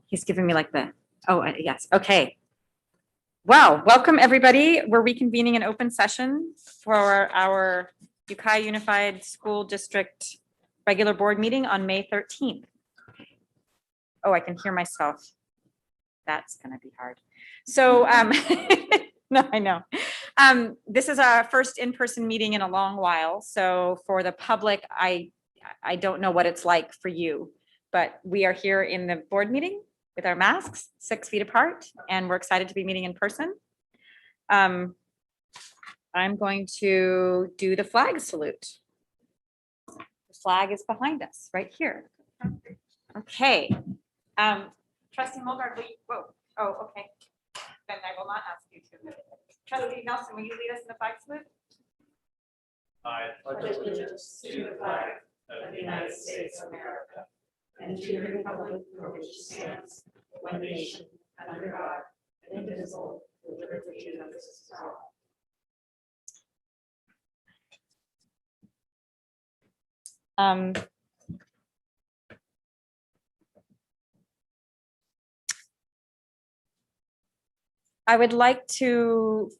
He's giving me like the, oh, yes. Okay. Wow. Welcome, everybody. We're reconvening an open session for our Ukiah Unified School District regular board meeting on May 13th. Oh, I can hear myself. That's going to be hard. So, no, I know. This is our first in-person meeting in a long while. So for the public, I don't know what it's like for you, but we are here in the board meeting with our masks 6 feet apart, and we're excited to be meeting in person. I'm going to do the flag salute. The flag is behind us right here. Okay. Trustee Mulgard, will you, whoa, oh, okay. Then I will not ask you to. Trustee Nelson, will you lead us in the flag salute? I pledge allegiance to the flag of the United States of America and to the republic for which it stands, one nation, under God, indivisible, with liberty and justice for all. I would like to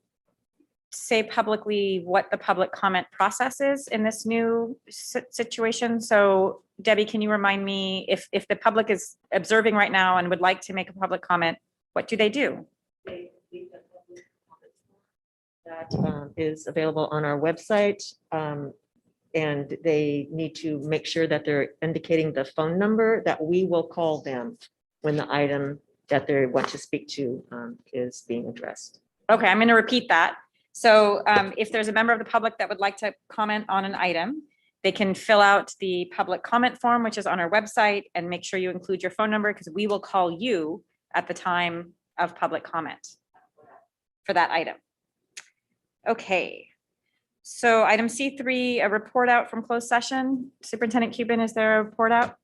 say publicly what the public comment process is in this new situation. So Debbie, can you remind me if the public is observing right now and would like to make a public comment, what do they do? That is available on our website. And they need to make sure that they're indicating the phone number that we will call them when the item that they want to speak to is being addressed. Okay, I'm going to repeat that. So if there's a member of the public that would like to comment on an item, they can fill out the public comment form, which is on our website, and make sure you include your phone number because we will call you at the time of public comment for that item. Okay. So item C3, a report out from closed session. Superintendent Cuban, is there a report out?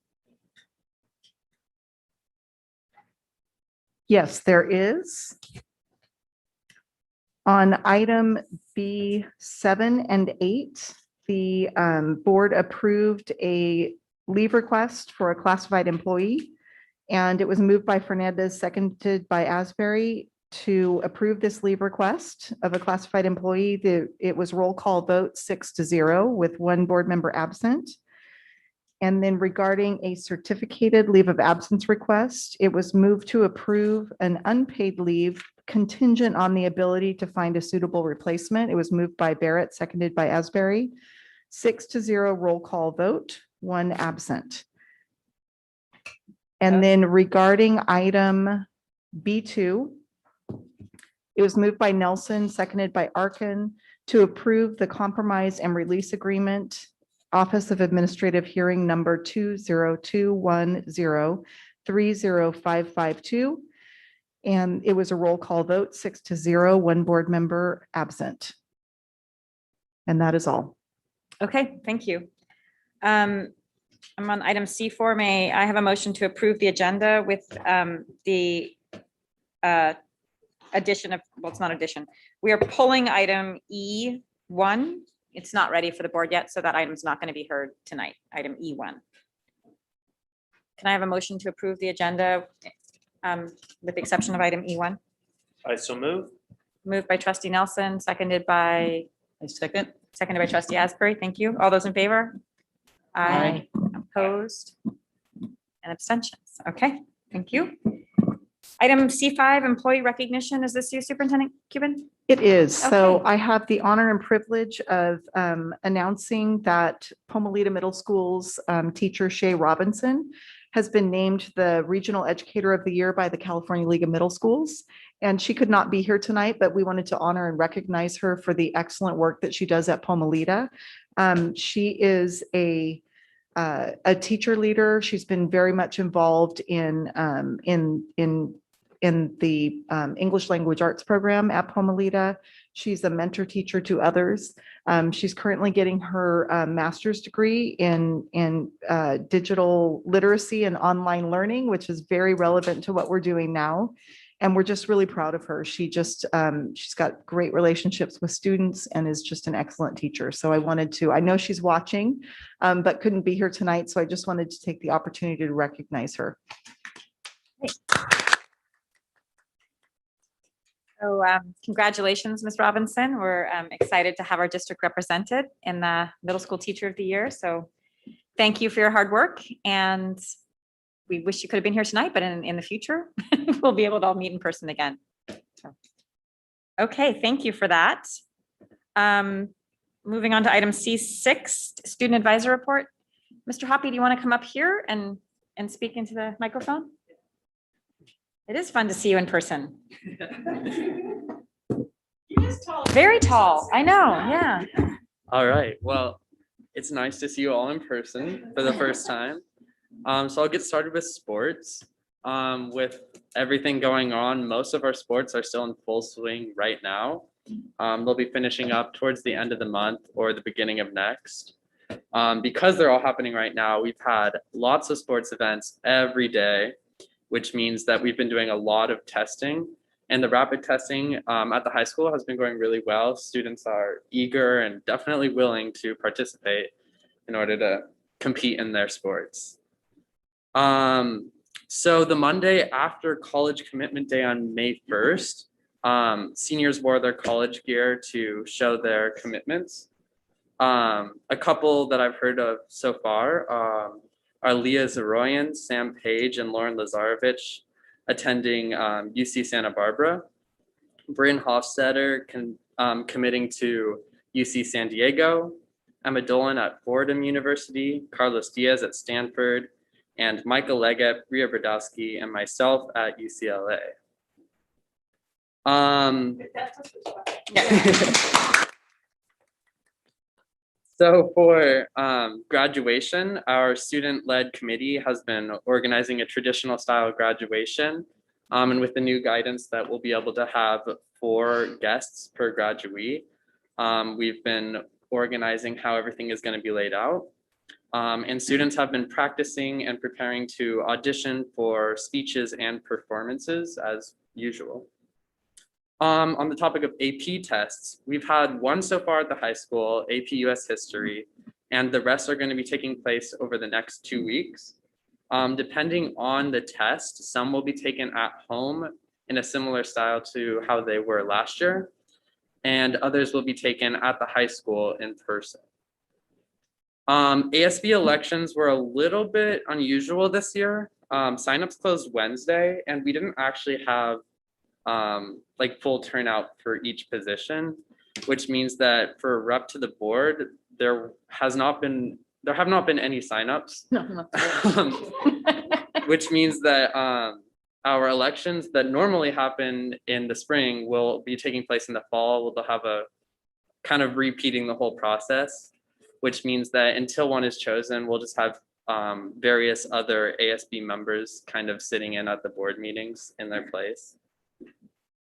Yes, there is. On item B7 and 8, the board approved a leave request for a classified employee, and it was moved by Fernandez, seconded by Asbury to approve this leave request of a classified employee. It was roll call vote 6-0 with one board member absent. And then regarding a certificated leave of absence request, it was moved to approve an unpaid leave contingent on the ability to find a suitable replacement. It was moved by Barrett, seconded by Asbury. 6-0 roll call vote, one absent. And then regarding item B2, it was moved by Nelson, seconded by Arkin, to approve the compromise and release agreement, Office of Administrative Hearing number 20210-30552. And it was a roll call vote, 6-0, one board member absent. And that is all. Okay, thank you. I'm on item C4. May I have a motion to approve the agenda with the addition of, well, it's not addition. We are pulling item E1. It's not ready for the board yet, so that item is not going to be heard tonight, item E1. Can I have a motion to approve the agenda with the exception of item E1? I so move. Moved by trustee Nelson, seconded by, Seconded by trustee Asbury. Thank you. All those in favor? Aye. Opposed? And abstentions. Okay, thank you. Item C5, employee recognition. Is this you, Superintendent Cuban? It is. So Okay. I have the honor and privilege of announcing that Pomo Middle School's teacher Shay Robinson has been named the Regional Educator of the Year by the California League of Middle Schools. And she could not be here tonight, but we wanted to honor and recognize her for the excellent work that she does at Pomo. She is a teacher leader. She's been very much involved in the English language arts program at Pomo. She's a mentor teacher to others. She's currently getting her master's degree in digital literacy and online learning, which is very relevant to what we're doing now. And we're just really proud of her. She just, she's got great relationships with students and is just an excellent teacher. So I know she's watching, but couldn't be here tonight. So I just wanted to take the opportunity to recognize her. So congratulations, Ms. Robinson. We're excited to have our district represented in the Middle School Teacher of the Year. So thank you for your hard work. And we wish you could have been here tonight, but in the future, we'll be able to all meet in person again. So, okay, thank you for that. Moving on to item C6, Student Advisor Report. Mr. Hoppy, do you want to come up here and speak into the microphone? It is fun to see you in person. Very tall. I know. Yeah. All right. Well, it's nice to see you all in person for the first time. So I'll get started with sports. With everything going on, most of our sports are still in full swing right now. They'll be finishing up towards the end of the month or the beginning of next. Because they're all happening right now, we've had lots of sports events every day, which means that we've been doing a lot of testing, and the rapid testing at the high school has been going really well. Students are eager and definitely willing to participate in order to compete in their sports. So the Monday after college commitment day on May 1st, seniors wore their college gear to show their commitments. A couple that I've heard of so far are Leah Zaroyan, Sam Page, and Lauren Lazarevich attending UC Santa Barbara. Bryn Hofstetter committing to UC San Diego. Emma Dolan at Fordham University, Carlos Diaz at Stanford, and Michael Leggett, Bria Brodowski, and myself at UCLA. So for graduation, our student-led committee has been organizing a traditional style graduation. And with the new guidance that we'll be able to have 4 guests per graduee, we've been organizing how everything is going to be laid out. And students have been practicing and preparing to audition for speeches and performances as usual. On the topic of AP tests, we've had one so far at the high school, AP US History, and the rest are going to be taking place over the next 2 weeks. Depending on the test, some will be taken at home in a similar style to how they were last year, and others will be taken at the high school in person. Asb elections were a little bit unusual this year. Signups closed Wednesday, and we didn't actually have like full turnout for each position, which means that for rep to the board, there have not been any signups, which means that our elections that normally happen in the spring will be taking place in the fall. We'll have a kind of repeating the whole process, which means that until one is chosen, we'll just have various other ASB members kind of sitting in at the board meetings in their place.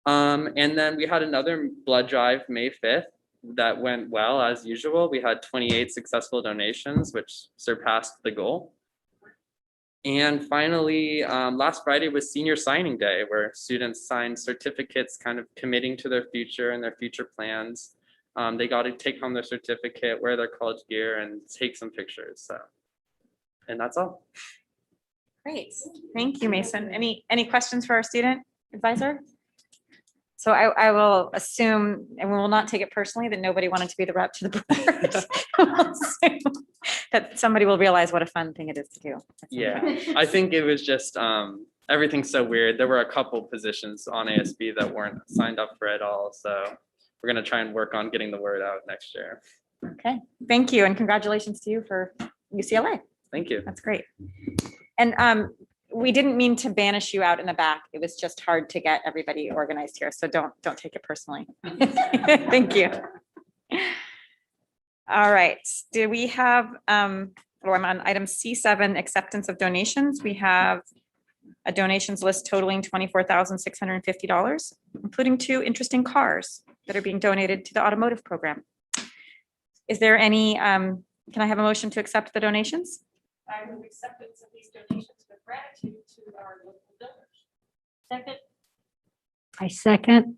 And then we had another blood drive May 5th that went well as usual. We had 28 successful donations, which surpassed the goal. And finally, last Friday was senior signing day, where students signed certificates kind of committing to their future and their future plans. They got to take home their certificate, wear their college gear, and take some pictures. So, and that's all. Great. Thank you, Mason. Any questions for our student advisor? So I will assume, and we will not take it personally, that nobody wanted to be the rep to the board. We'll assume that somebody will realize what a fun thing it is to do. Yeah, I think it was just everything's so weird. There were a couple positions on ASB that weren't signed up for at all. So we're going to try and work on getting the word out next year. Okay, thank you. And congratulations to you for UCLA. Thank you. That's great. And we didn't mean to banish you out in the back. It was just hard to get everybody organized here. So don't take it personally. Thank you. All right. Do we have, I'm on item C7, acceptance of donations. We have a donations list totaling $24,650, including 2 interesting cars that are being donated to the automotive program. Is there any, can I have a motion to accept the donations? I move acceptance of these donations with gratitude to our local donors. Second. I second.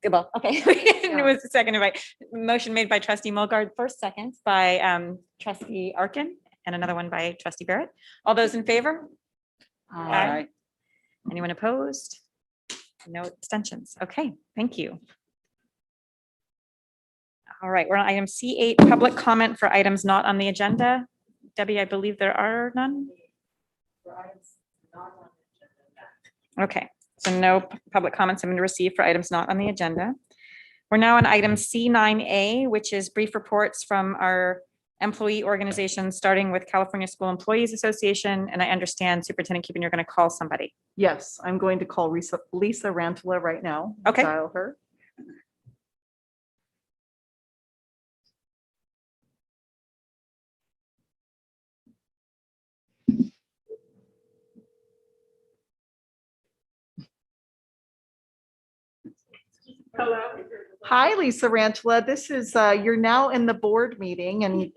Well, okay. It was a second by, motion made by trustee Mulgard, first, second by trustee Arkin, and another one by trustee Barrett. All those in favor? Aye. Anyone opposed? No abstentions. Okay, thank you. All right, we're on item C8, public comment for items not on the agenda. Debbie, I believe there are none. Okay, so no public comments have been received for items not on the agenda. We're now on item C9A, which is brief reports from our employee organizations, starting with California School Employees Association. And I understand Superintendent Cuban, you're going to call somebody. Yes, I'm going to call Lisa Rantala right now. Okay. Dial her. Hello. Hi, Lisa Rantala. This is, you're now in the board meeting and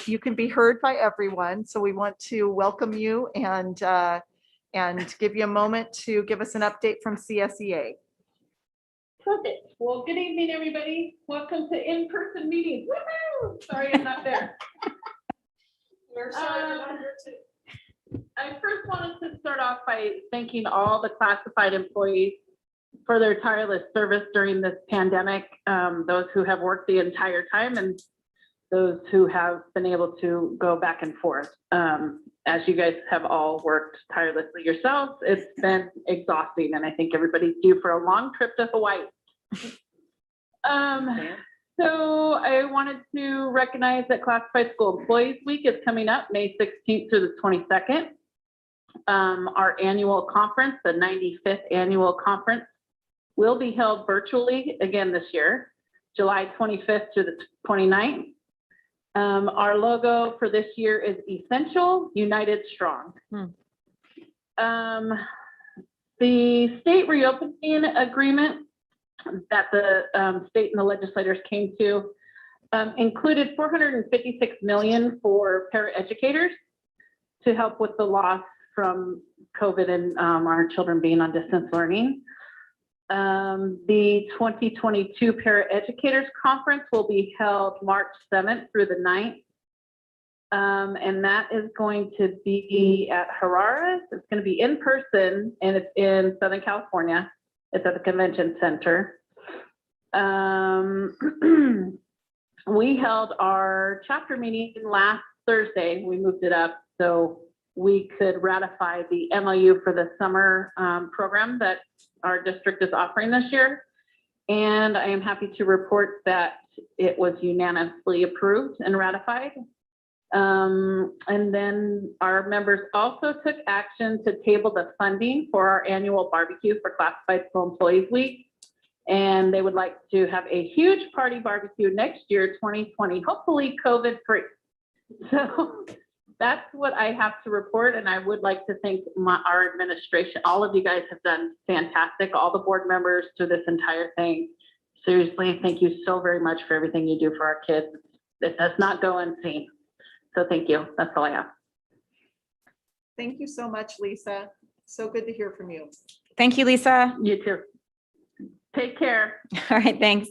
you can be heard by everyone. So we want to welcome you and give you a moment to give us an update from CSEA. Perfect. Well, good evening, everybody. Welcome to in-person meetings. Woohoo! Sorry I'm not there. We're sorry we're not here too. I first wanted to start off by thanking all the classified employees for their tireless service during this pandemic, those who have worked the entire time and those who have been able to go back and forth. As you guys have all worked tirelessly yourselves, it's been exhausting, and I think everybody's due for a long trip to Hawaii. So I wanted to recognize that Classified School Employees Week is coming up May 16th through the 22nd. Our annual conference, the 95th annual conference, will be held virtually again this year, July 25th to the 29th. Our logo for this year is Essential, United, Strong. The state reopening agreement that the state and the legislators came to included $456 million for paraeducators to help with the loss from COVID and our children being on distance learning. The 2022 Paraeducators Conference will be held March 7th through the 9th. And that is going to be at Harara's. It's going to be in person and it's in Southern California. It's at the Convention Center. We held our chapter meeting last Thursday. We moved it up so we could ratify the MOU for the summer program that our district is offering this year. And I am happy to report that it was unanimously approved and ratified. And then our members also took action to table the funding for our annual barbecue for Classified School Employees Week. And they would like to have a huge party barbecue next year, 2020, hopefully COVID-free. So that's what I have to report. And I would like to thank our administration. All of you guys have done fantastic. All the board members through this entire thing. Seriously, thank you so very much for everything you do for our kids. It does not go unseen. So thank you. That's all I have. Thank you so much, Lisa. So good to hear from you. Thank you, Lisa. You too. Take care. All right, thanks.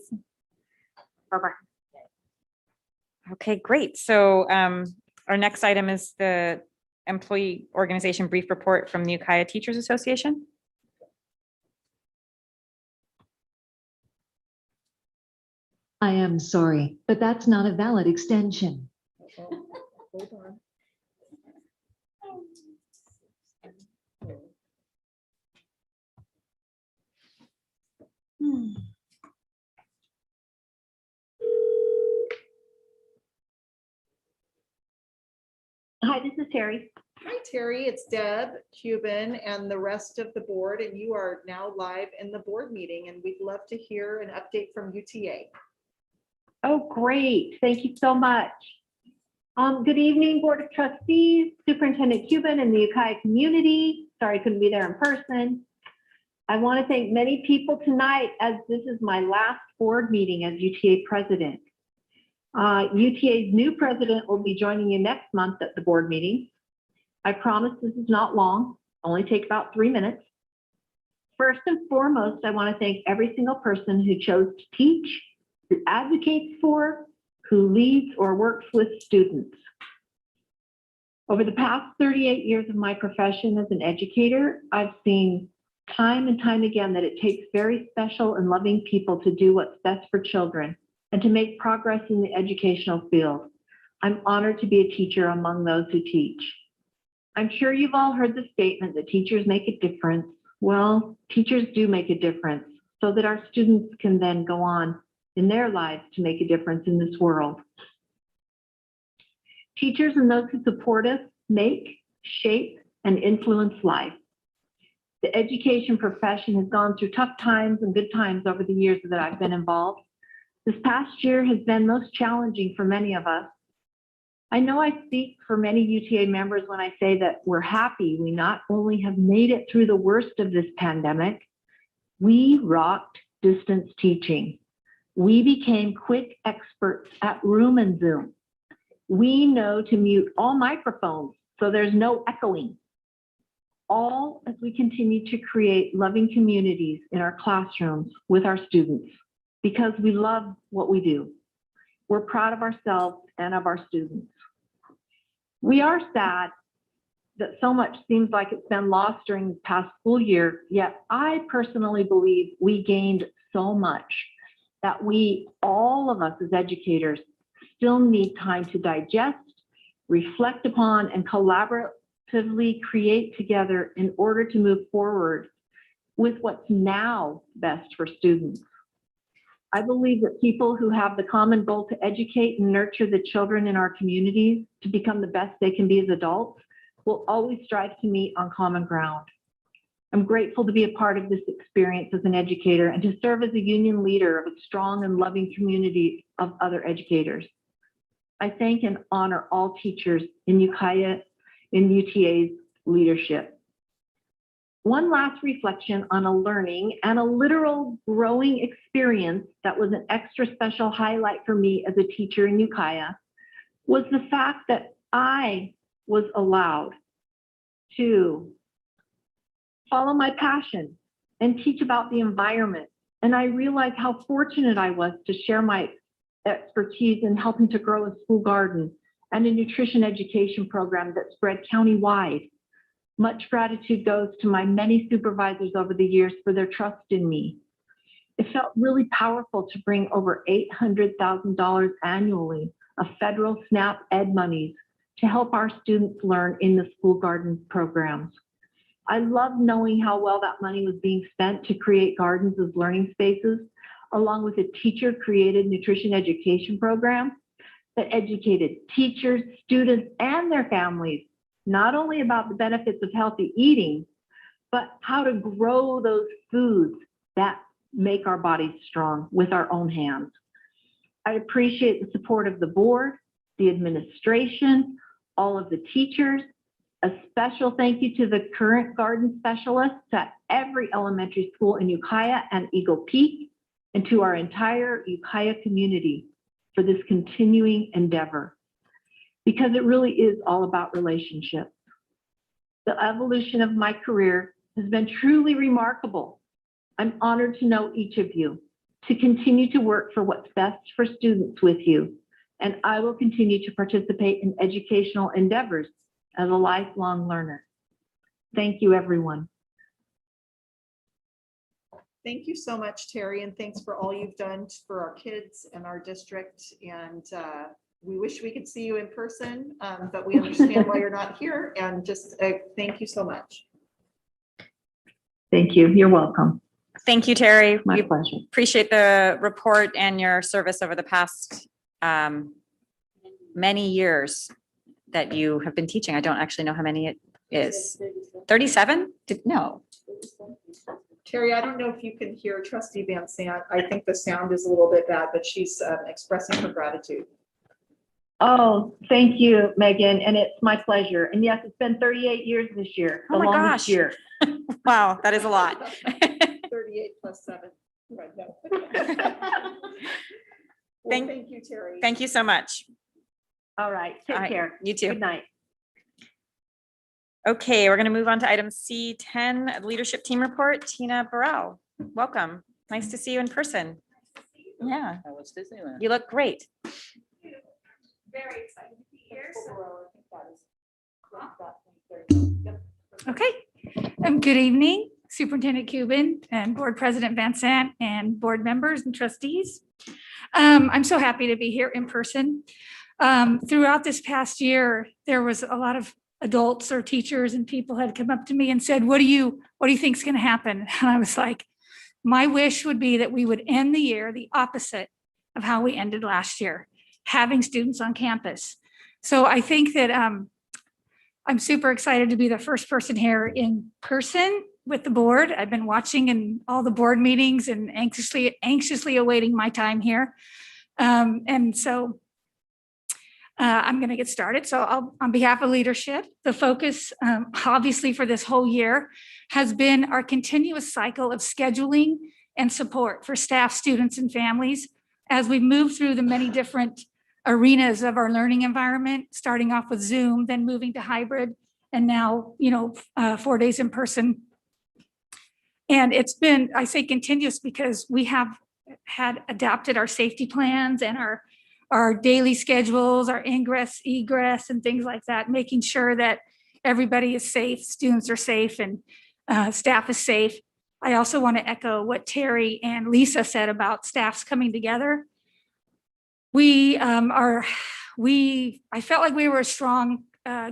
Bye-bye. Okay, great. So our next item is the employee organization brief report from the Ukiah Teachers Association. I am sorry, but that's not a valid extension. Hold on. Hi, this is Terry. Hi, Terry. It's Deb Cuban and the rest of the board, and you are now live in the board meeting, and we'd love to hear an update from UTA. Oh, great. Thank you so much. Good evening, Board of Trustees, Superintendent Cuban and the Ukiah community. Sorry I couldn't be there in person. I want to thank many people tonight as this is my last board meeting as UTA president. UTA's new president will be joining you next month at the board meeting. I promise this is not long, only take about 3 minutes. First and foremost, I want to thank every single person who chose to teach, who advocates for, who leads or works with students. Over the past 38 years of my profession as an educator, I've seen time and time again that it takes very special and loving people to do what's best for children and to make progress in the educational field. I'm honored to be a teacher among those who teach. I'm sure you've all heard the statement that teachers make a difference. Well, teachers do make a difference so that our students can then go on in their lives to make a difference in this world. Teachers and those who support us make, shape, and influence life. The education profession has gone through tough times and good times over the years that I've been involved. This past year has been most challenging for many of us. I know I speak for many UTA members when I say that we're happy we not only have made it through the worst of this pandemic, we rocked distance teaching. We became quick experts at Room and Zoom. We know to mute all microphones so there's no echoing. All as we continue to create loving communities in our classrooms with our students because we love what we do. We're proud of ourselves and of our students. We are sad that so much seems like it's been lost during the past school year, yet I personally believe we gained so much that we, all of us as educators, still need time to digest, reflect upon, and collaboratively create together in order to move forward with what's now best for students. I believe that people who have the common goal to educate and nurture the children in our communities to become the best they can be as adults will always strive to meet on common ground. I'm grateful to be a part of this experience as an educator and to serve as a union leader of a strong and loving community of other educators. I thank and honor all teachers in Ukiah, in UTA's leadership. One last reflection on a learning and a literal growing experience that was an extra special highlight for me as a teacher in Ukiah was the fact that I was allowed to follow my passion and teach about the environment. And I realized how fortunate I was to share my expertise in helping to grow a school garden and a nutrition education program that spread countywide. Much gratitude goes to my many supervisors over the years for their trust in me. It felt really powerful to bring over $800,000 annually of federal SNAP Ed monies to help our students learn in the school garden programs. I love knowing how well that money was being spent to create gardens as learning spaces, along with a teacher-created nutrition education program that educated teachers, students, and their families, not only about the benefits of healthy eating, but how to grow those foods that make our bodies strong with our own hands. I appreciate the support of the board, the administration, all of the teachers. A special thank you to the current garden specialists at every elementary school in Ukiah and Eagle Peak, and to our entire Ukiah community for this continuing endeavor, because it really is all about relationships. The evolution of my career has been truly remarkable. I'm honored to know each of you, to continue to work for what's best for students with you, and I will continue to participate in educational endeavors as a lifelong learner. Thank you, everyone. Thank you so much, Terry, and thanks for all you've done for our kids and our district. And we wish we could see you in person, but we understand why you're not here. And just thank you so much. Thank you. You're welcome. Thank you, Terry. My We pleasure. appreciate the report and your service over the past many years that you have been teaching. I don't actually know how many it is. 37? No. Terry, I don't know if you can hear Trustee Van Sant. I think the sound is a little bit bad, but she's expressing her gratitude. Oh, thank you, Megan. And it's my pleasure. And yes, it's been 38 years this year. Oh the my longest gosh. year. Wow, that is a lot. 38 plus 7. Right, no. Thank you, Terry. Thank you so much. All right. Take All right, care. you too. Good night. Okay, we're going to move on to item C10, Leadership Team Report. Tina Burrell, welcome. Nice to see you in person. Yeah, How was Disneyland? you look great. Very excited to be here. Okay, good evening, Superintendent Cuban and Board President Van Sant and board members and trustees. I'm so happy to be here in person. Throughout this past year, there was a lot of adults or teachers and people had come up to me and said, what do you think is going to happen? And I was like, my wish would be that we would end the year the opposite of how we ended last year, having students on campus. So I think that I'm super excited to be the first person here in person with the board. I've been watching in all the board meetings and anxiously awaiting my time here. And so I'm going to get started. So on behalf of leadership, the focus obviously for this whole year has been our continuous cycle of scheduling and support for staff, students, and families as we move through the many different arenas of our learning environment, starting off with Zoom, then moving to hybrid, and now, 4 days in person. And it's been, I say continuous because we have had adapted our safety plans and our daily schedules, our ingress, egress, and things like that, making sure that everybody is safe, students are safe, and staff is safe. I also want to echo what Terry and Lisa said about staffs coming together. I felt like we were a strong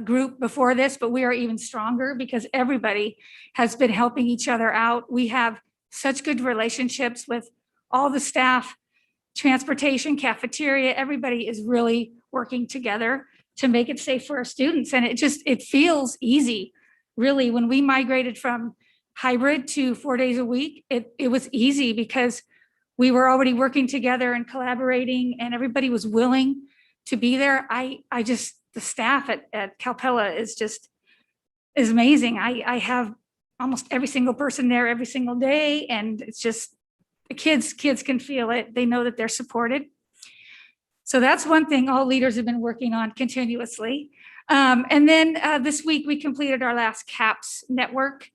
group before this, but we are even stronger because everybody has been helping each other out. We have such good relationships with all the staff, transportation, cafeteria, everybody is really working together to make it safe for our students. And it feels easy. Really, when we migrated from hybrid to 4 days a week, it was easy because we were already working together and collaborating and everybody was willing to be there. The staff at Calpella is amazing. I have almost every single person there every single day. And it's just, the kids can feel it. They know that they're supported. So that's one thing all leaders have been working on continuously. And then this week we completed our last CAPS network.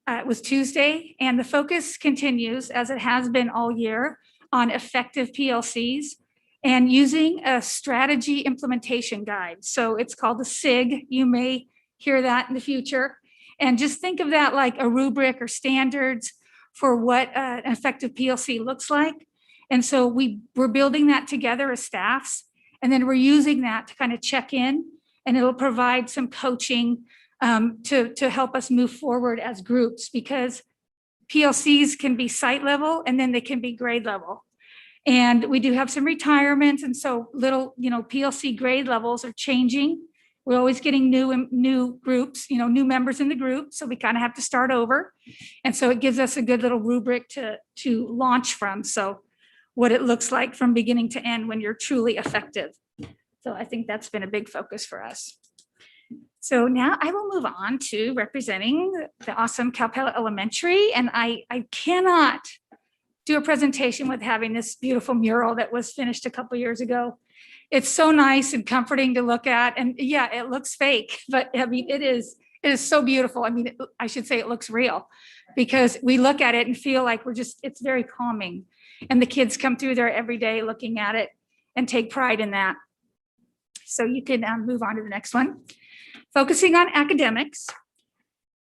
It was Tuesday, and the focus continues as it has been all year on effective PLCs and using a strategy implementation guide. So it's called the SIG. You may hear that in the future. And just think of that like a rubric or standards for what an effective PLC looks like. And so we're building that together as staffs, and then we're using that to kind of check in, and it'll provide some coaching to help us move forward as groups, because PLCs can be site level and then they can be grade level. And we do have some retirements, and so little, PLC grade levels are changing. We're always getting new groups, new members in the group. So we kind of have to start over. And so it gives us a good little rubric to launch from. So what it looks like from beginning to end when you're truly effective. So I think that's been a big focus for us. So now I will move on to representing the awesome Calpella Elementary. And I cannot do a presentation with having this beautiful mural that was finished a couple years ago. It's so nice and comforting to look at. And yeah, it looks fake, but I mean, it is so beautiful. I mean, I should say it looks real, because we look at it and feel like it's very calming. And the kids come through there every day looking at it and take pride in that. So you can move on to the next one. Focusing on academics.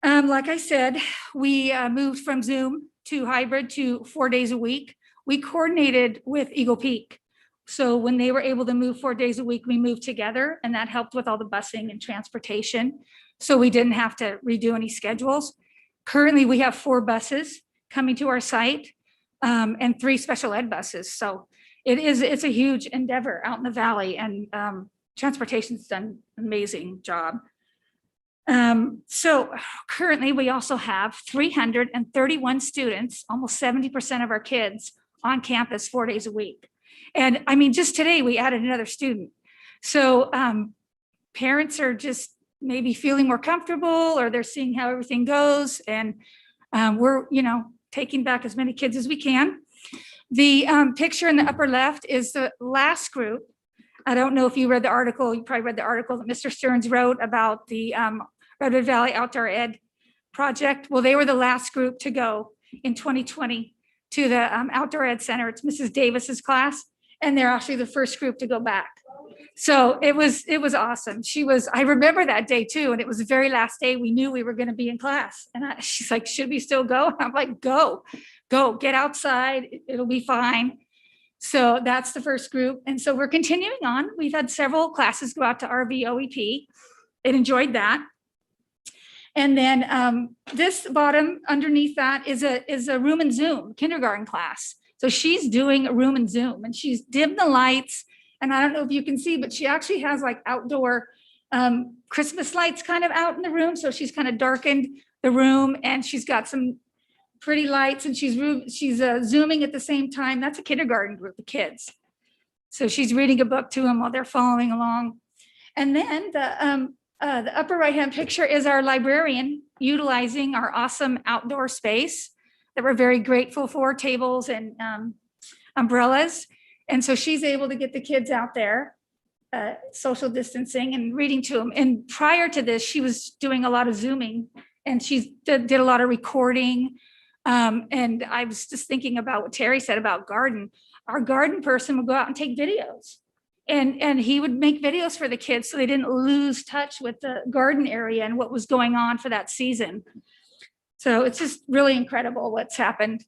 Like I said, we moved from Zoom to hybrid to 4 days a week. We coordinated with Eagle Peak. So when they were able to move 4 days a week, we moved together, and that helped with all the busing and transportation. So we didn't have to redo any schedules. Currently, we have 4 buses coming to our site and 3 special ed buses. So it's a huge endeavor out in the valley, and transportation's done an amazing job. So currently we also have 331 students, almost 70% of our kids on campus 4 days a week. And I mean, just today we added another student. So parents are just maybe feeling more comfortable, or they're seeing how everything goes. And we're, taking back as many kids as we can. The picture in the upper left is the last group. I don't know if you read the article. You probably read the article that Mr. Stearns wrote about the Redwood Valley Outdoor Ed Project. Well, they were the last group to go in 2020 to the Outdoor Ed Center. It's Mrs. Davis's class, and they're actually the first group to go back. So it was awesome. I remember that day too, and it was the very last day we knew we were going to be in class. And she's like, should we still go? And I'm like, go, get outside. It'll be fine. So that's the first group. And so we're continuing on. We've had several classes go out to RV OEP and enjoyed that. And then this bottom underneath that is a room and Zoom kindergarten class. So she's doing a room and Zoom, and she's dimmed the lights. And I don't know if you can see, but she actually has like outdoor Christmas lights kind of out in the room. So she's kind of darkened the room, and she's got some pretty lights, and she's Zooming at the same time. That's a kindergarten group of kids. So she's reading a book to them while they're following along. And then the upper right-hand picture is our librarian utilizing our awesome outdoor space that we're very grateful for, tables and umbrellas. And so she's able to get the kids out there, social distancing and reading to them. And prior to this, she was doing a lot of Zooming, and she did a lot of recording. And I was just thinking about what Terry said about garden. Our garden person would go out and take videos, and he would make videos for the kids so they didn't lose touch with the garden area and what was going on for that season. So it's just really incredible what's happened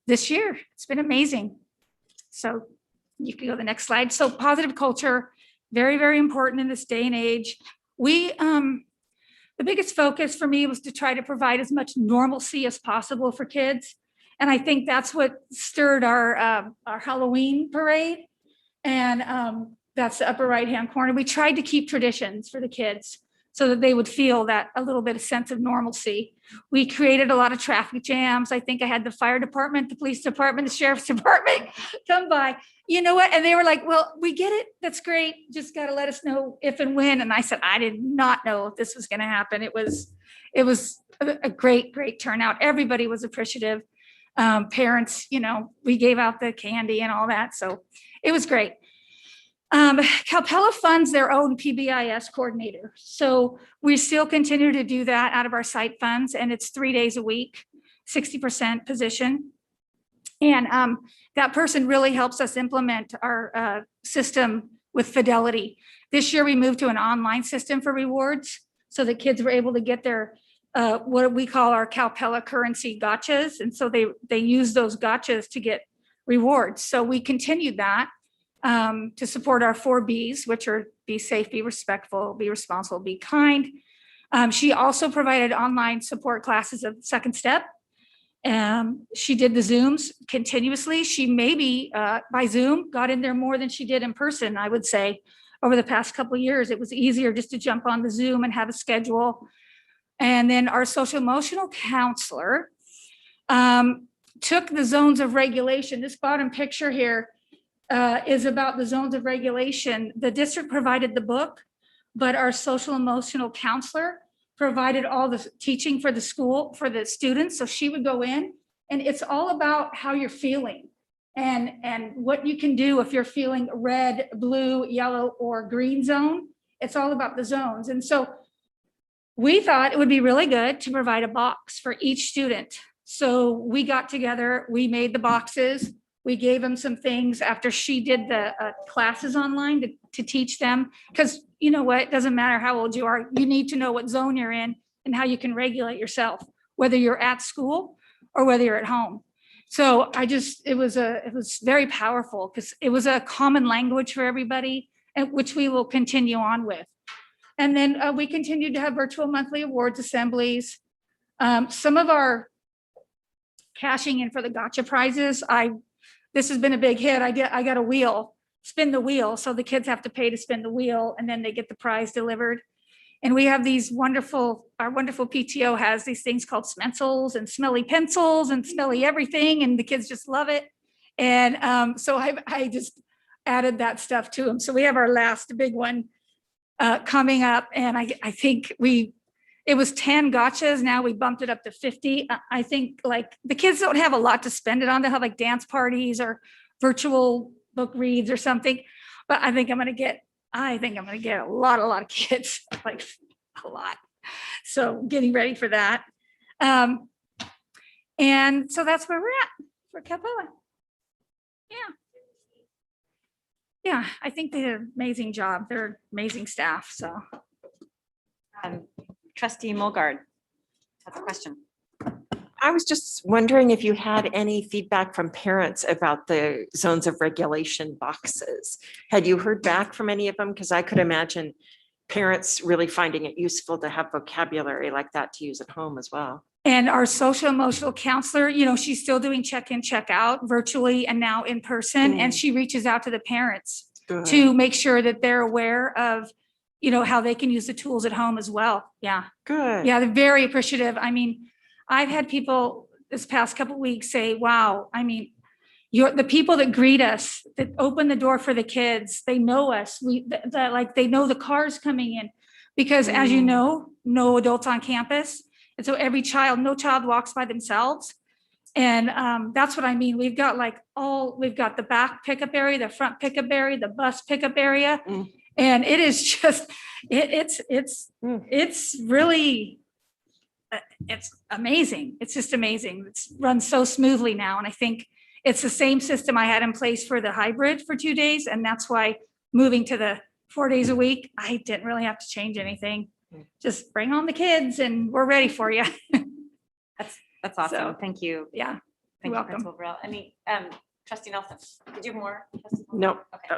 this year. It's been amazing. So you can go to the next slide. So positive culture, very, very important in this day and age. The biggest focus for me was to try to provide as much normalcy as possible for kids. And I think that's what stirred our Halloween parade. And that's the upper right-hand corner. We tried to keep traditions for the kids so that they would feel that a little bit of sense of normalcy. We created a lot of traffic jams. I think I had the fire department, the police department, the sheriff's department come by. You know what? And they were like, well, we get it. That's great. Just got to let us know if and when. And I said, I did not know if this was going to happen. It was a great, great turnout. Everybody was appreciative. Parents, we gave out the candy and all that. So it was great. Calpella funds their own PBIS coordinator. So we still continue to do that out of our site funds, and it's 3 days a week, 60% position. And that person really helps us implement our system with fidelity. This year we moved to an online system for rewards, so the kids were able to get their what we call our Calpella currency gotchas. And so they use those gotchas to get rewards. So we continued that to support our 4 Bs, which are be safe, be respectful, be responsible, be kind. She also provided online support classes of Second Step. She did the Zooms continuously. She maybe by Zoom got in there more than she did in person, I would say. Over the past couple of years, it was easier just to jump on the Zoom and have a schedule. And then our social emotional counselor took the zones of regulation. This bottom picture here is about the zones of regulation. The district provided the book, but our social emotional counselor provided all the teaching for the school, for the students. So she would go in, and it's all about how you're feeling and what you can do if you're feeling red, blue, yellow, or green zone. It's all about the zones. And so we thought it would be really good to provide a box for each student. So we got together, we made the boxes. We gave them some things after she did the classes online to teach them. Because you know what, it doesn't matter how old you are, you need to know what zone you're in and how you can regulate yourself, whether you're at school or whether you're at home. So it was very powerful because it was a common language for everybody, and which we will continue on with. And then we continued to have virtual monthly awards assemblies. Some of our cashing in for the gotcha prizes, this has been a big hit. I got a wheel, spin the wheel. So the kids have to pay to spin the wheel, and then they get the prize delivered. And we have these our wonderful PTO has these things called Smetzels and smelly pencils and smelly everything. And the kids just love it. And so I just added that stuff to them. So we have our last big one coming up. And I think it was 10 gotchas. Now we bumped it up to 50. I think like the kids don't have a lot to spend it on. They'll have like dance parties or virtual book reads or something. But I think I'm going to get a lot of kids, like a lot. So getting ready for that. And so that's where we're at for Capella. Yeah. Yeah, I think they did an amazing job. They're amazing staff, so. Trustee Mulgard has a question. I was just wondering if you had any feedback from parents about the zones of regulation boxes. Had you heard back from any of them? Because I could imagine parents really finding it useful to have vocabulary like that to use at home as well. And our social emotional counselor, you know, she's still doing check-in, check-out virtually and now in person. And she reaches out to the parents to make sure that they're aware of, you know, how they can use the tools at home as well. Yeah. Good. Yeah, they're very appreciative. I mean, I've had people this past couple of weeks say, wow, I mean, you're the people that greet us, that open the door for the kids, they know us. Like they know the cars coming in. Because as you know, no adults on campus. And so no child walks by themselves. And that's what I mean. We've got the back pickup area, the front pickup area, the bus pickup area. And it is just, it's really, it's amazing. It's just amazing. It's run so smoothly now. And I think it's the same system I had in place for the hybrid for 2 days. And that's why moving to the 4 days a week, I didn't really have to change anything. Just bring on the kids and we're ready for you. That's awesome. So, thank you. Yeah. Thank you, welcome. Principal Burrell. Any, Trustee Nelson, did you have more? No. Okay.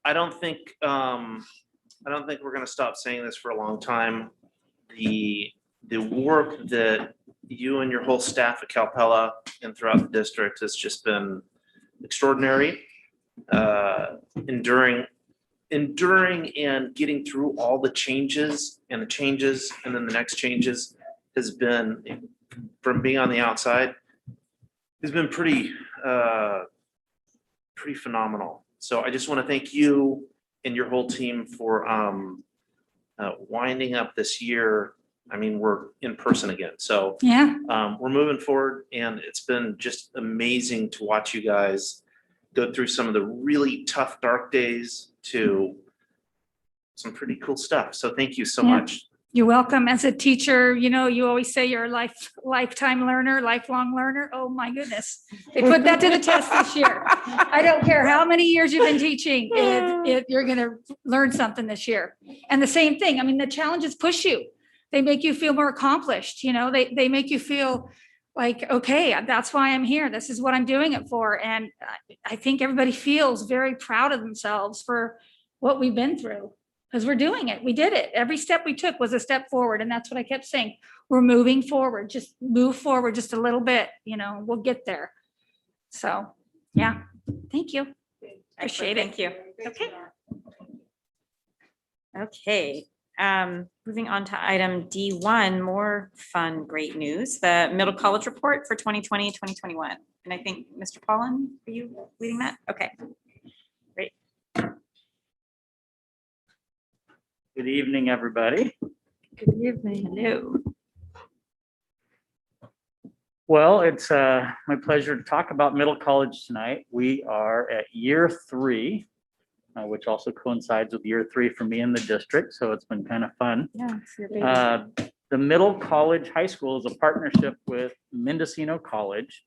I don't think we're gonna stop saying this for a long time. The work that you and your whole staff at Calpella and throughout the district has just been extraordinary. Enduring and getting through all the changes and then the next changes has been, from being on the outside, has been pretty phenomenal. So I just want to thank you and your whole team for winding up this year. I mean, we're in person again. So Yeah. we're moving forward, and it's been just amazing to watch you guys go through some of the really tough, dark days to some pretty cool stuff. So thank you so Yeah. much. You're welcome. As a teacher, you know, you always say you're a lifetime learner, lifelong learner. Oh my goodness. They put that to the test this year. I don't care how many years you've been teaching, you're going to learn something this year. And the same thing. I mean, the challenges push you. They make you feel more accomplished. You know, they make you feel like, okay, that's why I'm here. This is what I'm doing it for. And I think everybody feels very proud of themselves for what we've been through. Because we're doing it. We did it. Every step we took was a step forward. And that's what I kept saying. We're moving forward. Just move forward just a little bit. You know, we'll get there. So, yeah. Thank you. Appreciate it. Thank you. Okay. Okay. Moving on to item D1, more fun, great news. The middle college report for 2020, 2021. And I think Mr. Paulin, are you leading that? Okay. Great. Good evening, everybody. Good evening. Hello. Well, it's my pleasure to talk about middle college tonight. We are at year 3, which also coincides with year 3 for me in the district. So it's been kind of fun. Yeah, it's your baby. The middle college high school is a partnership with Mendocino College,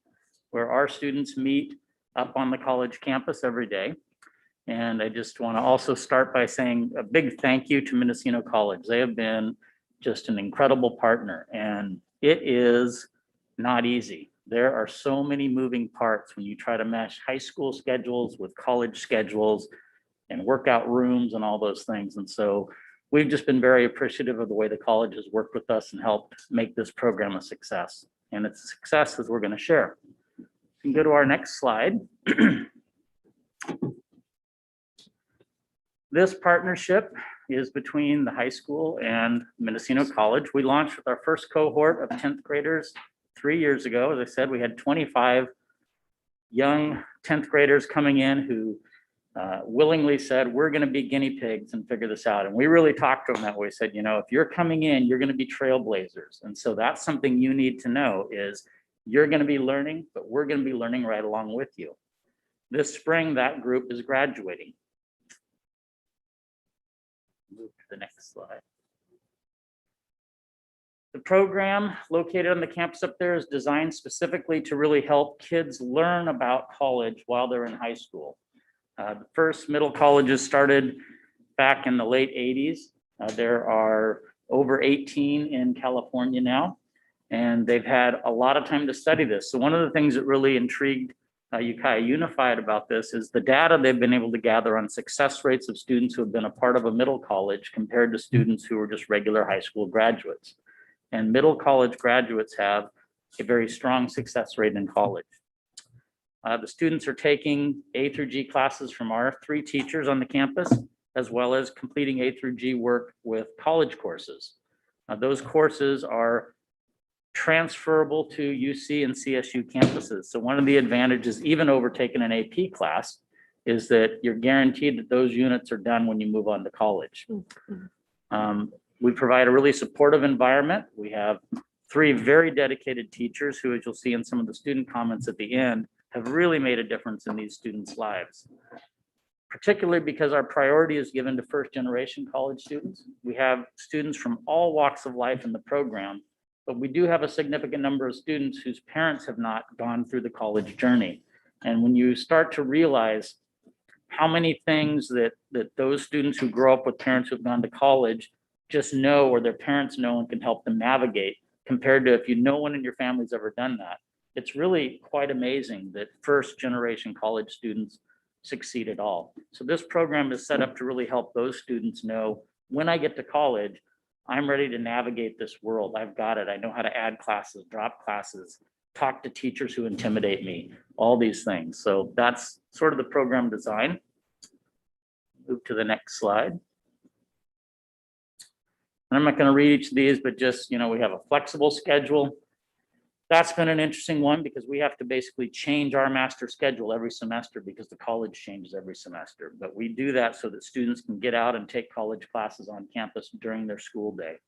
where our students meet up on the college campus every day. And I just want to also start by saying a big thank you to Mendocino College. They have been just an incredible partner, and it is not easy. There are so many moving parts when you try to mesh high school schedules with college schedules and workout rooms and all those things. And so we've just been very appreciative of the way the college has worked with us and helped make this program a success. And it's a success as we're going to share. You can go to our next slide. This partnership is between the high school and Mendocino College. We launched with our first cohort of 10th graders 3 years ago. As I said, we had 25 young 10th graders coming in who willingly said, we're going to be guinea pigs and figure this out. And we really talked to them that way. Said, you know, if you're coming in, you're going to be trailblazers. And so that's something you need to know is you're going to be learning, but we're going to be learning right along with you. This spring, that group is graduating. Move to the next slide. The program located on the campus up there is designed specifically to really help kids learn about college while they're in high school. The first middle colleges started back in the late 80s. There are over 18 in California now, and they've had a lot of time to study this. So one of the things that really intrigued Ukiah Unified about this is the data they've been able to gather on success rates of students who have been a part of a middle college compared to students who are just regular high school graduates. And middle college graduates have a very strong success rate in college. The students are taking A through G classes from our 3 teachers on the campus, as well as completing A through G work with college courses. Those courses are transferable to UC and CSU campuses. So one of the advantages, even over taking an AP class, is that you're guaranteed that those units are done when you move on to college. We provide a really supportive environment. We have 3 very dedicated teachers who, as you'll see in some of the student comments at the end, have really made a difference in these students' lives. Particularly because our priority is given to first-generation college students. We have students from all walks of life in the program, but we do have a significant number of students whose parents have not gone through the college journey. And when you start to realize how many things that those students who grow up with parents who've gone to college just know, or their parents know and can help them navigate, compared to if no one in your family's ever done that, it's really quite amazing that first-generation college students succeed at all. So this program is set up to really help those students know, when I get to college, I'm ready to navigate this world. I've got it. I know how to add classes, drop classes, talk to teachers who intimidate me, all these things. So that's sort of the program design. Move to the next slide. And I'm not going to read each of these, but just, we have a flexible schedule. That's been an interesting one because we have to basically change our master schedule every semester because the college changes every semester. But we do that so that students can get out and take college classes on campus during their school day.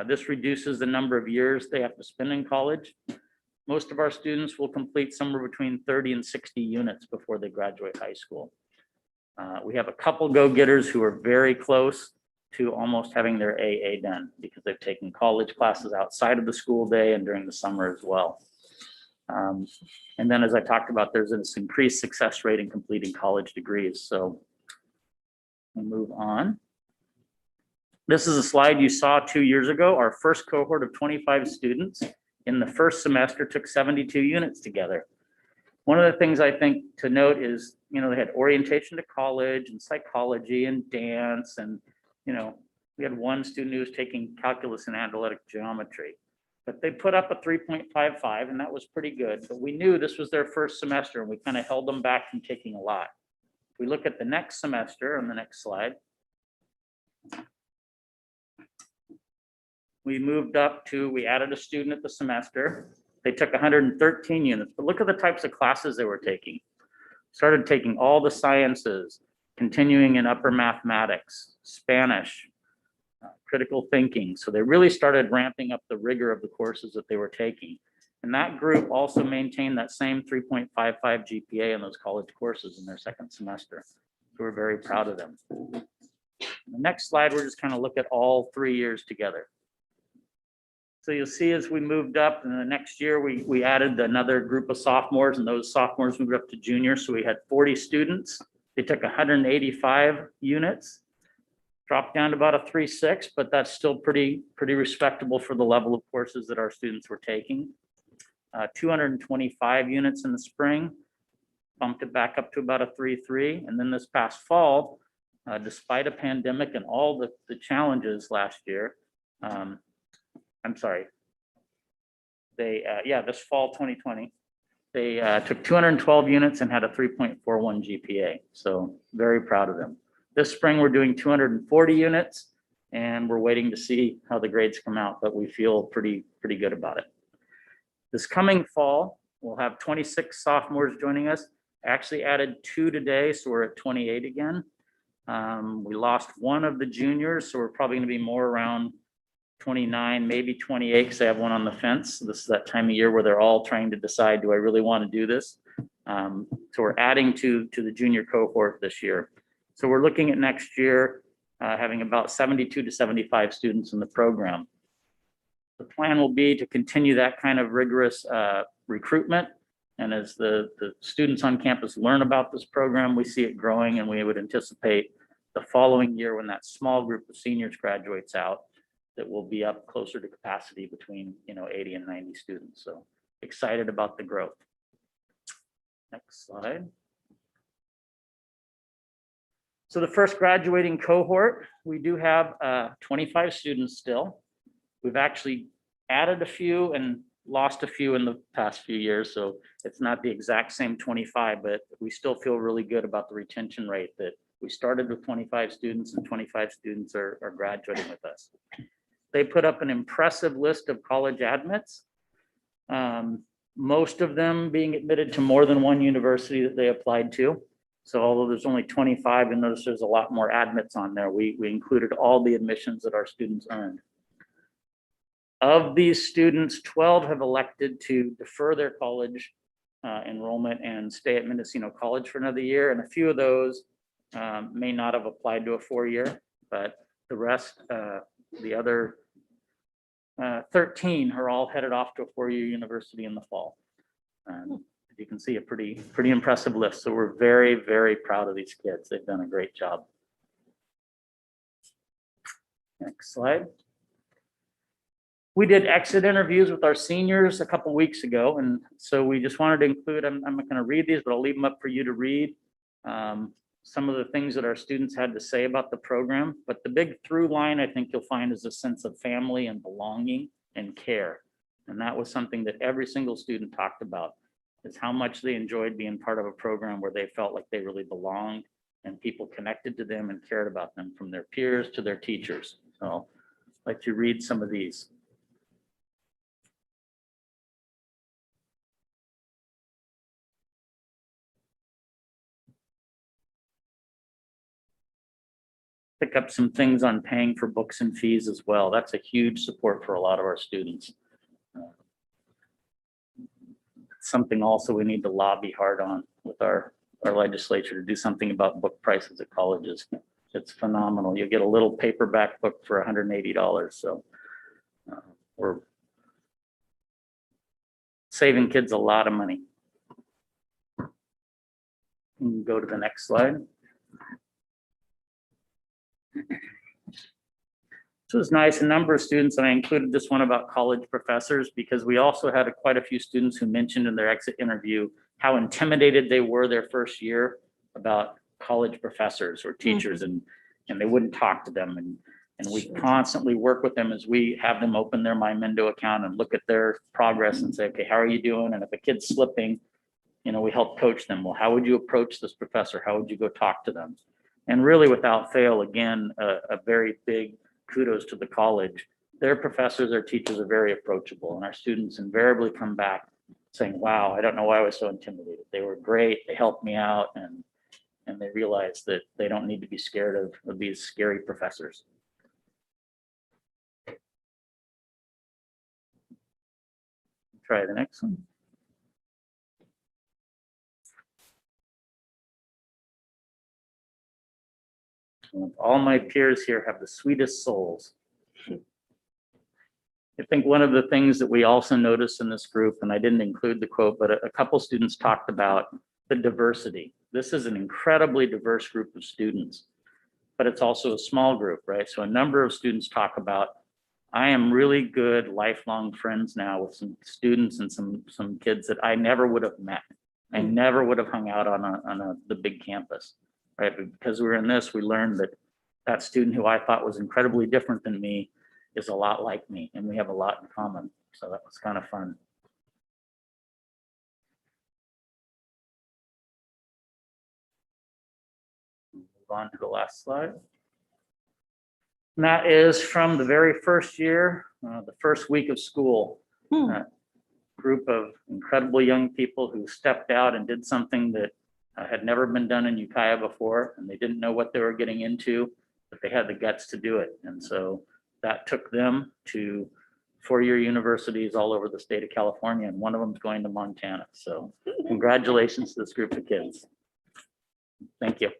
This reduces the number of years they have to spend in college. Most of our students will complete somewhere between 30 and 60 units before they graduate high school. We have a couple go-getters who are very close to almost having their AA done because they've taken college classes outside of the school day and during the summer as well. And then, as I talked about, there's this increased success rate in completing college degrees. So we'll move on. This is a slide you saw 2 years ago. Our first cohort of 25 students in the first semester took 72 units together. One of the things I think to note is, they had orientation to college and psychology and dance, and we had one student who was taking calculus and analytic geometry, but they put up a 3.55, and that was pretty good. But we knew this was their first semester, and we kind of held them back from taking a lot. If we look at the next semester on the next slide, we moved up to, we added a student at the semester. They took 113 units, but look at the types of classes they were taking. Started taking all the sciences, continuing in upper mathematics, Spanish, critical thinking. So they really started ramping up the rigor of the courses that they were taking. And that group also maintained that same 3.55 GPA in those college courses in their second semester. So we're very proud of them. The next slide, we're just kind of look at all 3 years together. So you'll see as we moved up in the next year, we added another group of sophomores, and those sophomores moved up to juniors. So we had 40 students. They took 185 units, dropped down to about a 3.6, but that's still pretty respectable for the level of courses that our students were taking. 225 units in the spring, bumped it back up to about a 3.3. And then this past fall, despite a pandemic and all the challenges last year, this fall 2020, they took 212 units and had a 3.41 GPA. So very proud of them. This spring, we're doing 240 units, and we're waiting to see how the grades come out, but we feel pretty good about it. This coming fall, we'll have 26 sophomores joining us. Actually added 2 today, so we're at 28 again. We lost one of the juniors, so we're probably going to be more around 29, maybe 28, because I have one on the fence. This is that time of year where they're all trying to decide, do I really want to do this? So we're adding to the junior cohort this year. So we're looking at next year having about 72 to 75 students in the program. The plan will be to continue that kind of rigorous recruitment. And as the students on campus learn about this program, we see it growing, and we would anticipate the following year, when that small group of seniors graduates out, that will be up closer to capacity between 80 and 90 students. So excited about the growth. Next slide. So the first graduating cohort, we do have 25 students still. We've actually added a few and lost a few in the past few years, so it's not the exact same 25, but we still feel really good about the retention rate that we started with 25 students, and 25 students are graduating with us. They put up an impressive list of college admits, most of them being admitted to more than one university that they applied to. So although there's only 25, and notice there's a lot more admits on there, we included all the admissions that our students earned. Of these students, 12 have elected to defer their college enrollment and stay at Mendocino College for another year. And a few of those may not have applied to a 4-year, but the rest, the other 13 are all headed off to a 4-year university in the fall. You can see a pretty impressive list. So we're very, very proud of these kids. They've done a great job. Next slide. We did exit interviews with our seniors a couple weeks ago, and so we just wanted to include, I'm not going to read these, but I'll leave them up for you to read. Some of the things that our students had to say about the program, but the big through line I think you'll find is a sense of family and belonging and care. And that was something that every single student talked about, is how much they enjoyed being part of a program where they felt like they really belonged and people connected to them and cared about them, from their peers to their teachers. So I'll let you read some of these. Pick up some things on paying for books and fees as well. That's a huge support for a lot of our students. Something also we need to lobby hard on with our legislature to do something about book prices at colleges. It's phenomenal. You get a little paperback book for $180. So we're saving kids a lot of money. We can go to the next slide. This was nice. A number of students, and I included this one about college professors, because we also had quite a few students who mentioned in their exit interview how intimidated they were their first year about college professors or teachers, and they wouldn't talk to them. And we constantly work with them as we have them open their MyMendo account and look at their progress and say, okay, how are you doing? And if a kid's slipping, we help coach them. Well, how would you approach this professor? How would you go talk to them? And really, without fail, again, a very big kudos to the college. Their professors, their teachers are very approachable, and our students invariably come back saying, wow, I don't know why I was so intimidated. They were great. They helped me out, and they realize that they don't need to be scared of these scary professors. Try the next one. All my peers here have the sweetest souls. I think one of the things that we also noticed in this group, and I didn't include the quote, but a couple students talked about the diversity. This is an incredibly diverse group of students, but it's also a small group, right? So a number of students talk about, I am really good lifelong friends now with some students and some kids that I never would have met. I never would have hung out on the big campus. Right, but because we were in this, we learned that student who I thought was incredibly different than me is a lot like me, and we have a lot in common. So that was kind of fun. Move on to the last slide. And that is from the very first year, the first week of school. Group of incredible young people who stepped out and did something that had never been done in Ukiah before, and they didn't know what they were getting into, but they had the guts to do it. And so that took them to 4-year universities all over the state of California, and one of them is going to Montana. So congratulations to this group of kids. Thank you.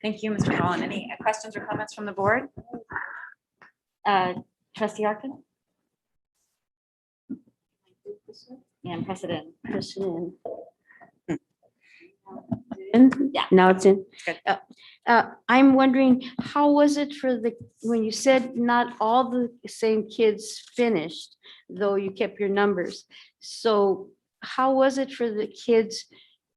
Thank you, Mr. Holland. Any questions or comments from the board? Trustee Arkin? And President. And Yeah. now it's in. Good. I'm wondering, how was it for when you said not all the same kids finished, though you kept your numbers? So how was it for the kids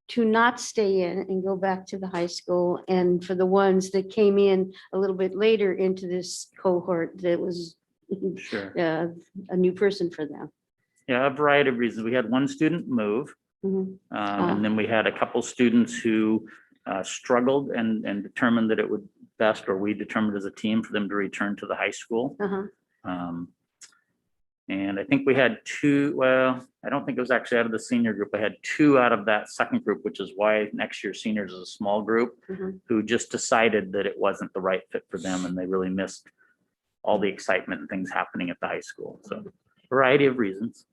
to not stay in and go back to the high school? And for the ones that came in a little bit later into this cohort that was Sure. a new person for them? Yeah, a variety of reasons. We had one student move. Mhm. And then we had a couple students who struggled and determined that it would best, or we determined as a team, for them to return to the high school. Uh-huh. And I think we had two, well, I don't think it was actually out of the senior group. I had two out of that second group, which is why next year seniors is a small group, Mhm. who just decided that it wasn't the right fit for them and they really missed all the excitement and things happening at the high school. So variety of reasons.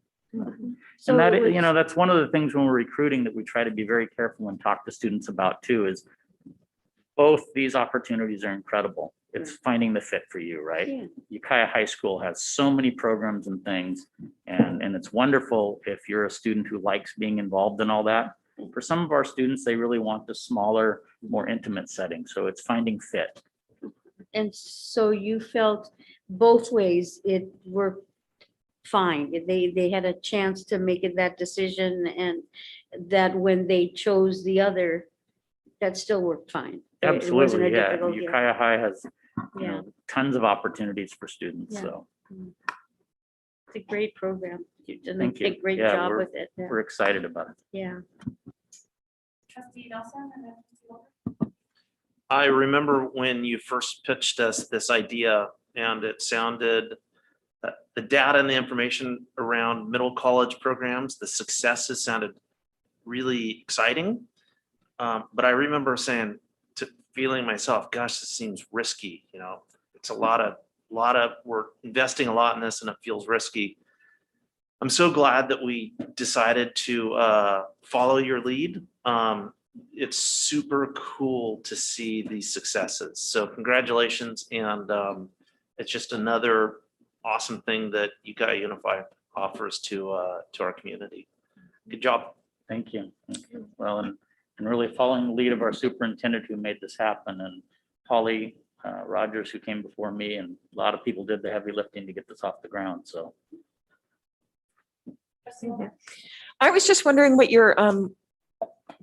So And that, it was- that's one of the things when we're recruiting that we try to be very careful and talk to students about too, is both these opportunities are incredible. It's finding the fit for you, right? Yeah. Ukiah High School has so many programs and things, and it's wonderful if you're a student who likes being involved in all that. For some of our students, they really want the smaller, more intimate setting. So it's finding fit. And so you felt both ways it worked fine. They had a chance to make it that decision, and that when they chose the other, that still worked fine. It wasn't a Absolutely, yeah. difficult year. Ukiah High has Yeah. tons of opportunities for students, Yeah. so It's a great program. You've done Thank you. a great Yeah, job we're- with it. Yeah. we're excited about it. Yeah. Trustee Nelson and then trustee Walker. I remember when you first pitched us this idea, and it sounded, the data and the information around middle college programs, the successes sounded really exciting. But I remember saying, feeling myself, gosh, this seems risky, it's a lot of, we're investing a lot in this and it feels risky. I'm so glad that we decided to follow your lead. It's super cool to see these successes. So congratulations. And it's just another awesome thing that Ukiah Unified offers to our community. Good job. Thank you. Well, and really following the lead of our superintendent who made this happen, and Holly Rogers, who came before me, and a lot of people did the heavy lifting to get this off the ground, so. Trustee Walker. I was just wondering what your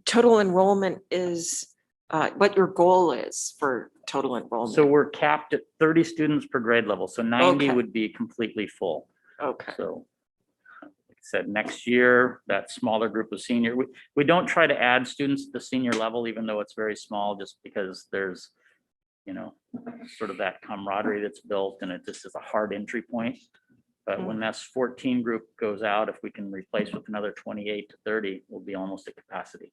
total enrollment is, what your goal is for total enrollment. So we're capped at 30 students per grade level, so 90 Okay. would be completely full. Okay. So, like I said, next year, that smaller group of senior, we don't try to add students at the senior level, even though it's very small, just because there's, sort of that camaraderie that's built, and it just is a hard entry point. But when that 14 group goes out, if we can replace with another 28 to 30, we'll be almost at capacity.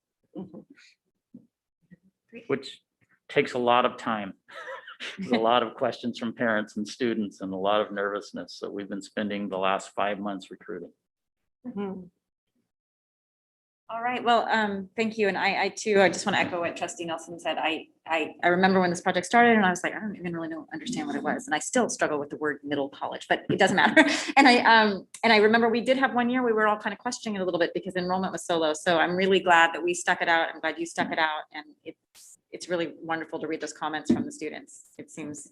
Which takes a lot of time. There's a lot of questions from parents and students and a lot of nervousness. So we've been spending the last 5 months recruiting. All right, well, thank you. And I too, I just want to echo what Trustee Nelson said. I remember when this project started and I was like, I don't even really understand what it was. And I still struggle with the word middle college, but it doesn't matter. And I remember we did have one year, we were all kind of questioning it a little bit because enrollment was so low. So I'm really glad that we stuck it out. I'm glad you stuck it out. And it's really wonderful to read those comments from the students. It seems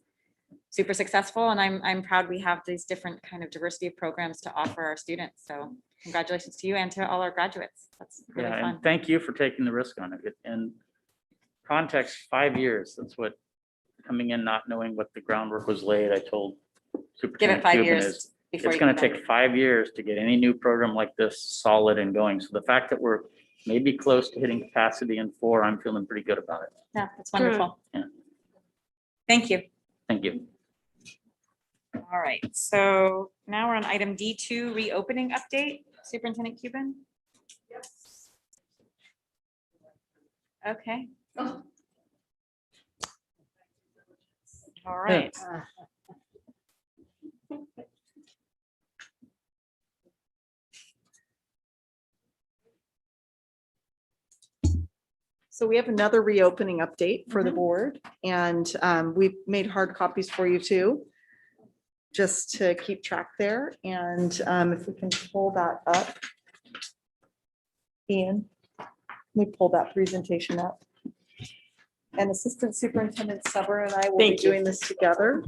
super successful, and I'm proud we have these different kind of diversity of programs to offer our students. So congratulations to you and to all our graduates. That's really Yeah, fun. and thank you for taking the risk on it. And context, 5 years, that's what, coming in not knowing what the groundwork was laid, I told Give it Superintendent 5 Cuban years is, before it's you gonna come back. take 5 years to get any new program like this solid and going. So the fact that we're maybe close to hitting capacity in 4, I'm feeling pretty good about it. Yeah, that's wonderful. Yeah. Thank you. Thank you. All right, so now we're on item D2, reopening update. Superintendent Cuban? Yes. Okay. All right. So we have another reopening update for the board, and we've made hard copies for you too. just to keep track there. And if we can pull that up. Ian, let me pull that presentation up. And Assistant Superintendent Sever and I will be doing this together.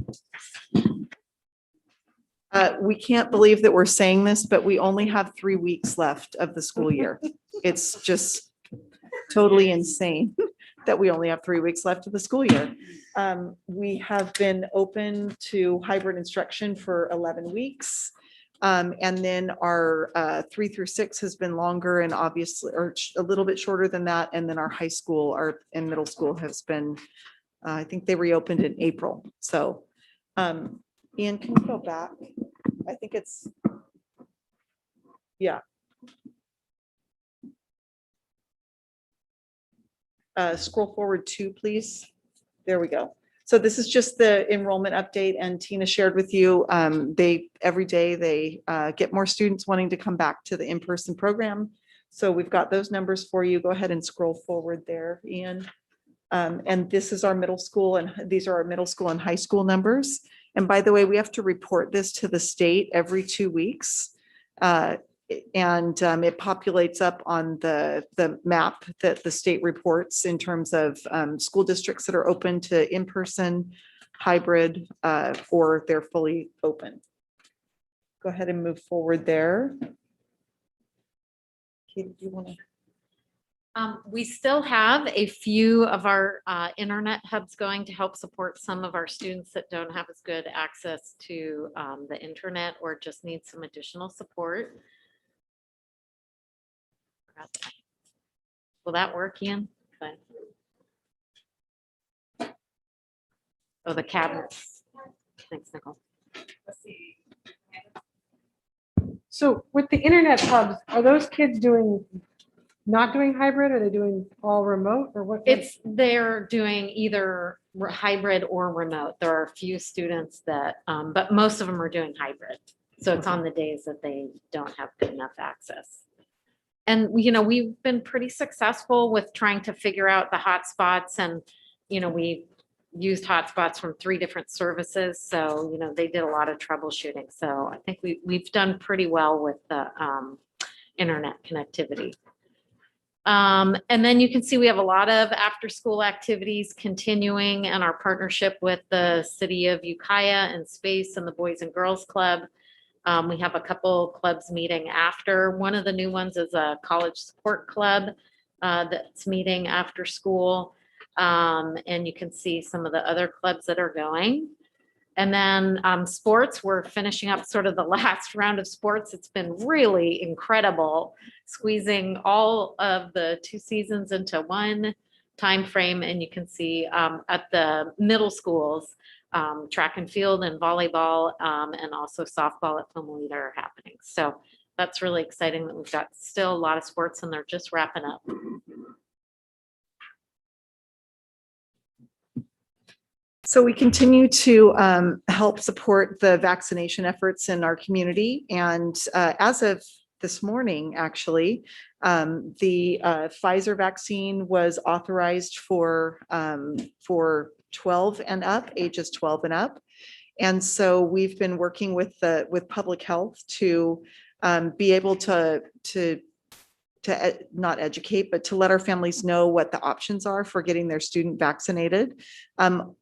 We can't believe that we're saying this, but we only have 3 weeks left of the school year. It's just totally insane that we only have 3 weeks left of the school year. We have been open to hybrid instruction for 11 weeks. And then our 3 through 6 has been longer and obviously, or a little bit shorter than that. And then our high school, and middle school has been, I think they reopened in April. So Ian, can you go back? I think it's, yeah. Scroll forward 2, please. There we go. So this is just the enrollment update, and Tina shared with you, every day they get more students wanting to come back to the in-person program. So we've got those numbers for you. Go ahead and scroll forward there, Ian. And this is our middle school, and these are our middle school and high school numbers. And by the way, we have to report this to the state every 2 weeks. And it populates up on the map that the state reports in terms of school districts that are open to in-person, hybrid, or they're fully open. Go ahead and move forward there. Katie, do you want to? We still have a few of our internet hubs going to help support some of our students that don't have as good access to the internet or just need some additional support. Will that work, Ian? Fine. Oh, the cabinets. Thanks, Nicole. So with the internet hubs, are those kids not doing hybrid? Are they doing all remote or what? They're doing either hybrid or remote. There are a few students that, but most of them are doing hybrid. So it's on the days that they don't have good enough access. And, we've been pretty successful with trying to figure out the hotspots, and, we used hotspots from 3 different services. So, they did a lot of troubleshooting. So I think we've done pretty well with the internet connectivity. And then you can see we have a lot of after-school activities continuing in our partnership with the city of Ukiah and Space and the Boys and Girls Club. We have a couple clubs meeting after. One of the new ones is a college support club that's meeting after school. And you can see some of the other clubs that are going. And then sports, we're finishing up sort of the last round of sports. It's been really incredible squeezing all of the 2 seasons into one time frame. And you can see at the middle schools, track and field and volleyball, and also softball at Pomo are happening. So that's really exciting that we've got still a lot of sports and they're just wrapping up. So we continue to help support the vaccination efforts in our community. And as of this morning, actually, the Pfizer vaccine was authorized for 12 and up, ages 12 and up. And so we've been working with public health to be able to not educate, but to let our families know what the options are for getting their student vaccinated.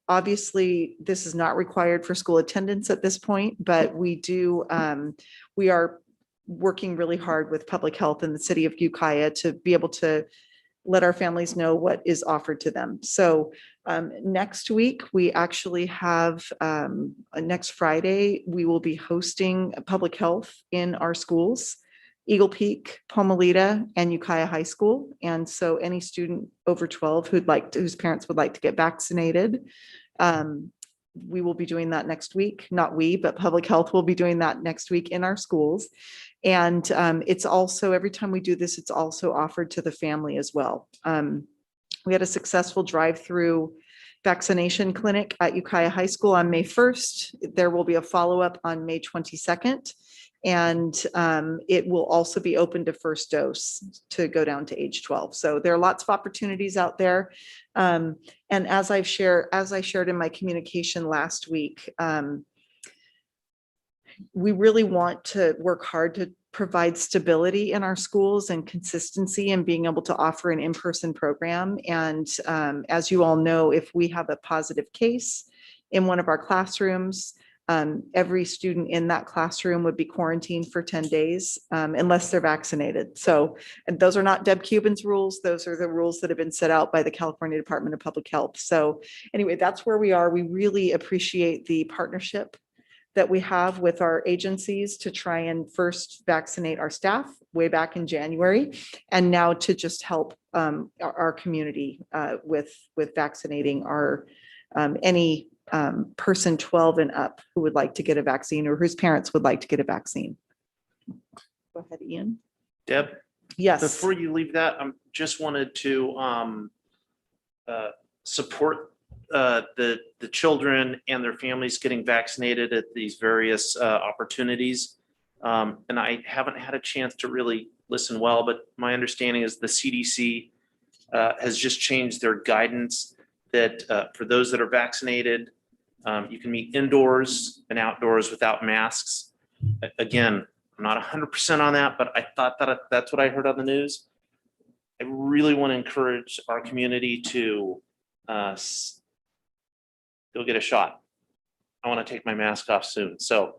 Obviously, this is not required for school attendance at this point, but we are working really hard with public health in the city of Ukiah to be able to let our families know what is offered to them. So next week, we actually have, next Friday, we will be hosting public health in our schools, Eagle Peak, Pomalita, and Ukiah High School. And so any student over 12 whose parents would like to get vaccinated, we will be doing that next week. Not we, but public health will be doing that next week in our schools. And it's also, every time we do this, it's also offered to the family as well. We had a successful drive-through vaccination clinic at Ukiah High School on May 1st. There will be a follow-up on May 22nd. And it will also be open to first dose to go down to age 12. So there are lots of opportunities out there. And as I shared in my communication last week, we really want to work hard to provide stability in our schools and consistency and being able to offer an in-person program. And as you all know, if we have a positive case in one of our classrooms, every student in that classroom would be quarantined for 10 days unless they're vaccinated. So, and those are not Deb Cuban's rules. Those are the rules that have been set out by the California Department of Public Health. So anyway, that's where we are. We really appreciate the partnership that we have with our agencies to try and first vaccinate our staff way back in January, and now to just help our community with vaccinating our any person 12 and up who would like to get a vaccine or whose parents would like to get a vaccine. Go ahead, Ian. Deb, Yes. before you leave that, I just wanted to support the children and their families getting vaccinated at these various opportunities. And I haven't had a chance to really listen well, but my understanding is the CDC has just changed their guidance that for those that are vaccinated, you can meet indoors and outdoors without masks. Again, I'm not 100% on that, but I thought that that's what I heard on the news. I really want to encourage our community to go get a shot. I want to take my mask off soon. So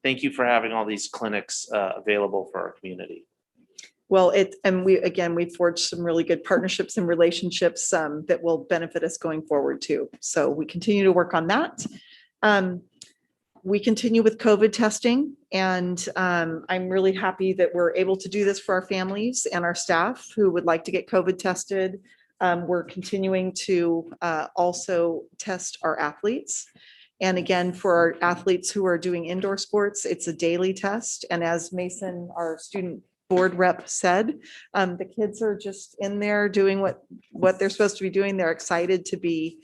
thank you for having all these clinics available for our community. Well, we forged some really good partnerships and relationships that will benefit us going forward too. So we continue to work on that. We continue with COVID testing, and I'm really happy that we're able to do this for our families and our staff who would like to get COVID tested. We're continuing to also test our athletes. And again, for our athletes who are doing indoor sports, it's a daily test. And as Mason, our student board rep, said, the kids are just in there doing what they're supposed to be doing. They're excited to be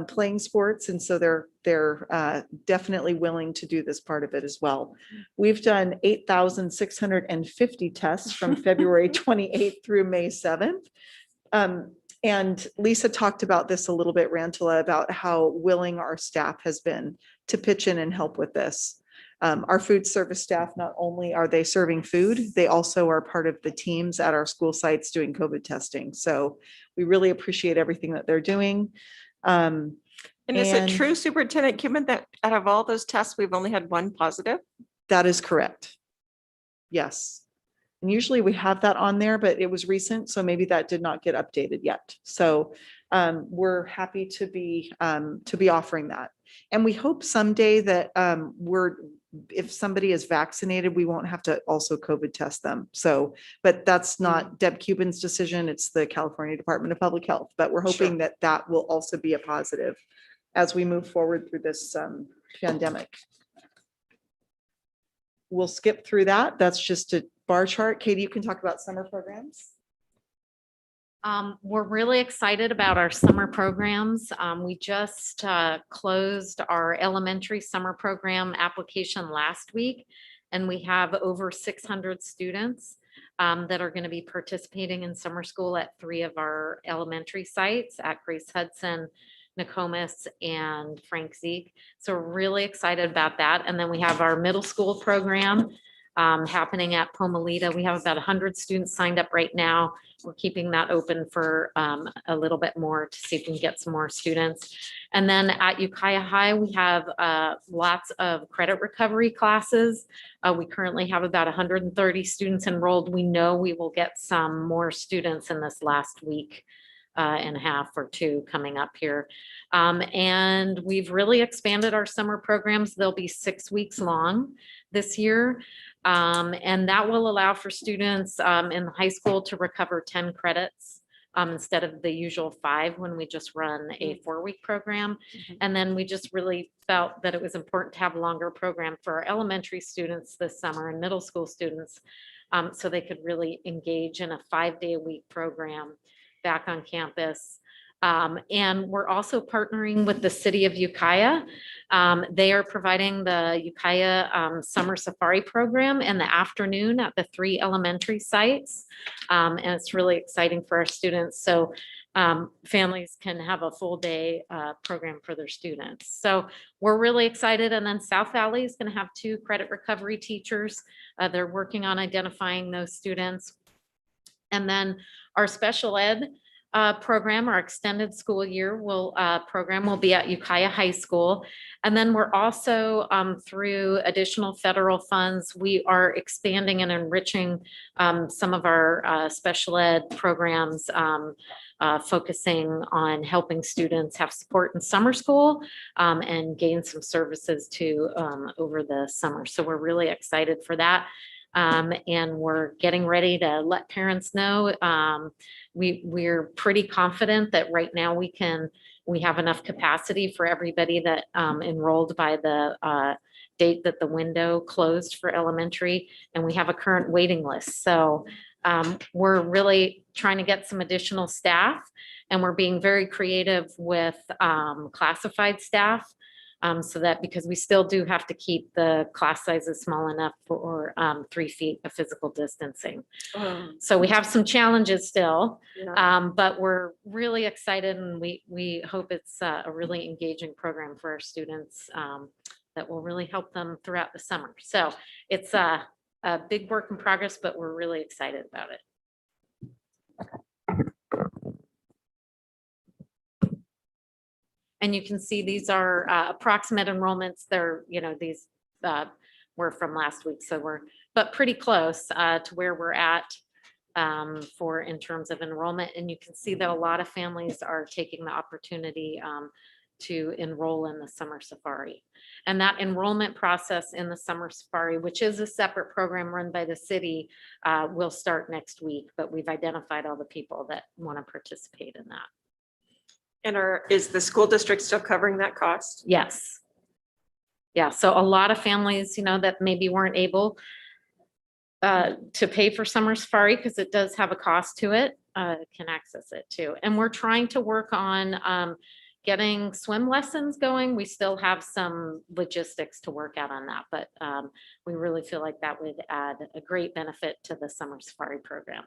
playing sports. And so they're definitely willing to do this part of it as well. We've done 8,650 tests from February 28th through May 7th. And Lisa talked about this a little bit, Rantala, about how willing our staff has been to pitch in and help with this. Our food service staff, not only are they serving food, they also are part of the teams at our school sites doing COVID testing. So we really appreciate everything that they're doing. And is it true, Superintendent Cuban, that out of all those tests, we've only had one positive? That is correct. Yes. And usually we have that on there, but it was recent, so maybe that did not get updated yet. So we're happy to be offering that. And we hope someday that if somebody is vaccinated, we won't have to also COVID test them. So, but that's not Deb Cuban's decision. It's the California Department of Public Health, but we're hoping that that will also be a positive as we move forward through this pandemic. We'll skip through that. That's just a bar chart. Katie, you can talk about summer programs. We're really excited about our summer programs. We just closed our elementary summer program application last week, and we have over 600 students that are going to be participating in summer school at 3 of our elementary sites at Grace Hudson, Nokomis, and Frank Zeke. So we're really excited about that. And then we have our middle school program happening at Pomo. We have about 100 students signed up right now. We're keeping that open for a little bit more to see if we can get some more students. And then at Ukiah High, we have lots of credit recovery classes. We currently have about 130 students enrolled. We know we will get some more students in this last week and a half or 2 coming up here. And we've really expanded our summer programs. They'll be 6 weeks long this year. And that will allow for students in high school to recover 10 credits instead of the usual 5 when we just run a 4-week program. And then we just really felt that it was important to have a longer program for our elementary students this summer and middle school students so they could really engage in a 5-day-a-week program back on campus. And we're also partnering with the city of Ukiah. They are providing the Ukiah summer safari program in the afternoon at the 3 elementary sites. And it's really exciting for our students. So families can have a full day program for their students. So we're really excited. And then South Valley is going to have 2 credit recovery teachers. They're working on identifying those students. And then our special ed program, our extended school year program will be at Ukiah High School. And then we're also through additional federal funds, we are expanding and enriching some of our special ed programs, focusing on helping students have support in summer school and gain some services too over the summer. So we're really excited for that. And we're getting ready to let parents know. We're pretty confident that right now we have enough capacity for everybody that enrolled by the date that the window closed for elementary, and we have a current waiting list. So we're really trying to get some additional staff, and we're being very creative with classified staff. So that because we still do have to keep the class sizes small enough for 3 feet of physical distancing. So we have some challenges still, but we're really excited, and we hope it's a really engaging program for our students that will really help them throughout the summer. So it's a big work in progress, but we're really excited about it. And you can see these are approximate enrollments. They're, these were from last week. So but pretty close to where we're at in terms of enrollment. And you can see that a lot of families are taking the opportunity to enroll in the summer safari. And that enrollment process in the summer safari, which is a separate program run by the city, will start next week. But we've identified all the people that want to participate in that. And is the school district still covering that cost? Yes. Yeah, so a lot of families, that maybe weren't able to pay for summer safari because it does have a cost to it, can access it too. And we're trying to work on getting swim lessons going. We still have some logistics to work out on that, but we really feel like that would add a great benefit to the summer safari program.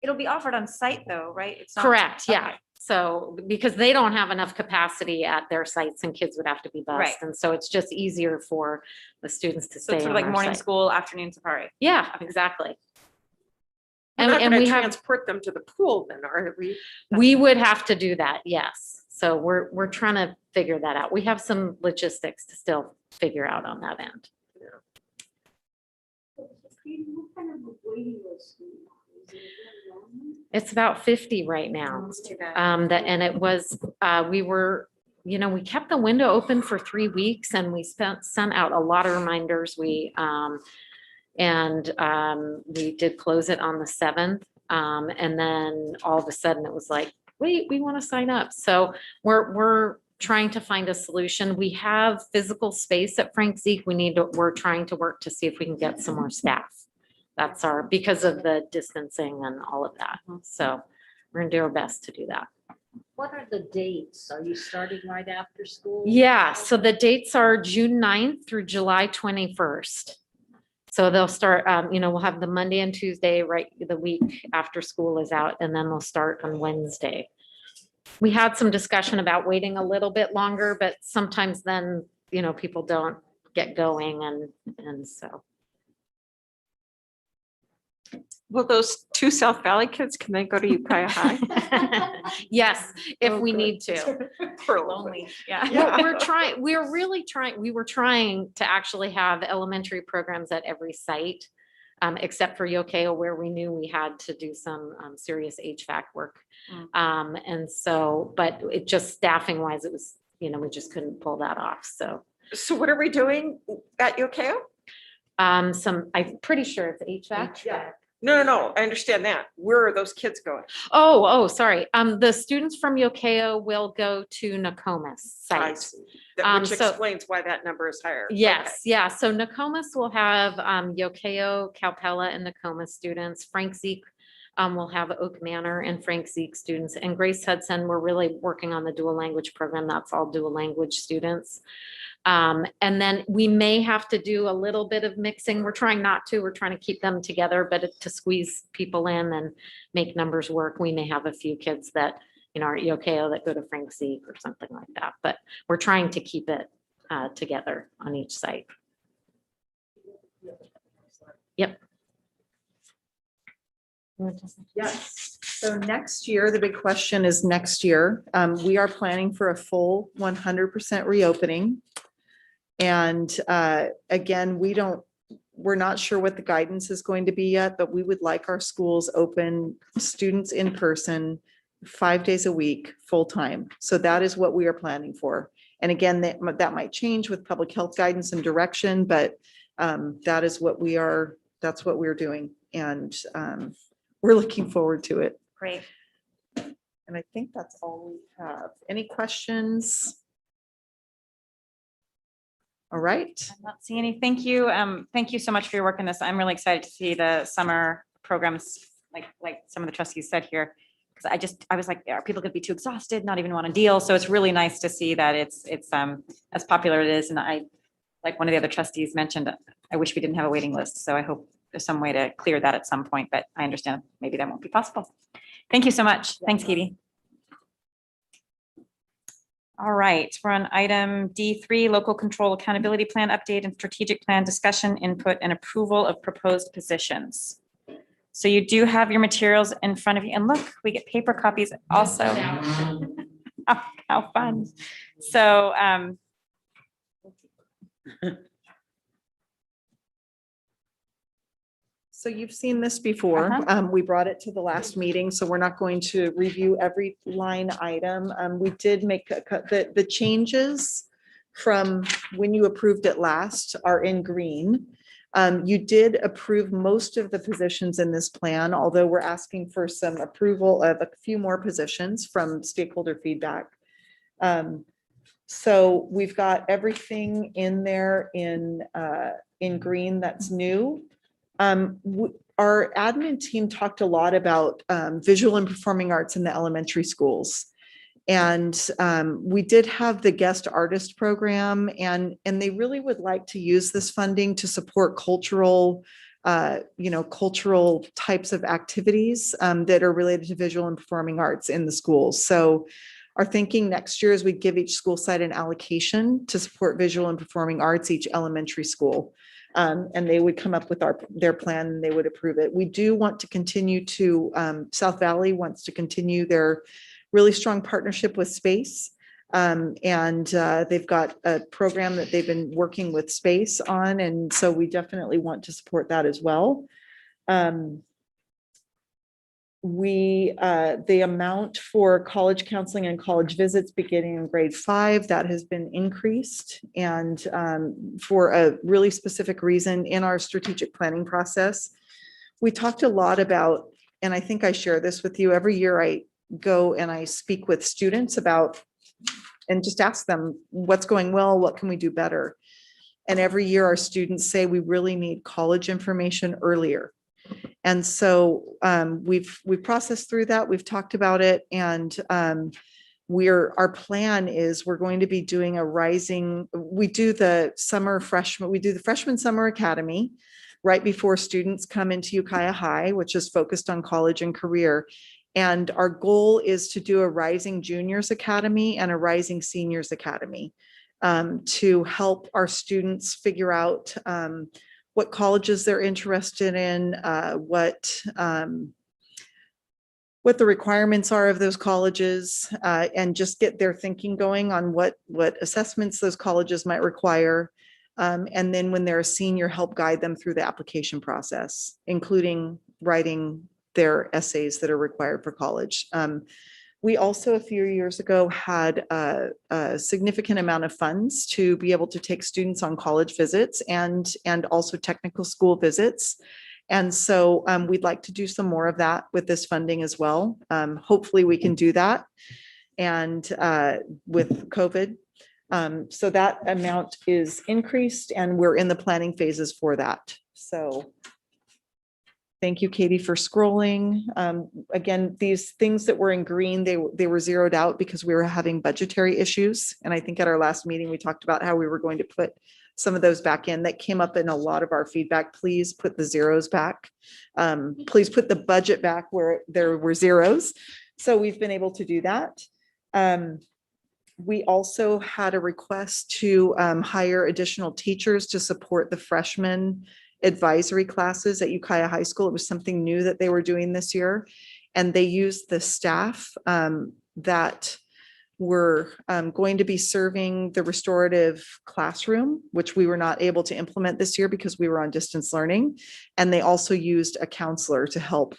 It'll be offered on site though, right? It's not- Correct, yeah. Okay. So because they don't have enough capacity at their sites and kids would have to be bused. Right. And so it's just easier for the students to So stay it's sort on of like our morning site. school, afternoon safari. Yeah, exactly. We're not And going we to have, transport them to the pool then, are we? we would have to do that, yes. So we're trying to figure that out. We have some logistics to still figure out on that end. It's about 50 right now. And it was, we kept the window open for 3 weeks and we sent out a lot of reminders. We did close it on the 7th. And then all of a sudden it was like, wait, we want to sign up. So we're trying to find a solution. We have physical space at Frank Zeke. We're trying to work to see if we can get some more staff. That's because of the distancing and all of that. So we're gonna do our best to do that. What are the dates? Are you starting right after school? Yeah, so the dates are June 9th through July 21st. So they'll start, we'll have the Monday and Tuesday, right, the week after school is out, and then they'll start on Wednesday. We had some discussion about waiting a little bit longer, but sometimes then, people don't get going and so. Will those 2 South Valley kids, can they go to Ukiah High? Yes, if Oh, we good. need to. For a little bit. Lonely, yeah. We were trying to actually have elementary programs at every site, except for Ukiah, where we knew we had to do some serious HVAC work. And so, but it just staffing wise, it was, we just couldn't pull that off, so. So what are we doing at Ukiah? I'm pretty sure it's HVAC. Yeah. No, I understand that. Where are those kids going? Oh, sorry. The students from Ukiah will go to Nokomis I site. see. Which so- explains why that number is higher. Yes, yeah. So Nokomis will have Ukiah, Calpella, and Nokomis students. Frank Zeke We'll have Oak Manor and Frank Zeke students, and Grace Hudson, we're really working on the dual language program. That's all dual language students. And then we may have to do a little bit of mixing. We're trying not to, we're trying to keep them together, but to squeeze people in and make numbers work, we may have a few kids that, you know, are Ukiah that go to Frank Zeke or something like that, but we're trying to keep it together on each site. Yep. Yes. So next year, the big question is next year. We are planning for a full 100% reopening. And again, we're not sure what the guidance is going to be yet, but we would like our schools open, students in person, 5 days a week, full time. So that is what we are planning for. And again, that might change with public health guidance and direction, but that is what that's what we're doing. And we're looking forward to it. Great. And I think that's all we have. Any questions? All right. I'm not seeing any. Thank you. Thank you so much for your work on this. I'm really excited to see the summer programs, like some of the trustees said here. Because I was like, are people going to be too exhausted, not even want to deal? So it's really nice to see that it's as popular it is. And I, like one of the other trustees mentioned, I wish we didn't have a waiting list. So I hope there's some way to clear that at some point, but I understand maybe that won't be possible. Thank you so much. Thanks, Katie. All right, we're on item D3, local control accountability plan update and strategic plan discussion, input and approval of proposed positions. So you do have your materials in front of you, and look, we get paper copies also. How fun. So So you've seen this before. We brought it to the last meeting, so we're not going to review every line item. We did make the changes from when you approved it last are in green. You did approve most of the positions in this plan, although we're asking for some approval of a few more positions from stakeholder feedback. So we've got everything in there in green that's new. Our admin team talked a lot about visual and performing arts in the elementary schools. And we did have the guest artist program, and they really would like to use this funding to support cultural, cultural types of activities that are related to visual and performing arts in the schools. So our thinking next year is we give each school site an allocation to support visual and performing arts, each elementary school. And they would come up with their plan and they would approve it. We do want to continue to, South Valley wants to continue their really strong partnership with Space. And they've got a program that they've been working with Space on. And so we definitely want to support that as well. The amount for college counseling and college visits beginning in grade 5, that has been increased, and for a really specific reason in our strategic planning process. We talked a lot about, and I think I share this with you, every year I go and I speak with students about, and just ask them what's going well, what can we do better? And every year our students say we really need college information earlier. And so we've processed through that. We've talked about it, and our plan is we're going to be doing we do the freshman summer academy right before students come into Ukiah High, which is focused on college and career. And our goal is to do a rising juniors academy and a rising seniors academy to help our students figure out what colleges they're interested in, what the requirements are of those colleges, and just get their thinking going on what assessments those colleges might require. And then when they're a senior, help guide them through the application process, including writing their essays that are required for college. We also, a few years ago, had a significant amount of funds to be able to take students on college visits and also technical school visits. And so we'd like to do some more of that with this funding as well. Hopefully we can do that. And with COVID. So that amount is increased and we're in the planning phases for that. So Thank you, Katie, for scrolling. Again, these things that were in green, they were zeroed out because we were having budgetary issues. And I think at our last meeting, we talked about how we were going to put some of those back in. That came up in a lot of our feedback. Please put the zeros back. Please put the budget back where there were zeros. So we've been able to do that. We also had a request to hire additional teachers to support the freshman advisory classes at Ukiah High School. It was something new that they were doing this year. And they used the staff that were going to be serving the restorative classroom, which we were not able to implement this year because we were on distance learning. And they also used a counselor to help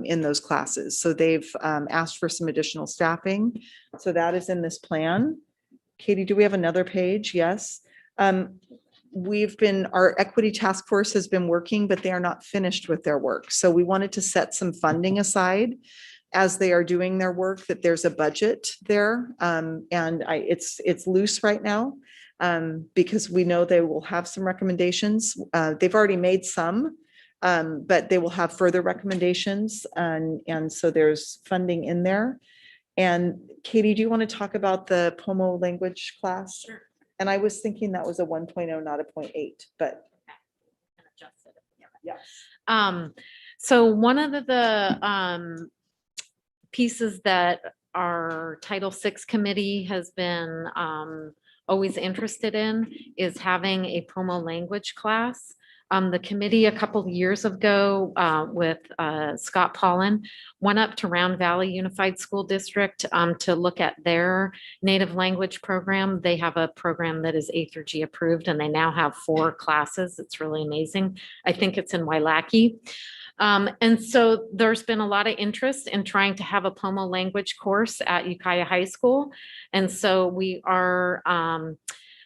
in those classes. So they've asked for some additional staffing. So that is in this plan. Katie, do we have another page? Yes. Our equity task force has been working, but they are not finished with their work. So we wanted to set some funding aside as they are doing their work, that there's a budget there. It's loose right now because we know they will have some recommendations. They've already made some, but they will have further recommendations. And so there's funding in there. And Katie, do you want to talk about the Pomo language class? Sure. And I was thinking that was a 1.0, not a 0.8, but. Yeah. So one of the pieces that our Title VI committee has been always interested in is having a Pomo language class. The committee a couple of years ago with Scott Paulin went up to Round Valley Unified School District to look at their native language program. They have a program that is A through G approved, and they now have 4 classes. It's really amazing. I think it's in Wailaki. And so there's been a lot of interest in trying to have a Pomo language course at Ukiah High School. And so we are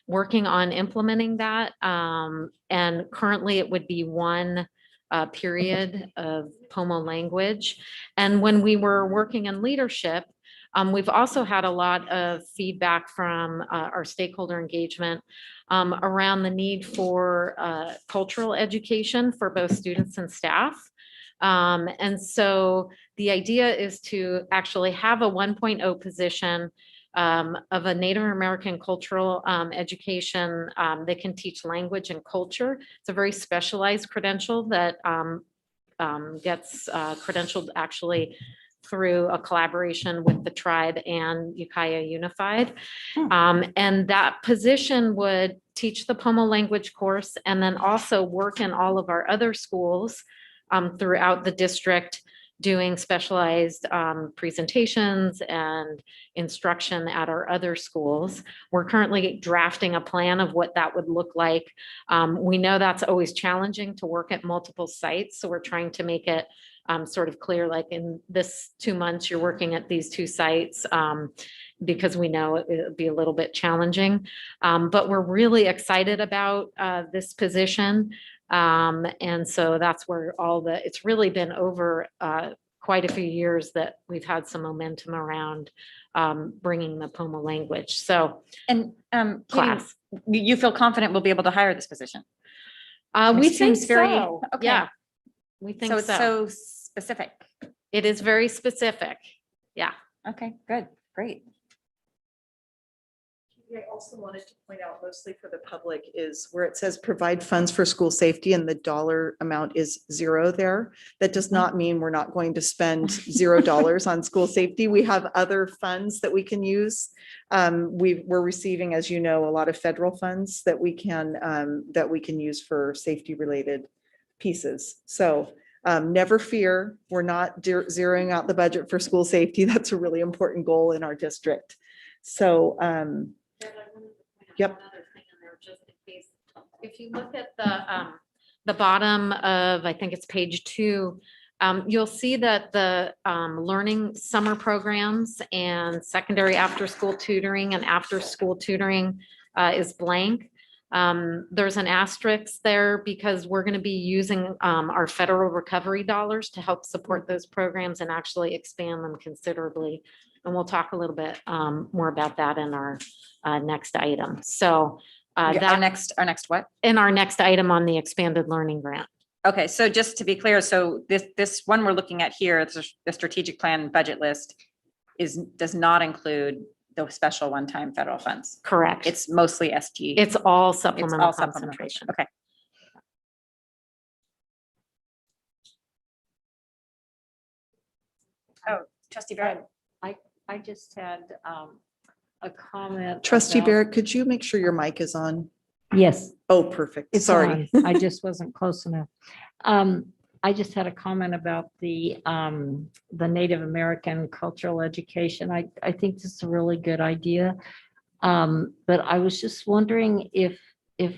working on implementing that. And currently it would be 1 period of Pomo language. And when we were working in leadership, we've also had a lot of feedback from our stakeholder engagement around the need for cultural education for both students and staff. And so the idea is to actually have a 1.0 position of a Native American cultural education. They can teach language and culture. It's a very specialized credential that gets credentialed actually through a collaboration with the tribe and Ukiah Unified. And that position would teach the Pomo language course and then also work in all of our other schools throughout the district, doing specialized presentations and instruction at our other schools. We're currently drafting a plan of what that would look like. We know that's always challenging to work at multiple sites, so we're trying to make it sort of clear, like in this 2 months, you're working at these 2 sites because we know it'll be a little bit challenging. But we're really excited about this position. And so that's where it's really been over quite a few years that we've had some momentum around bringing the Pomo language. So, And class. Katie, you feel confident we'll be able to hire this position? We It think seems very- so. okay. Yeah, we think So it's so specific. It is very specific. Yeah. Okay, good, great. I also wanted to point out, mostly for the public, is where it says provide funds for school safety and the dollar amount is 0 there. That does not mean we're not going to spend $0 on school safety. We have other funds that we can use. We're receiving, as you know, a lot of federal funds that we can use for safety related pieces. So never fear, we're not zeroing out the budget for school safety. That's a really important goal in our district. So yep. If you look at the bottom of, I think it's page 2, you'll see that the learning summer programs and secondary after-school tutoring and after-school tutoring is blank. There's an asterisk there because we're going to be using our federal recovery dollars to help support those programs and actually expand them considerably. And we'll talk a little bit more about that in our next item. So Our next what? in our next item on the expanded learning grant. Okay, so just to be clear, so this one we're looking at here, the strategic plan budget list does not include the special one-time federal funds. Correct. It's mostly SG. It's all It's supplemental all supplemental. concentration. Okay. Oh, Trustee Barrett. I just had a comment. Trustee about- Barrett, could you make sure your mic is on? Yes. Oh, perfect. It's Sorry. on. I just wasn't close enough. I just had a comment about the Native American cultural education. I think this is a really good idea. But I was just wondering if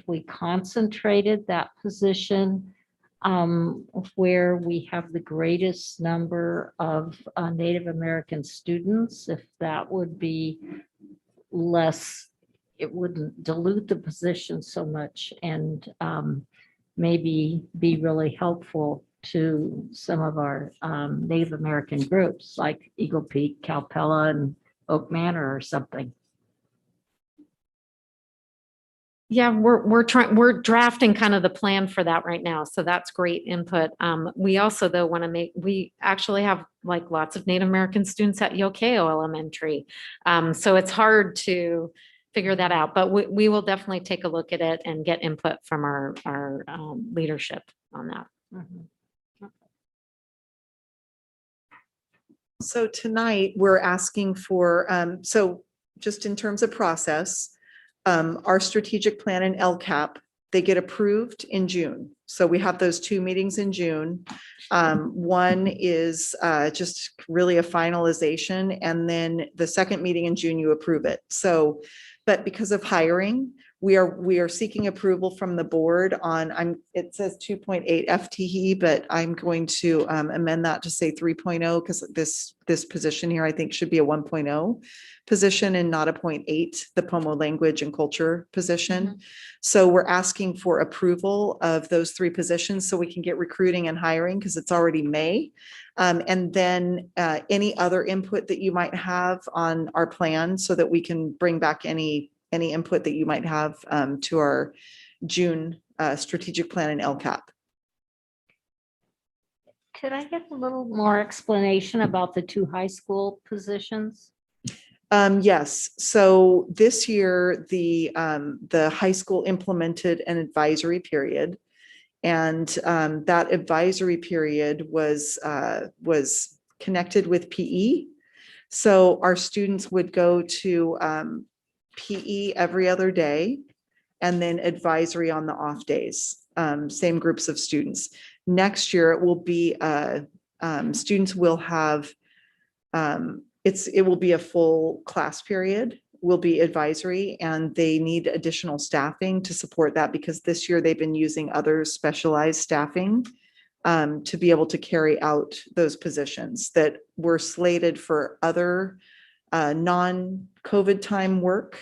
we concentrated that position where we have the greatest number of Native American students, if that would be less, it wouldn't dilute the position so much and maybe be really helpful to some of our Native American groups like Eagle Peak, Calpella, and Oak Manor or something. Yeah, we're drafting kind of the plan for that right now. So that's great input. We also though want to we actually have like lots of Native American students at Ukiah Elementary. So it's hard to figure that out, but we will definitely take a look at it and get input from our leadership on that. So tonight, we're asking for, so just in terms of process, our strategic plan and LCAP, they get approved in June. So we have those 2 meetings in June. One is just really a finalization, and then the second meeting in June, you approve it. So, but because of hiring, we are seeking approval from the board on, it says 2.8 FTE, but I'm going to amend that to say 3.0 because this position here, I think should be a 1.0 position and not a 0.8, the Pomo language and culture position. So we're asking for approval of those 3 positions so we can get recruiting and hiring because it's already May. And then any other input that you might have on our plan so that we can bring back any input that you might have to our June strategic plan and LCAP. Could I get a little more explanation about the 2 high school positions? Yes, so this year, the high school implemented an advisory period. And that advisory period was connected with PE. So our students would go to PE every other day and then advisory on the off days, same groups of students. Next year, it will be, students will have, it will be a full class period, will be advisory, and they need additional staffing to support that because this year they've been using other specialized staffing to be able to carry out those positions that were slated for other non-COVID time work.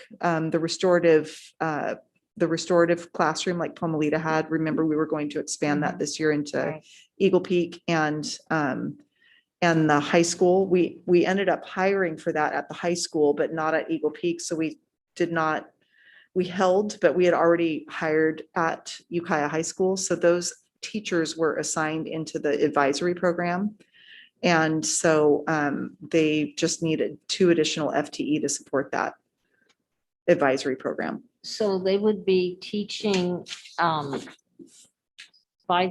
The restorative classroom like Pomalita had, remember we were going to expand that this year into Eagle Peak and the high school. We ended up hiring for that at the high school, but not at Eagle Peak. So we held, but we had already hired at Ukiah High School. So those teachers were assigned into the advisory program. And so they just needed 2 additional FTE to support that advisory program. So they would be teaching 5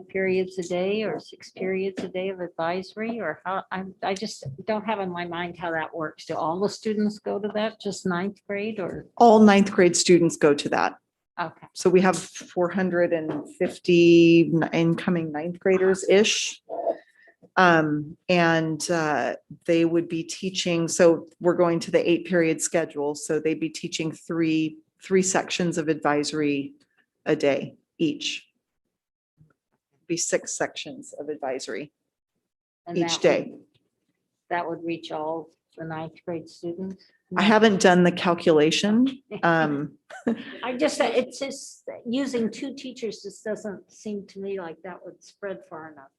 periods a day or 6 periods a day of advisory, or how? I just don't have in my mind how that works. Do all the students go to that, just 9th grade, or? All 9th grade students go to that. Okay. So we have 450 incoming 9th graders-ish. And they would be teaching, so we're going to the 8-period schedule. So they'd be teaching three sections of advisory a day each. Be 6 sections of advisory And each that day. That would reach all the 9th grade students? I haven't done the calculation. It's just using 2 teachers just doesn't seem to me like that would spread far enough.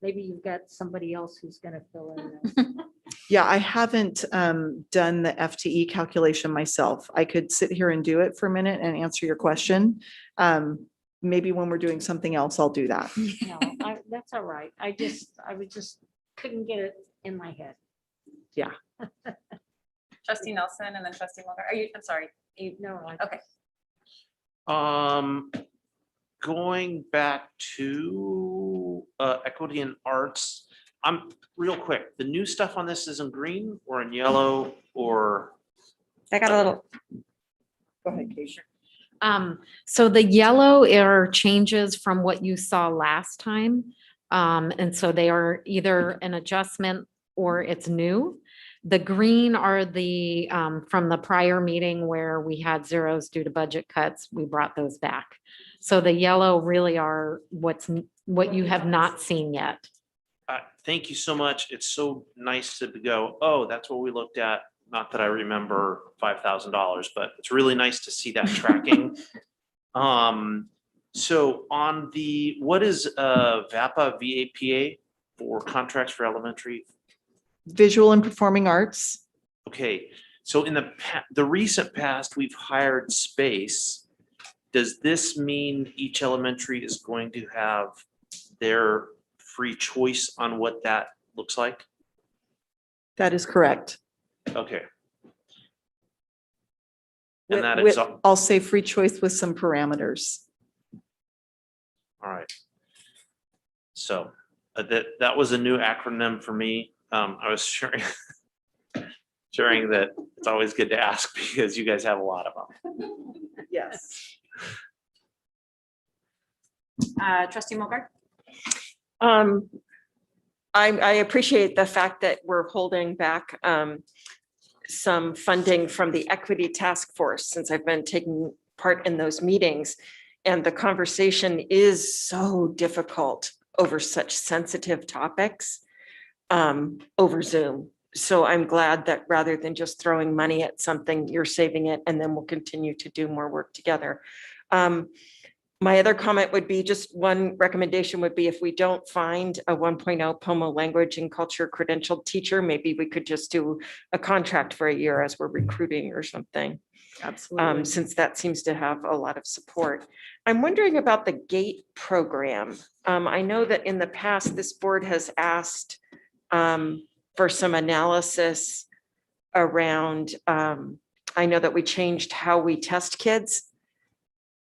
Maybe you've got somebody else who's going to fill in. Yeah, I haven't done the FTE calculation myself. I could sit here and do it for a minute and answer your question. maybe when we're doing something else, I'll do that. No, that's all right. I just couldn't get it in my head. Trustee Nelson and then trustee Mulder. I'm sorry. No, Okay. Going back to equity and arts, I'm real quick, the new stuff on this is in green or in yellow or? I got a little. Go ahead, Keisha. So the yellow are changes from what you saw last time. And so they are either an adjustment or it's new. The green are the, from the prior meeting where we had zeros due to budget cuts, we brought those back. So the yellow really are what you have not seen yet. Thank you so much. It's so nice to go, oh, that's what we looked at. Not that I remember $5,000, but it's really nice to see that tracking. So on the, what is VAPA, VAPA for contracts for elementary? Visual and performing arts. Okay, so in the recent past, we've hired space. Does this mean each elementary is going to have their free choice on what that looks like? That is correct. Okay. And that With- is, all I'll say free choice with some parameters. right. So that was a new acronym for me. I was sharing that it's always good to ask because you guys have a lot of them. Yes. Trustee Mulder. I appreciate the fact that we're holding back some funding from the equity task force since I've been taking part in those meetings. And the conversation is so difficult over such sensitive topics over Zoom. So I'm glad that rather than just throwing money at something, you're saving it and then we'll continue to do more work together. My other comment would be just one recommendation would be if we don't find a 1.0 Pomo language and culture credentialed teacher, maybe we could just do a contract for a year as we're recruiting or something. Absolutely. Since that seems to have a lot of support. I'm wondering about the GATE program. I know that in the past, this board has asked for some analysis around, I know that we changed how we test kids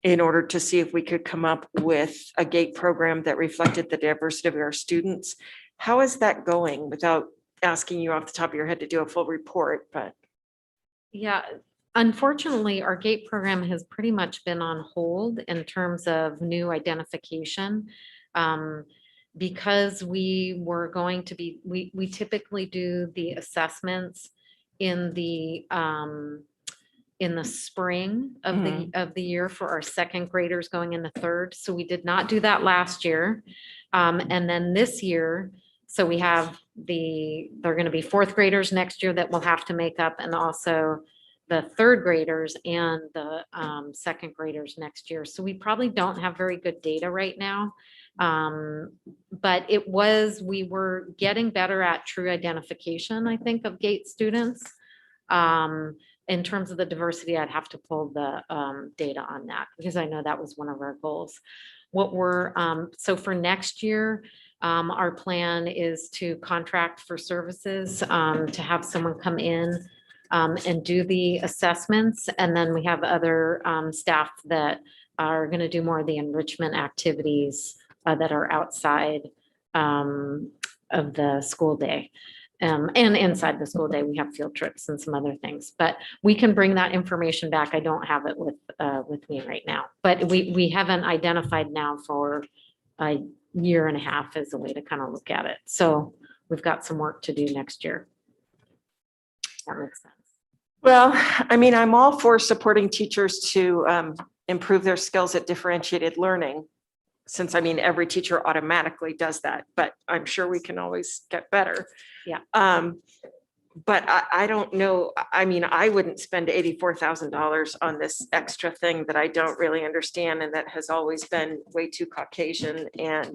in order to see if we could come up with a GATE program that reflected the diversity of our students. How is that going without asking you off the top of your head to do a full report, but. Yeah, unfortunately, our GATE program has pretty much been on hold in terms of new identification. Because we were going to be, we typically do the assessments in the spring of the year for our second graders going into third. So we did not do that last year. And then this year, so we have they're going to be fourth graders next year that we'll have to make up, and also the third graders and the second graders next year. So we probably don't have very good data right now. But we were getting better at true identification, I think, of GATE students. In terms of the diversity, I'd have to pull the data on that because I know that was one of our goals. So for next year, our plan is to contract for services, to have someone come in and do the assessments. And then we have other staff that are going to do more of the enrichment activities that are outside of the school day. And inside the school day, we have field trips and some other things, but we can bring that information back. I don't have it with me right now, but we haven't identified now for a year and a half as a way to kind of look at it. So we've got some work to do next year. That makes sense. Well, I mean, I'm all for supporting teachers to improve their skills at differentiated learning. Since I mean, every teacher automatically does that, but I'm sure we can always get better. Yeah. But I don't know. I mean, I wouldn't spend $84,000 on this extra thing that I don't really understand and that has always been way too Caucasian. And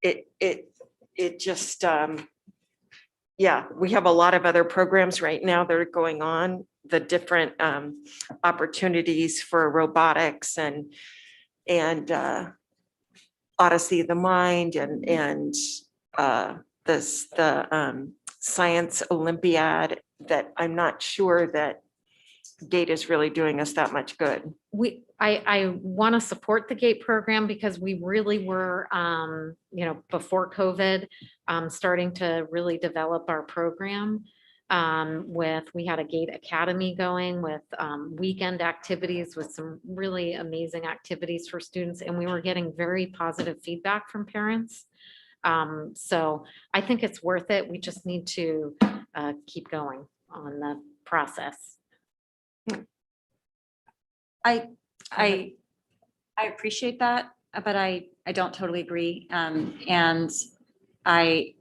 it just, yeah, we have a lot of other programs right now that are going on, the different opportunities for robotics and and Odyssey of the Mind and the Science Olympiad, that I'm not sure that GATE is really doing us that much good. I want to support the GATE program because we really were, before COVID, starting to really develop our program. We had a GATE Academy going with weekend activities with some really amazing activities for students, and we were getting very positive feedback from parents. So I think it's worth it. We just need to keep going on the process. I appreciate that, but I don't totally agree. And I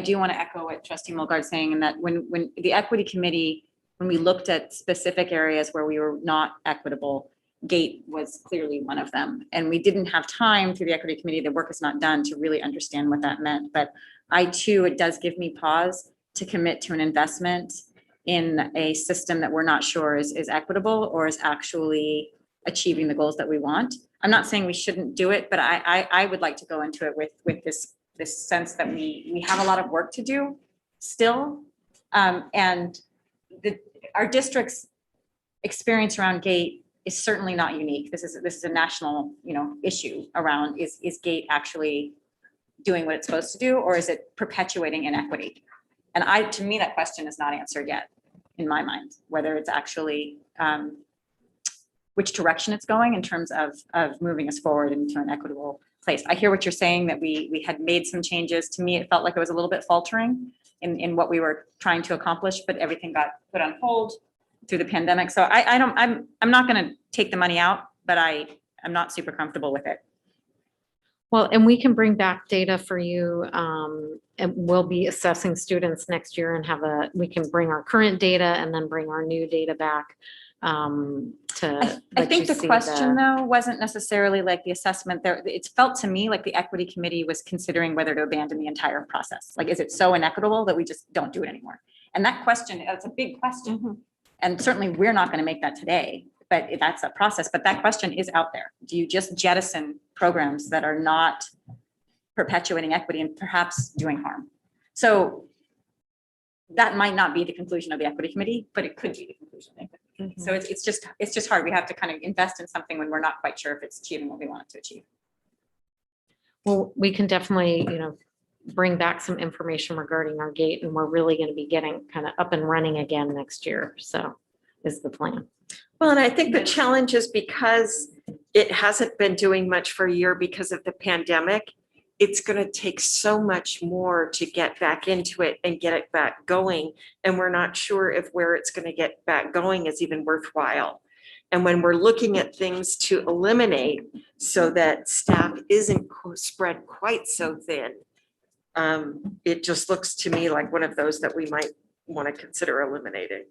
do want to echo what Trustee Mulgard's saying, in that when the equity committee, when we looked at specific areas where we were not equitable, GATE was clearly one of them. And we didn't have time through the equity committee, the work is not done, to really understand what that meant. But it does give me pause to commit to an investment in a system that we're not sure is equitable or is actually achieving the goals that we want. I'm not saying we shouldn't do it, but I would like to go into it with this sense that we have a lot of work to do still. And our district's experience around GATE is certainly not unique. This is a national, issue around, is GATE actually doing what it's supposed to do, or is it perpetuating inequity? And to me, that question is not answered yet in my mind, whether it's actually which direction it's going in terms of moving us forward into an equitable place. I hear what you're saying, that we had made some changes. To me, it felt like it was a little bit faltering in what we were trying to accomplish, but everything got put on hold through the pandemic. So I'm not going to take the money out, but I'm not super comfortable with it. Well, and we can bring back data for you, and we'll be assessing students next year and we can bring our current data and then bring our new data back. I think the question though wasn't necessarily like the assessment there. It's felt to me like the equity committee was considering whether to abandon the entire process. Like, is it so inequitable that we just don't do it anymore? And that question, it's a big question. Mm-hmm. And certainly we're not going to make that today, but that's a process. But that question is out there. Do you just jettison programs that are not perpetuating equity and perhaps doing harm? So that might not be the conclusion of the equity committee, but it could be the conclusion of the equity committee. So it's just hard. We have to kind of invest in something when we're not quite sure if it's achieving what we want it to achieve. Well, we can definitely, bring back some information regarding our GATE, and we're really going to be getting kind of up and running again next year. So is the plan. Well, and I think the challenge is because it hasn't been doing much for a year because of the pandemic, it's going to take so much more to get back into it and get it back going. And we're not sure if where it's going to get back going is even worthwhile. And when we're looking at things to eliminate so that staff isn't spread quite so thin, it just looks to me like one of those that we might want to consider eliminating.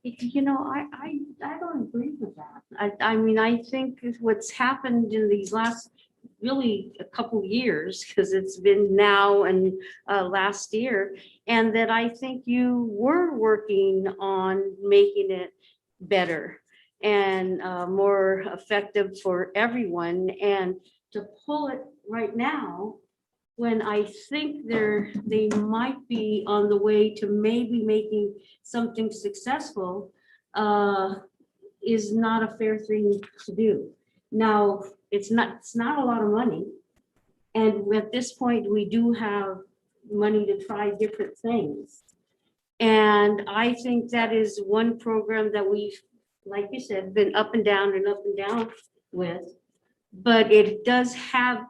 I don't agree with that. I mean, I think what's happened in these last really a couple years, because it's been now and last year, and that I think you were working on making it better and more effective for everyone. And to pull it right now, when I think they might be on the way to maybe making something successful, is not a fair thing to do. Now, it's not a lot of money. And at this point, we do have money to try different things. And I think that is one program that we've, like you said, been up and down with. But it does have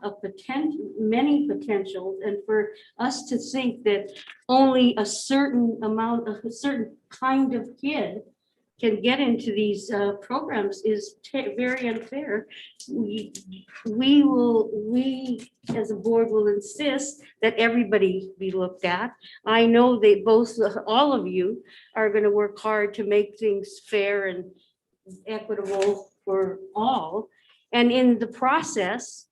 many potentials, and for us to think that only a certain kind of kid can get into these programs is very unfair. We as a board will insist that everybody be looked at. I know they all of you are going to work hard to make things fair and equitable for all. And in the process,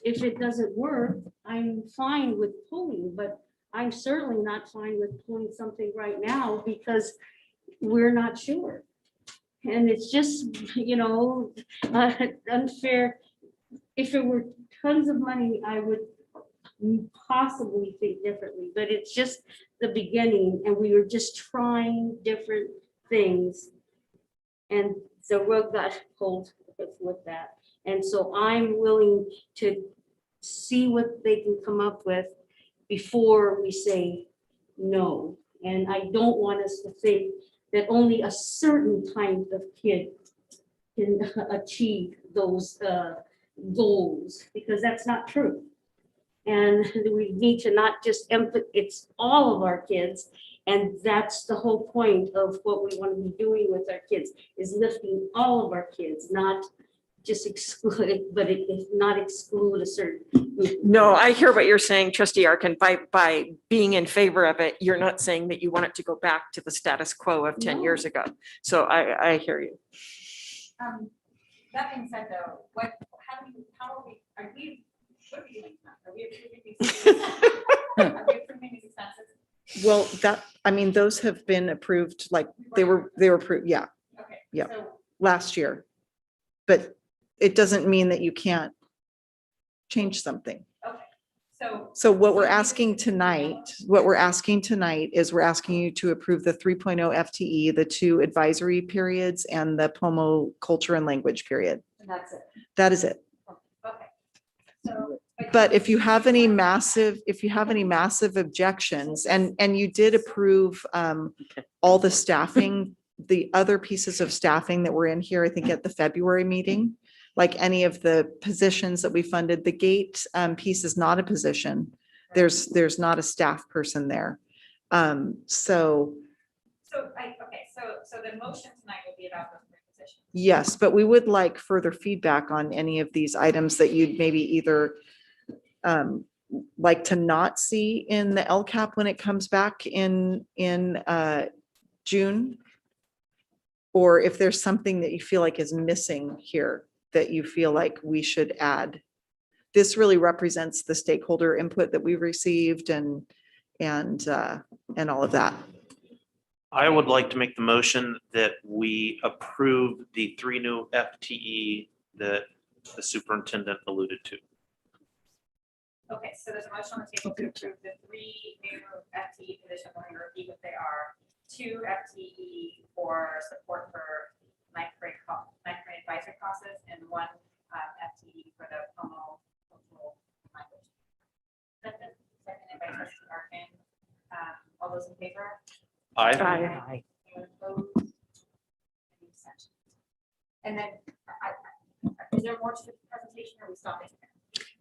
if it doesn't work, I'm fine with pulling, but I'm certainly not fine with pulling something right now because we're not sure. And it's just, unfair. If it were tons of money, I would possibly think differently, but it's just the beginning and we were just trying different things. And the rug got pulled with that. And so I'm willing to see what they can come up with before we say no. And I don't want us to think that only a certain kind of kid can achieve those goals, because that's not true. And we need to not just it's all of our kids. And that's the whole point of what we want to be doing with our kids, is lifting all of our kids, not just exclude, but it is not exclude a certain group. No, I hear what you're saying, trustee Arkin. By being in favor of it, you're not saying that you want it to go back to the status quo of 10 years ago. So I hear you. That being said, though, what are we doing? Are we approving these? Are we approving these expenses? Well, those have been approved, like they were approved, yeah, Okay. Yeah. So last year. But it doesn't mean that you can't change something. okay. So what we're asking tonight is we're asking you to approve the 3.0 FTE, the 2 advisory periods, and the Pomo culture and language period. And that's it. That is it. Okay. So. But if you have any massive objections, and you did approve all the staffing, the other pieces of staffing that were in here, I think at the February meeting, like any of the positions that we funded, the gate piece is not a position. There's not a staff person there. So the motion tonight will be about those three positions. yes, but we would like further feedback on any of these items that you'd maybe either like to not see in the LCAP when it comes back in June. Or if there's something that you feel like is missing here that you feel like we should add. This really represents the stakeholder input that we've received and all of that. I would like to make the motion that we approve the 3 new FTE that the superintendent alluded to. Okay, so there's a motion on the table to approve the 3 new FTE positions. I'm going to repeat what they are. 2 FTE for support for ninth grade advisory classes, and 1 FTE for the Pomo cultural language. Second by trustee Arkin. All those in favor? Aye. Anyone opposed? Any abstentions? And then, is there more to the presentation, or are we stopping there?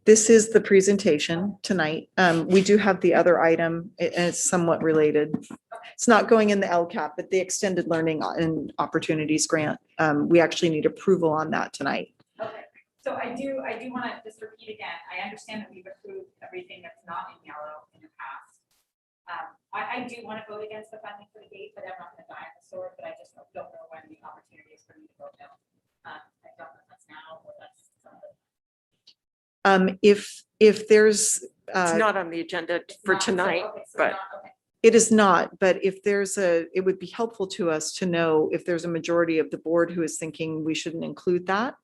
This is the presentation tonight. We do have the other item, and it's somewhat related. It's not going in the LCAP, but the Extended Learning and Opportunities Grant. We actually need approval on that tonight. Okay, so I do want to just repeat again. I understand that we've approved everything that's not in yellow in the past. I do want to vote against the funding for the gate, but I'm not going to die on the sword, but I just don't know when the opportunity is for me to vote no. I don't know if that's now or that's some other. If there's, It's not on the agenda for tonight, but it is not, but if there's it would be helpful to us to know if there's a majority of the board who is thinking we shouldn't include that.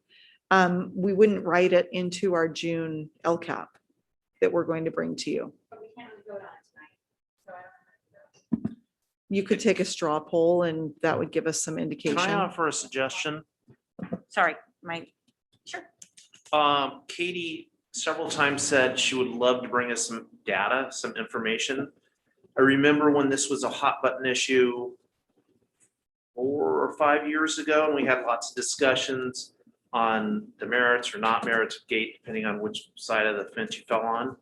We wouldn't write it into our June LCAP that we're going to bring to you. But we can't really vote on it tonight, so I don't know. You could take a straw poll and that would give us some Can indication. I offer a suggestion? Sorry, sure. Katie several times said she would love to bring us some data, some information. I remember when this was a hot button issue 4 or 5 years ago, and we had lots of discussions on the merits or not merits of gate, depending on which side of the fence you fell on.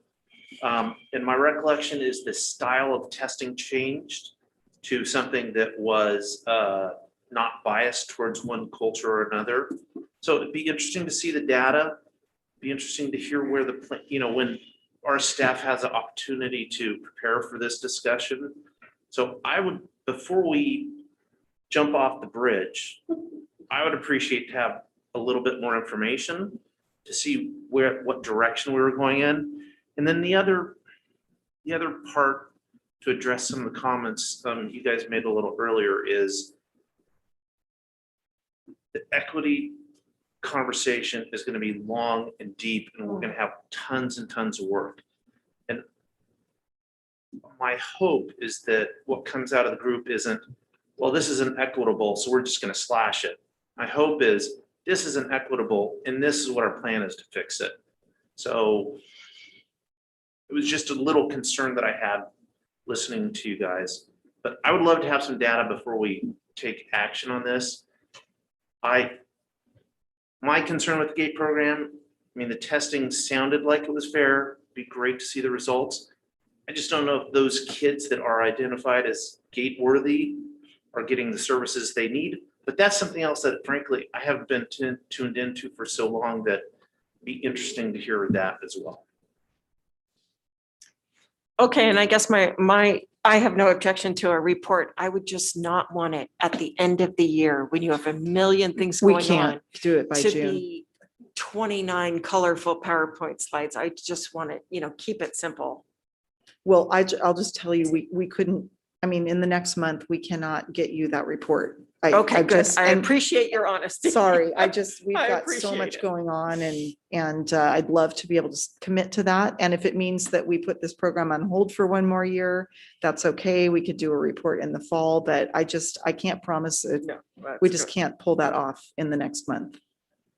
And my recollection is the style of testing changed to something that was not biased towards one culture or another. So it'd be interesting to see the data. Be interesting to hear where when our staff has an opportunity to prepare for this discussion. So I would, before we jump off the bridge, I would appreciate to have a little bit more information to see what direction we were going in. And then the other part to address some of the comments you guys made a little earlier is the equity conversation is going to be long and deep, and we're going to have tons and tons of work. And my hope is that what comes out of the group isn't, well, this isn't equitable, so we're just going to slash it. My hope is this isn't equitable, and this is what our plan is to fix it. So it was just a little concern that I had listening to you guys, but I would love to have some data before we take action on this. My concern with the GATE program, I mean, the testing sounded like it was fair. It'd be great to see the results. I just don't know if those kids that are identified as GATE worthy are getting the services they need. But that's something else that frankly, I haven't been tuned into for so long that it'd be interesting to hear that as well. Okay, and I guess I have no objection to a report. I would just not want it at the end of the year when you have a million things We going can't on do it by to June. be 29 colorful PowerPoint slides. I just want it, keep it simple. Well, I'll just tell you, we couldn't, I mean, in the next month, we cannot get you that report. Okay, good. I and appreciate your honesty. Sorry, we've I got so appreciate much it. going on and I'd love to be able to commit to that. And if it means that we put this program on hold for one more year, that's okay. We could do a report in the fall, but I can't promise it. No, We just can't pull that off in the next month.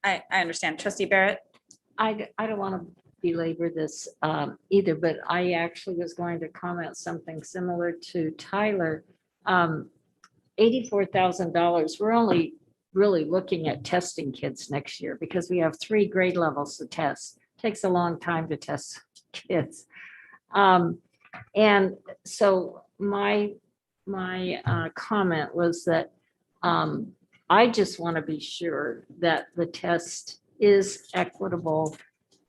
I understand. Trustee Barrett? I don't want to belabor this either, but I actually was going to comment something similar to Tyler. $84,000, we're only really looking at testing kids next year because we have 3 grade levels to test. Takes a long time to test kids. And so my comment was that I just want to be sure that the test is equitable,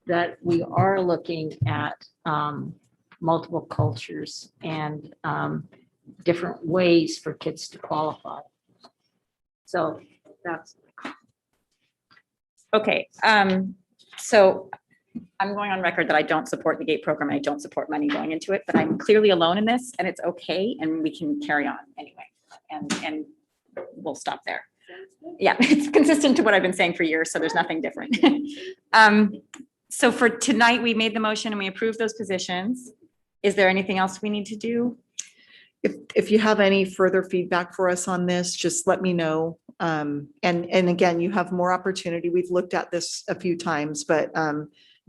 that we are looking at multiple cultures and different ways for kids to qualify. So that's. Okay, so I'm going on record that I don't support the GATE program. I don't support money going into it, but I'm clearly alone in this and it's okay. And we can carry on anyway. And we'll stop there. Yeah, it's consistent to what I've been saying for years. So there's nothing different. So for tonight, we made the motion and we approved those positions. Is there anything else we need to do? If you have any further feedback for us on this, just let me know. And again, you have more opportunity. We've looked at this a few times, but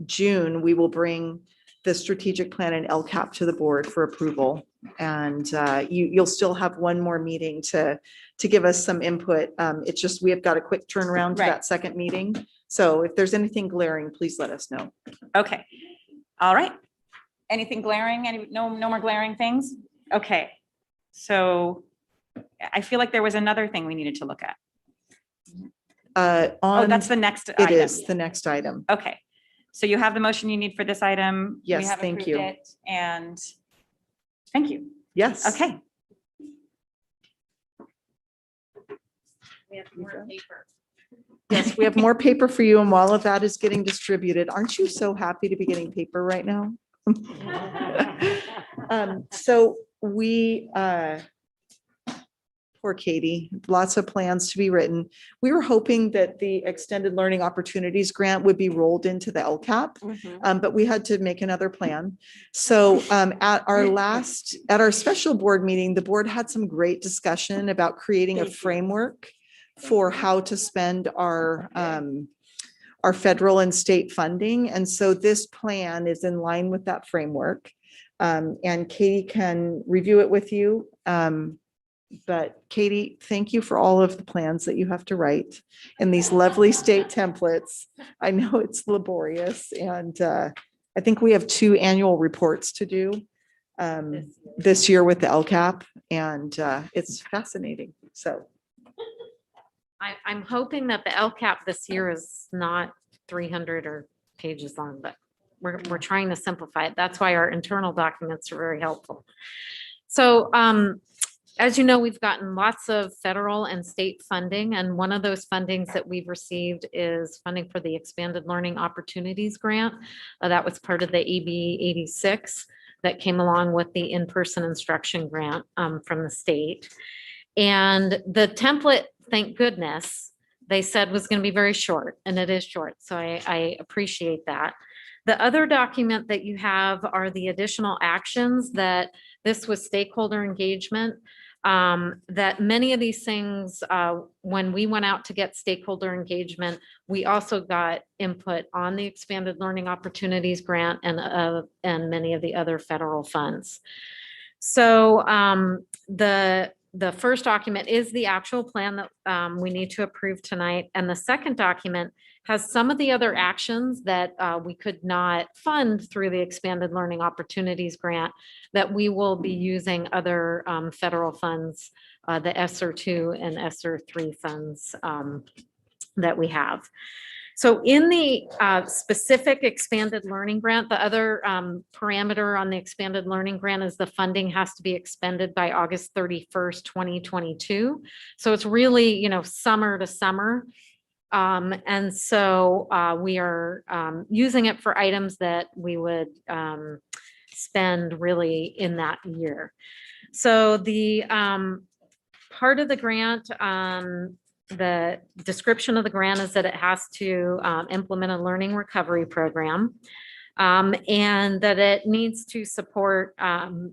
June, we will bring the strategic plan and LCAP to the board for approval. And you'll still have one more meeting to give us some input. It's just, we have got a quick turnaround to Right. that second meeting. So if there's anything glaring, please let us know. Okay. All right. Anything glaring? No more glaring things? Okay. So I feel like there was another thing we needed to look at. Oh, that's the next It item. is the next item. Okay. So you have the motion you need for this item. We Yes, have thank approved you. it, and thank you. Yes. Okay. We have more paper. Yes, we have more paper for you, and while of that is getting distributed, aren't you so happy to be getting paper right now? So we, poor Katie, lots of plans to be written. We were hoping that the Extended Learning Opportunities Grant would be rolled into the LCAP, but we had to make another plan. So at our special board meeting, the board had some great discussion about creating a framework for how to spend our federal and state funding. And so this plan is in line with that framework. And Katie can review it with you. But Katie, thank you for all of the plans that you have to write and these lovely state templates. I know it's laborious, and I think we have 2 annual reports to do this year with the LCAP, and it's fascinating. So I'm hoping that the LCAP this year is not 300 or pages long, but we're trying to simplify it. That's why our internal documents are very helpful. So as you know, we've gotten lots of federal and state funding, and one of those fundings that we've received is funding for the Expanded Learning Opportunities Grant. That was part of the AB 86 that came along with the in-person instruction grant from the state. And the template, thank goodness, they said was going to be very short, and it is short. So I appreciate that. The other document that you have are the additional actions that this was stakeholder engagement. That many of these things, when we went out to get stakeholder engagement, we also got input on the Expanded Learning Opportunities Grant and many of the other federal funds. So the first document is the actual plan that we need to approve tonight. And the second document has some of the other actions that we could not fund through the Expanded Learning Opportunities Grant that we will be using other federal funds, the ESSER 2 and ESSER 3 funds that we have. So in the specific expanded learning grant, the other parameter on the expanded learning grant is the funding has to be expended by August 31st, 2022. So it's really, you know, summer to summer. And so we are using it for items that we would spend really in that year. So the part of the grant, the description of the grant is that it has to implement a learning recovery program, and that it needs to support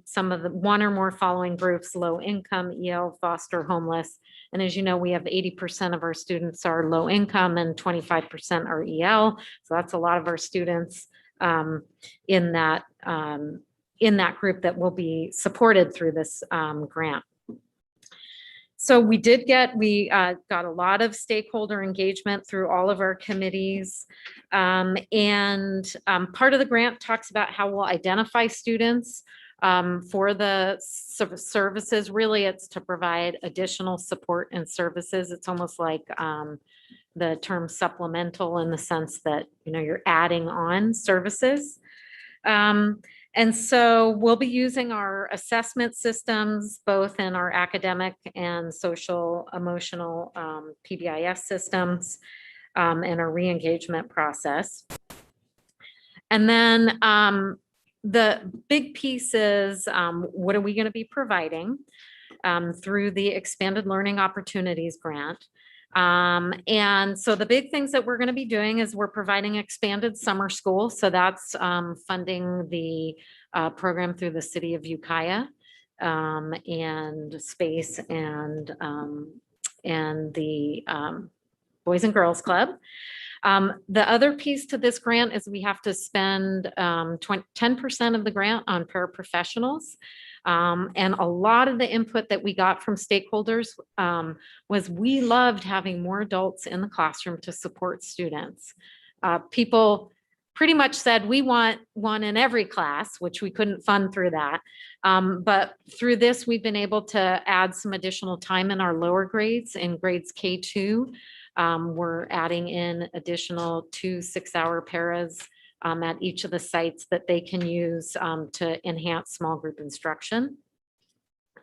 some of the one or more following groups: low income, EL, foster, homeless. And as you know, we have 80% of our students are low income and 25% are EL. So that's a lot of our students in that group that will be supported through this grant. So we got a lot of stakeholder engagement through all of our committees. And part of the grant talks about how we'll identify students for the services. Really, it's to provide additional support and services. It's almost like the term supplemental in the sense that, you know, you're adding on services. And so we'll be using our assessment systems, both in our academic and social emotional PBIS systems, and our re-engagement process. And then the big piece is what are we going to be providing through the Expanded Learning Opportunities Grant. And so the big things that we're going to be doing is we're providing expanded summer school. So that's funding the program through the city of Ukiah and space and the Boys and Girls Club. The other piece to this grant is we have to spend 10% of the grant on paraprofessionals. And a lot of the input that we got from stakeholders was we loved having more adults in the classroom to support students. People pretty much said we want one in every class, which we couldn't fund through that. But through this, we've been able to add some additional time in our lower grades. In grades K2, we're adding in additional 2 6-hour paras at each of the sites that they can use to enhance small group instruction.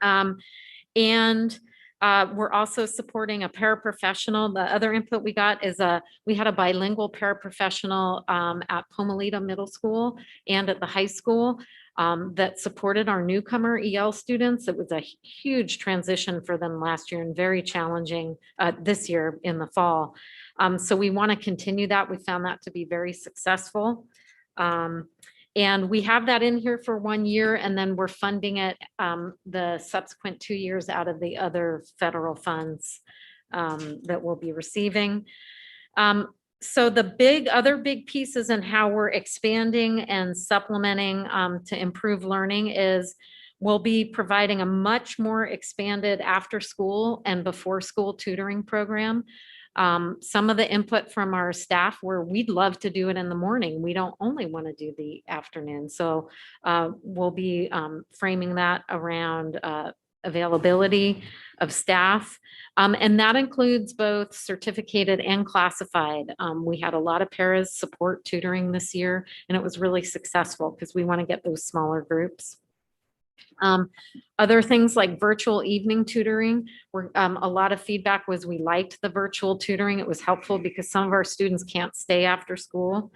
And we're also supporting a paraprofessional. The other input we got is we had a bilingual paraprofessional at Pomo Middle School and at the high school that supported our newcomer EL students. It was a huge transition for them last year and very challenging this year in the fall. So we want to continue that. We found that to be very successful. And we have that in here for 1 year, and then we're funding it the subsequent 2 years out of the other federal funds that we'll be receiving. So the other big pieces in how we're expanding and supplementing to improve learning is we'll be providing a much more expanded after school and before school tutoring program. Some of the input from our staff were we'd love to do it in the morning. We don't only want to do the afternoon. So we'll be framing that around availability of staff. And that includes both certificated and classified. We had a lot of paras support tutoring this year, and it was really successful because we want to get those smaller groups. Other things like virtual evening tutoring, a lot of feedback was we liked the virtual tutoring. It was helpful because some of our students can't stay after school.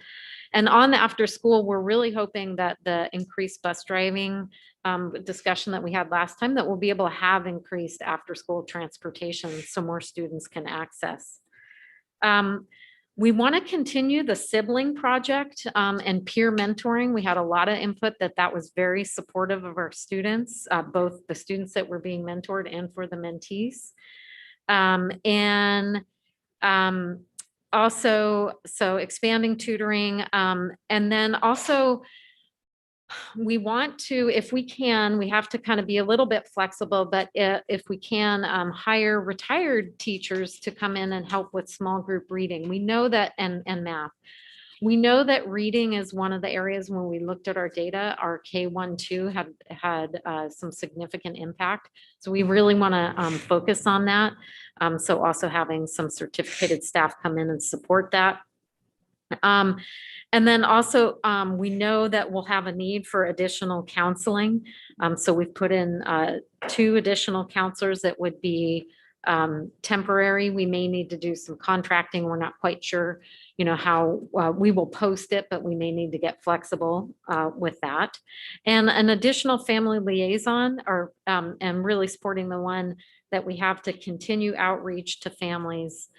And on the after school, we're really hoping that the increased bus driving discussion that we had last time, that we'll be able to have increased after school transportation so more students can access We want to continue the sibling project and peer mentoring. We had a lot of input that was very supportive of our students, both the students that were being mentored and for the mentees. Also, so expanding tutoring, and then also we want to, if we can, we have to kind of be a little bit flexible, but if we can, hire retired teachers to come in and help with small group reading. We know that, and math. We know that reading is one of the areas when we looked at our data, our K-1-2 had some significant impact. So we really want to focus on that. So also having some certificated staff come in and support that. And then also, we know that we'll have a need for additional counseling. So we've put in 2 additional counselors that would be temporary. We may need to do some contracting. We're not quite sure, how we will post it, but we may need to get flexible with that. And an additional family liaison, or and really supporting the one that we have to continue outreach to families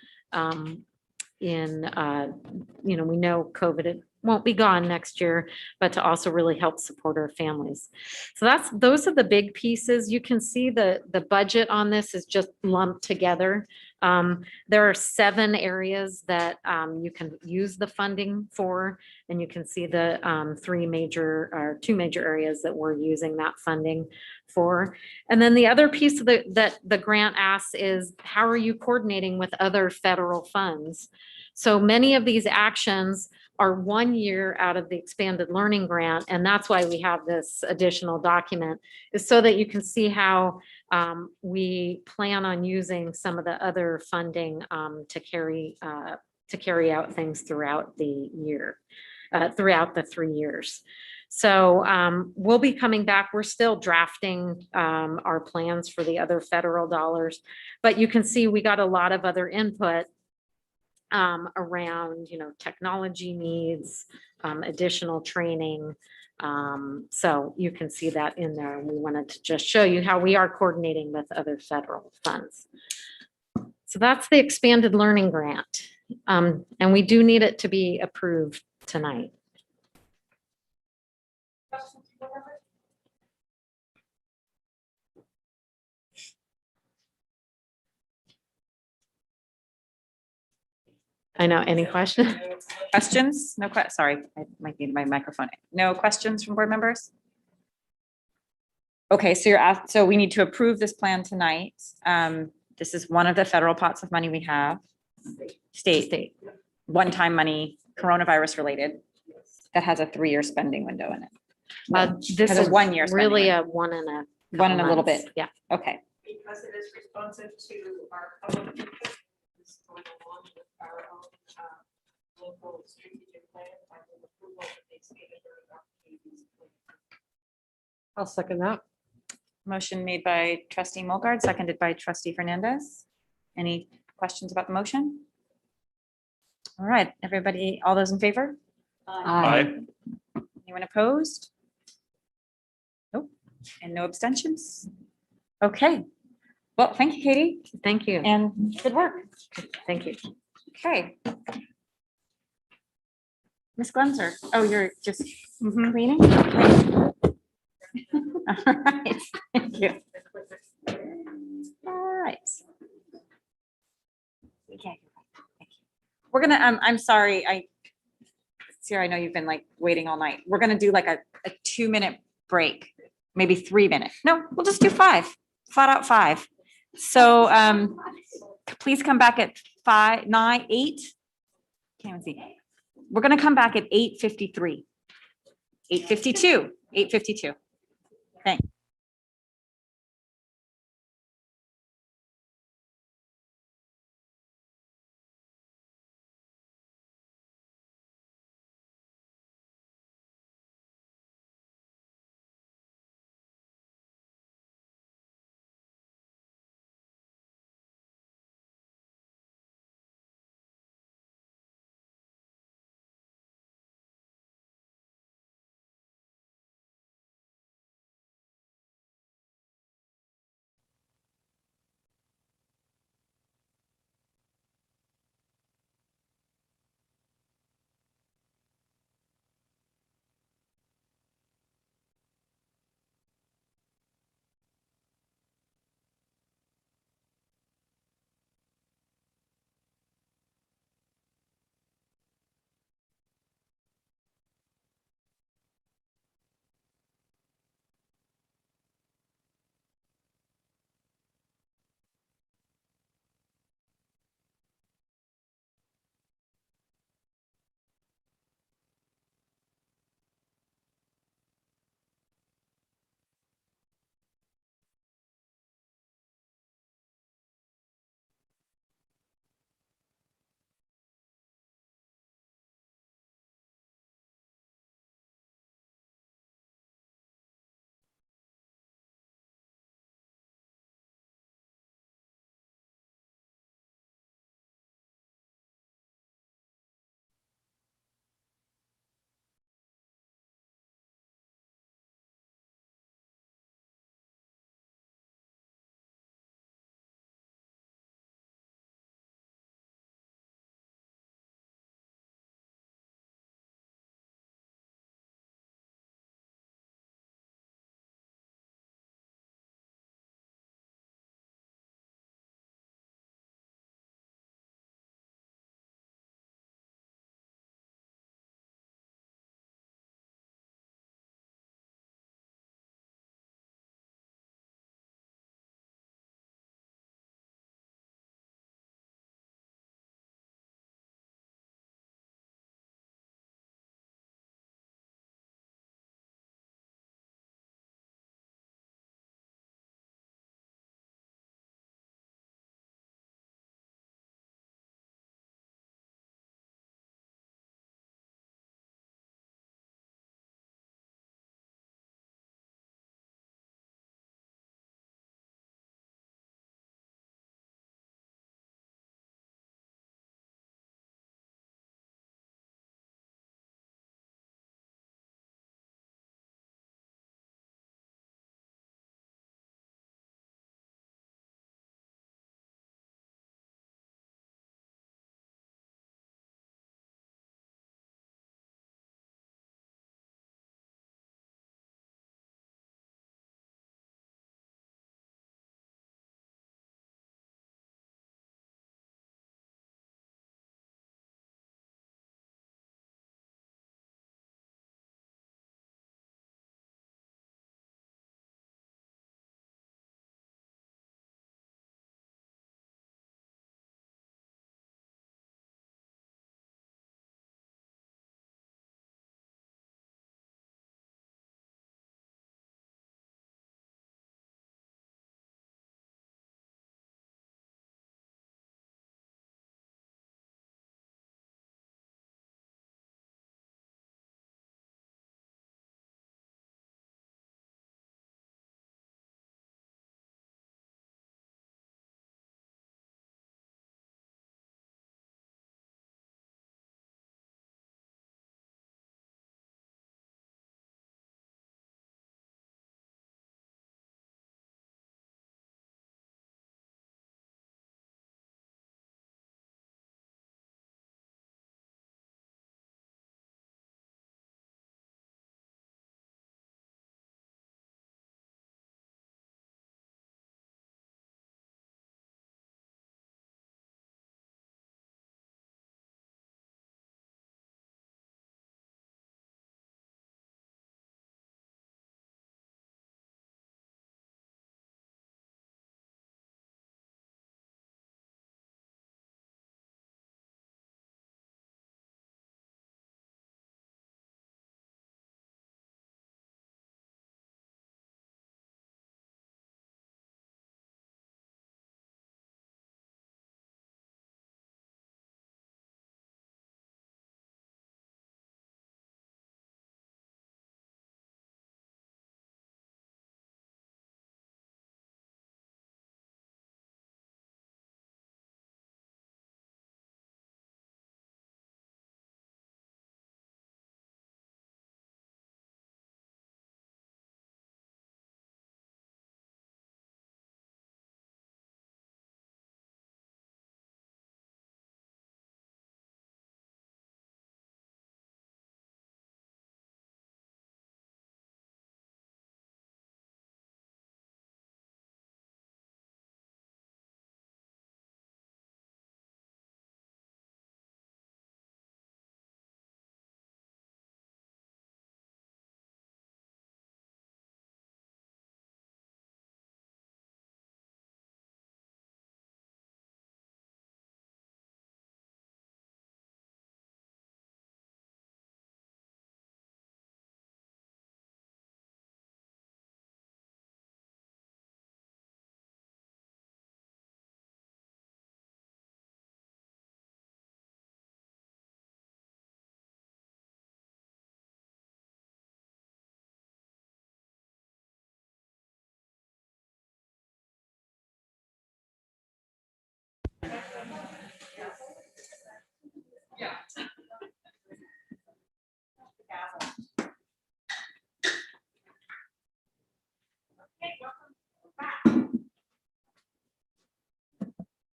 we know COVID, it won't be gone next year, but to also really help support our families. So those are the big pieces. You can see the budget on this is just lumped together. There are 7 areas that you can use the funding for, and you can see the 2 major areas that we're using that funding for. And then the other piece of that the grant asks is, how are you coordinating with other federal funds? So many of these actions are 1 year out of the expanded learning grant. And that's why we have this additional document, is so that you can see how we plan on using some of the other funding to carry out things throughout the year, throughout the 3 years. So we'll be coming back. We're still drafting our plans for the other federal dollars, but you can see we got a lot of other input around, technology needs, additional training. So you can see that in there. And we wanted to just show you how we are coordinating with other federal funds. So that's the expanded learning grant. And we do need it to be approved tonight. I know, any questions? Questions? No sorry, I might need my microphone. No questions from board members? Okay, so so we need to approve this plan tonight. This is one of the federal pots of money we have. State, one-time money, coronavirus related, that has a 3-year spending window in it. This Has a is 1 year. really spending a one and a little months. bit. Yeah. Okay. Because it is responsive to our public input, is going along with our own local strategic plan and the approval of the expanded learning opportunities. I'll second that. Motion made by trustee Mulgard, seconded by trustee Fernandez. Any questions about the motion? All right, everybody, all those in favor? Aye. Anyone opposed? Nope. And no abstentions? Okay. Well, thank you, Katie, Thank you. and good work. Thank you. Okay. Ms. Glenzer, oh, you're just cleaning? All right, thank you. All right. Okay. We're gonna, I'm sorry, Sarah, I know you've been like waiting all night. We're gonna do like a 2-minute break, maybe 3 minutes. No, we'll just do 5, flat out 5. So please come back at 5, 9, 8. Can't even see. We're gonna come back at 8:53. 8:52, 8:52. Thanks.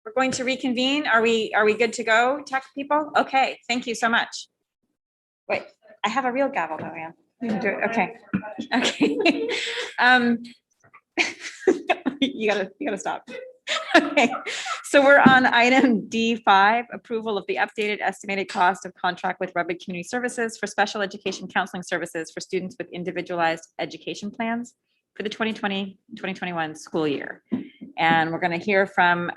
We're going to reconvene. Are we good to go, tech people? Okay, thank you so much. Wait, I have a real gavel though, Ann. You can do it. Okay. Okay. You gotta stop. Okay, so we're on item D5, approval of the updated estimated cost of contract with Redwood Community Services for special education counseling services for students with individualized education plans for the 2020-2021 school year. And we're going to hear from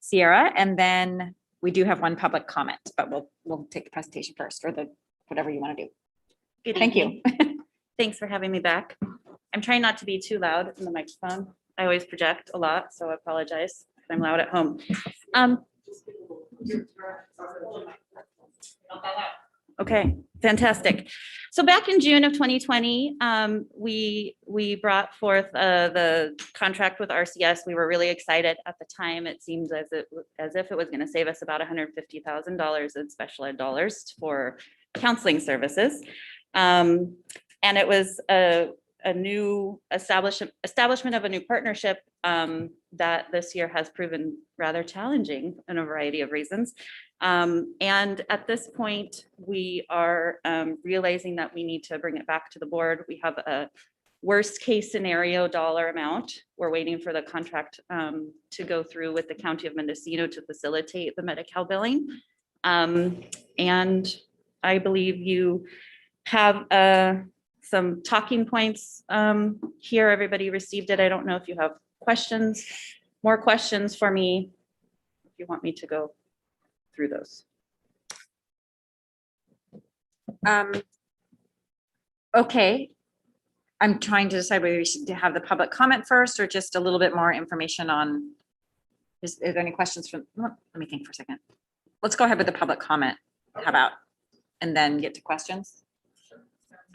Sierra, and then we do have one public comment, but we'll take the presentation first, or the whatever you want to do. Good Thank evening. you. Thanks for having me back. I'm trying not to be too loud in the microphone. I always project a lot, so I apologize if I'm loud at home. Okay, fantastic. So back in June of 2020, we brought forth the contract with RCS. We were really excited at the time. It seems as if it was going to save us about $150,000 in special ed dollars for counseling services. And it was a new establishment of a new partnership that this year has proven rather challenging in a variety of reasons. And at this point, we are realizing that we need to bring it back to the board. We have a worst case scenario dollar amount. We're waiting for the contract to go through with the County of Mendocino to facilitate the Medi-Cal billing. And I believe you have some talking points here. Everybody received it. I don't know if you have questions, more questions for me, if you want me to go through those. Okay. I'm trying to decide whether we should have the public comment first or just a little bit more information on, is there any questions from, let me think for a second. Let's go ahead with the public comment. How about, and then get to questions?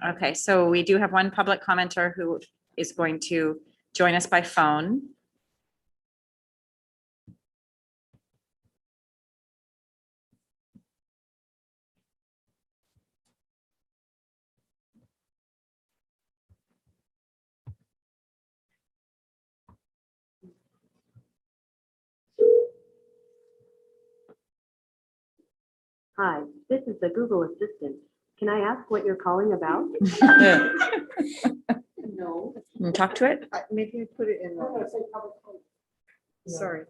Okay, so we do have one public commenter who is going to join us by phone. Hi, this is the Google Assistant. Can I ask what you're calling about? No. Talk to it. Maybe I put it in. Sorry.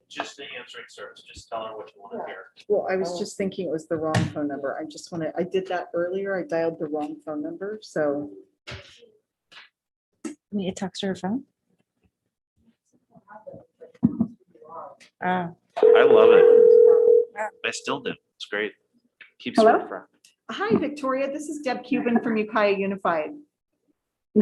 Just the answering service, just tell her what you want to hear. Well, I was just thinking it was the wrong phone number. I did that earlier. I dialed the wrong phone number, so. Need to text her phone? I love it. I still do. It's great. Keeps Hello? me fresh. Hi, Victoria. This is Deb Cuban from Ukiah Unified.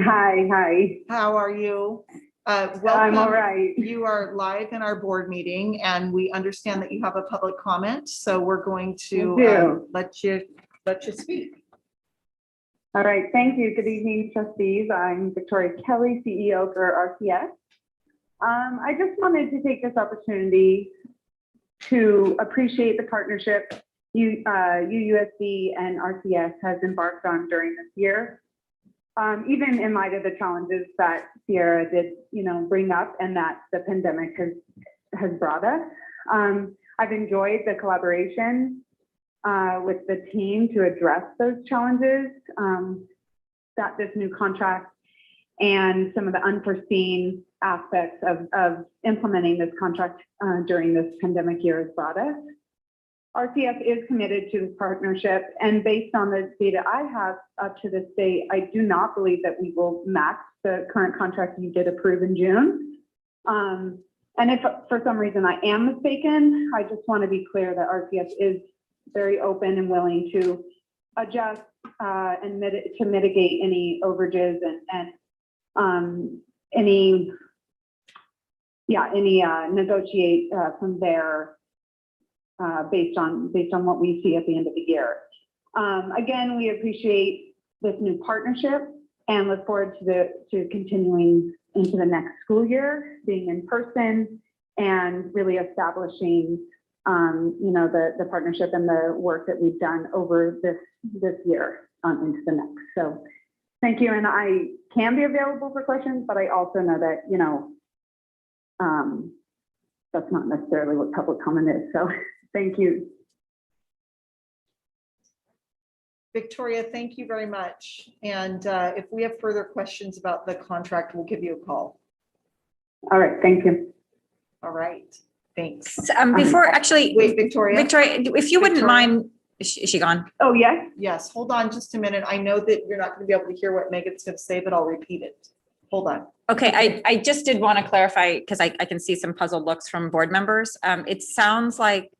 Hi. How are you? Welcome. I'm all right. You are live in our board meeting, and we understand that you have a public comment, so we're going to let you speak. All right, thank you. Good evening, trustees. I'm Victoria Kelly, CEO for RCS. I just wanted to take this opportunity to appreciate the partnership UUSD and RCS has embarked on during this year. Even in light of the challenges that Sierra did, bring up and that the pandemic has brought us. I've enjoyed the collaboration with the team to address those challenges that this new contract and some of the unforeseen aspects of implementing this contract during this pandemic year has brought us. RCS is committed to this partnership, and based on the data I have up to this date, I do not believe that we will match the current contract you did approve in June. And if for some reason I am mistaken, I just want to be clear that RCS is very open and willing to adjust and to mitigate any overages and any negotiate from there. Based on what we see at the end of the year. Again, we appreciate this new partnership and look forward to continuing into the next school year, being in person and really establishing, the partnership and the work that we've done over this year into the next. So thank you. And I can be available for questions, but I also know that, that's not necessarily what public comment is. So thank you. Victoria, thank you very much. And if we have further questions about the contract, we'll give you a call. All right, thank you. All right, thanks. Before, actually, Wait, Victoria. Victoria, if you wouldn't Victoria? mind, is she gone? Oh, yes? Yes, hold on just a minute. I know that you're not going to be able to hear what Megan's going to say, but I'll repeat it. Hold on. Okay, I just did want to clarify, because I can see some puzzled looks from board members. It sounds like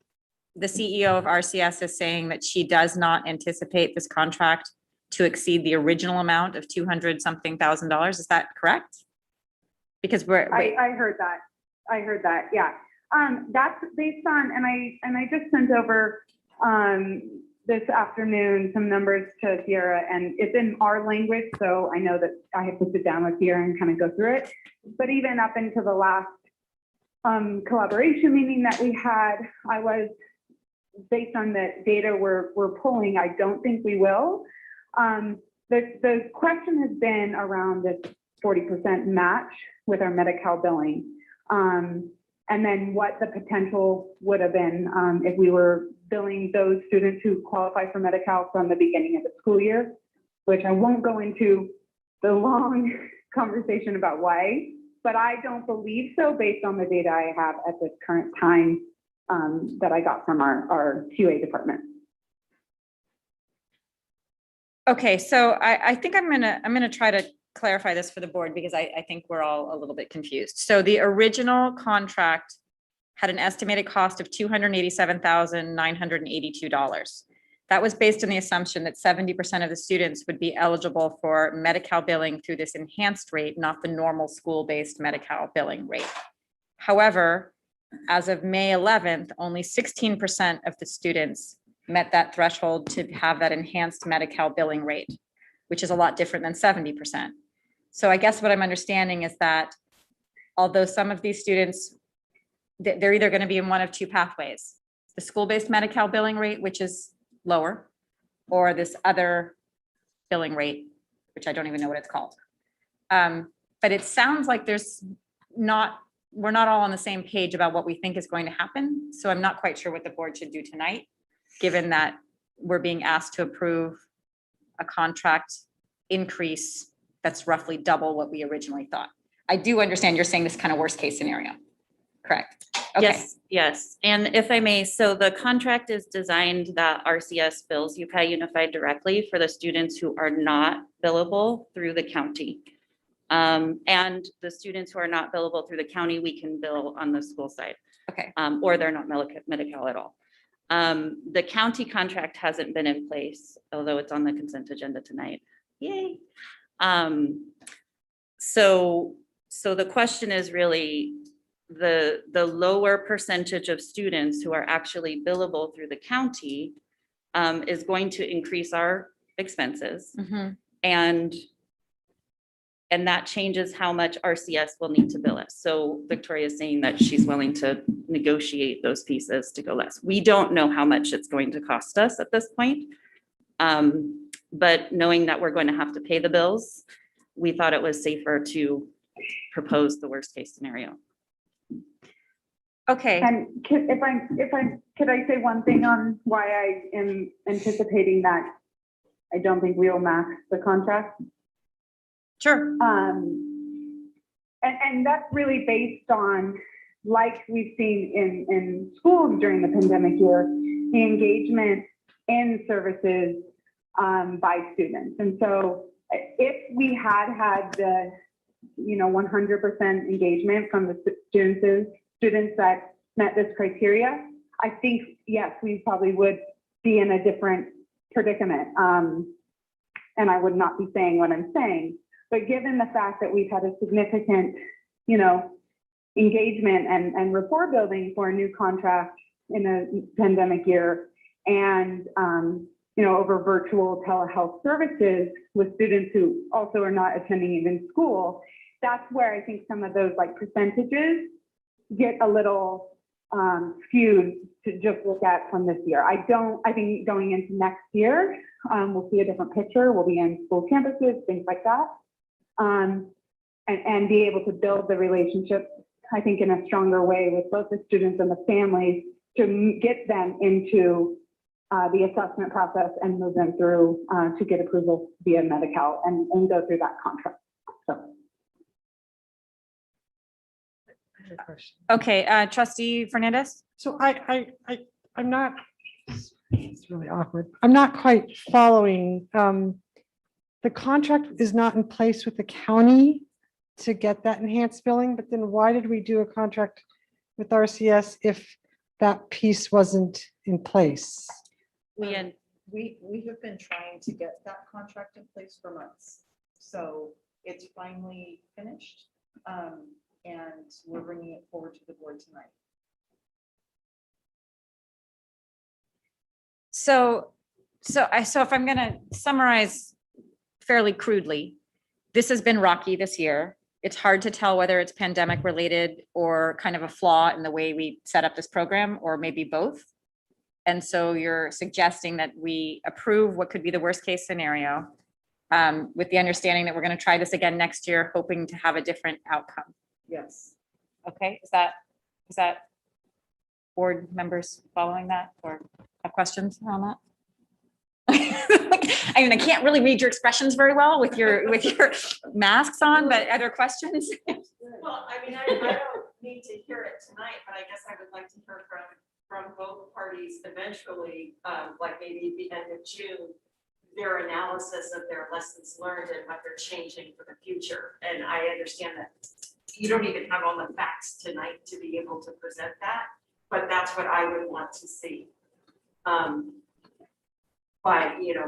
the CEO of RCS is saying that she does not anticipate this contract to exceed the original amount of $200-something thousand. Is that correct? Because I heard that. I heard that. Yeah. That's based on, and I just sent over this afternoon some numbers to Sierra, and it's in our language, so I know that I have to sit down with Sierra and kind of go through it. But even up into the last collaboration meeting that we had, I was, based on the data we're pulling, I don't think we will. The question has been around this 40% match with our Medi-Cal billing. And then what the potential would have been if we were billing those students who qualify for Medi-Cal from the beginning of the school year, which I won't go into the long conversation about why, but I don't believe so based on the data I have at this current time that I got from our QA department. Okay, so I think I'm gonna try to clarify this for the board, because I think we're all a little bit confused. So the original contract had an estimated cost of $287,982. That was based on the assumption that 70% of the students would be eligible for Medi-Cal billing through this enhanced rate, not the normal school-based Medi-Cal billing rate. However, as of May 11th, only 16% of the students met that threshold to have that enhanced Medi-Cal billing rate, which is a lot different than 70%. So I guess what I'm understanding is that although some of these students, they're either going to be in one of two pathways: the school-based Medi-Cal billing rate, which is lower, or this other billing rate, which I don't even know what it's called. But it sounds like we're not all on the same page about what we think is going to happen. So I'm not quite sure what the board should do tonight, given that we're being asked to approve a contract increase that's roughly double what we originally thought. I do understand you're saying this kind of worst case scenario, correct? Okay. Yes, yes. And if I may, so the contract is designed that RCS bills Ukiah Unified directly for the students who are not billable through the county. And the students who are not billable through the county, we can bill on the school side. Okay. Or they're not Medi-Cal at all. The county contract hasn't been in place, although it's on the consent agenda tonight. Yay. So the question is really the lower percentage of students who are actually billable through the county is going to increase our expenses. Mm-hmm. And that changes how much RCS will need to bill us. So Victoria is saying that she's willing to negotiate those pieces to go less. We don't know how much it's going to cost us at this point. But knowing that we're going to have to pay the bills, we thought it was safer to propose the worst case scenario. Okay. And could I say one thing on why I am anticipating that I don't think we will max the contract? Sure. And that's really based on, like we've seen in schools during the pandemic year, the engagement in services by students. And so if we had the 100% engagement from the students that met this criteria, I think, yes, we probably would be in a different predicament. And I would not be saying what I'm saying. But given the fact that we've had a significant, engagement and rapport building for a new contract in a pandemic year, and over virtual telehealth services with students who also are not attending even school, that's where I think some of those percentages get a little skewed to just look at from this year. I think going into next year, we'll see a different picture. We'll be in school campuses, things like that. And be able to build the relationship, I think, in a stronger way with both the students and the families to get them into the assessment process and move them through to get approval via Medi-Cal and go through that contract. So. Okay, trustee Fernandez? So I'm not, it's really awkward. I'm not quite following. The contract is not in place with the county to get that enhanced billing, but then why did we do a contract with RCS if that piece wasn't in place? We have been trying to get that contract in place for months. So it's finally finished. And we're bringing it forward to the board tonight. So if I'm gonna summarize fairly crudely, this has been rocky this year. It's hard to tell whether it's pandemic related or kind of a flaw in the way we set up this program, or maybe both. And so you're suggesting that we approve what could be the worst case scenario, with the understanding that we're gonna try this again next year, hoping to have a different outcome. Yes. Okay, is that board members following that or have questions on that? I mean, I can't really read your expressions very well with your masks on, but other questions? Well, I mean, I don't need to hear it tonight, but I guess I would like to hear from both parties eventually, like maybe at the end of June, their analysis of their lessons learned and what they're changing for the future. And I understand that you don't even have all the facts tonight to be able to present that, but that's what I would want to see. By the end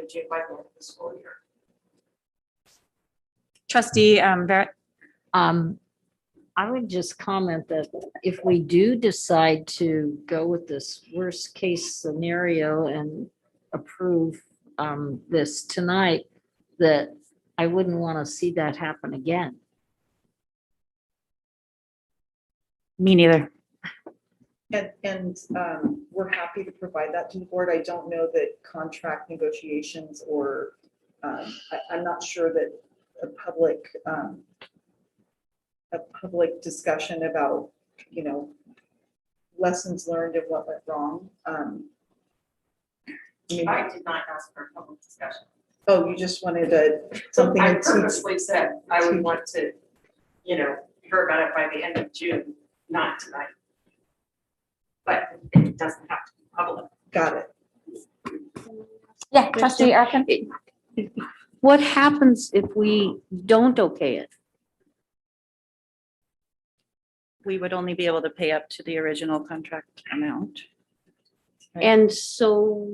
of June, by the end of the school year. Trustee Barrett? I would just comment that if we do decide to go with this worst case scenario and approve this tonight, that I wouldn't want to see that happen again. Me neither. And we're happy to provide that to the board. I don't know that contract negotiations or I'm not sure that a public discussion about, lessons learned and what went wrong. I did not ask for a public discussion. Oh, you just wanted something. I purposely said I would want to, hear about it by the end of June, not tonight. But it doesn't have to be public. Got it. Yeah, trustee Arkin. What happens if we don't okay it? We would only be able to pay up to the original contract amount. And so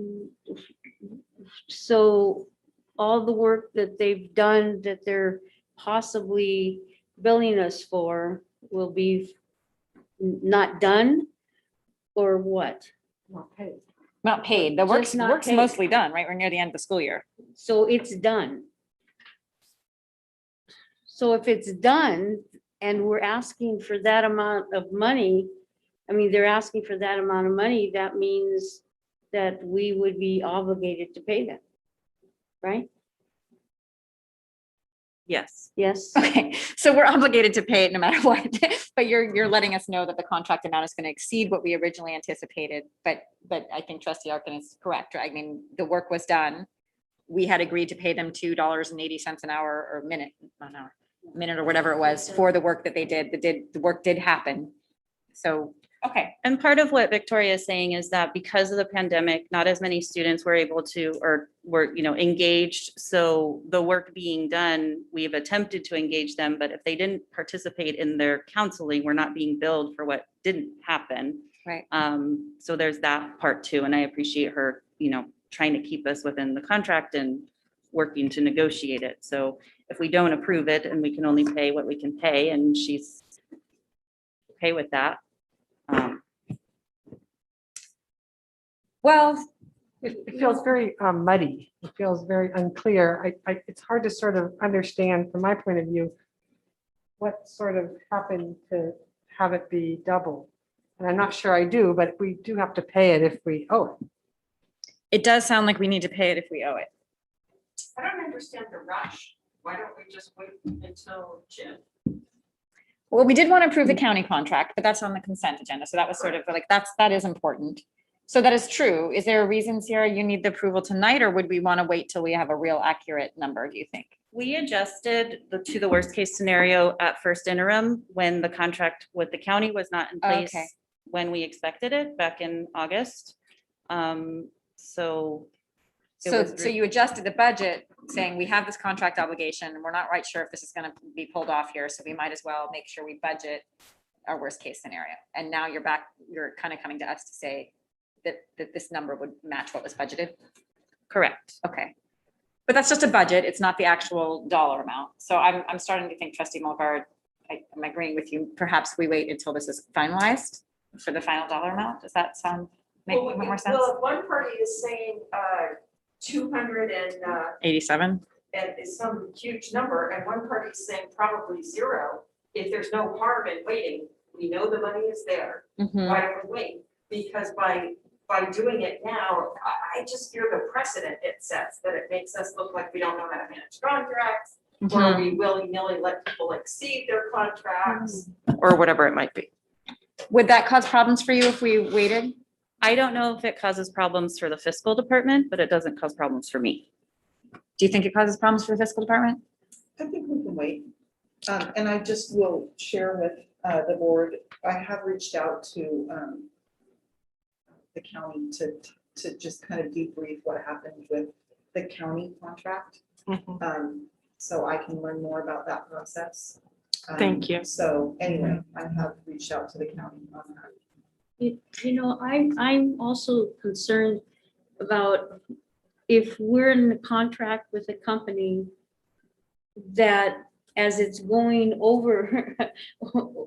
all the work that they've done that they're possibly billing us for will be not done, or what? Not paid. The work's not paid. mostly done, right? We're near the end of the school year. So it's done. So if it's done and we're asking for that amount of money, I mean, they're asking for that amount of money, that means that we would be obligated to pay them, right? Yes. Yes. Okay, so we're obligated to pay it no matter what, but you're letting us know that the contract amount is going to exceed what we originally anticipated. But I think trustee Arkin is correct, right? I mean, the work was done. We had agreed to pay them $2.80 an hour or minute or whatever it was for the work that they did. The work did happen. So, okay. And part of what Victoria is saying is that because of the pandemic, not as many students were able to, or were, engaged. So the work being done, we've attempted to engage them, but if they didn't participate in their counseling, we're not being billed for what didn't happen. Right. So there's that part too. And I appreciate her, trying to keep us within the contract and working to negotiate it. So if we don't approve it and we can only pay what we can pay, and she's okay with that. Well, it feels very muddy. It feels very unclear. It's hard to sort of understand from my point of view what sort of happened to have it be double. And I'm not sure I do, but we do have to pay it if we owe it. It does sound like we need to pay it if we owe it. I don't understand the rush. Why don't we just wait until June? Well, we did want to approve the county contract, but that's on the consent agenda. So that was sort of like, that is important. So that is true. Is there a reason, Sierra, you need the approval tonight, or would we want to wait till we have a real accurate number, do you think? We adjusted to the worst case scenario at first interim when the contract with the county was not in place Okay. when we expected it back in August. So. it was So you adjusted the budget saying we have this contract obligation and we're not right sure if this is going to be pulled off here. So we might as well make sure we budget our worst case scenario. And now you're back, you're kind of coming to us to say that this number would match what was budgeted. Correct. Okay. But that's just a budget. It's not the actual dollar amount. So I'm starting to think, Trustee Mulgard, I'm agreeing with you. Perhaps we wait until this is finalized for the final dollar amount. Does that make more sense? Well, if one party is saying 287 and is some huge number, and one party is saying probably zero, if there's no harm in waiting, we know the money is there. Mhm. Why don't we wait? Because by doing it now, I just fear the precedent it sets, that it makes us look like we don't know how to manage contracts, or we willy-nilly let people exceed their contracts, or whatever it might be. Would that cause problems for you if we waited? I don't know if it causes problems for the fiscal department, but it doesn't cause problems for me. Do you think it causes problems for the fiscal department? I think we can wait. And I just will share with the board, I have reached out to the county to just kind of debrief what happened with the county contract. So I can learn more about that process. Thank you. So anyway, I have reached out to the county on that. You know, I'm also concerned about if we're in the contract with a company that as it's going over,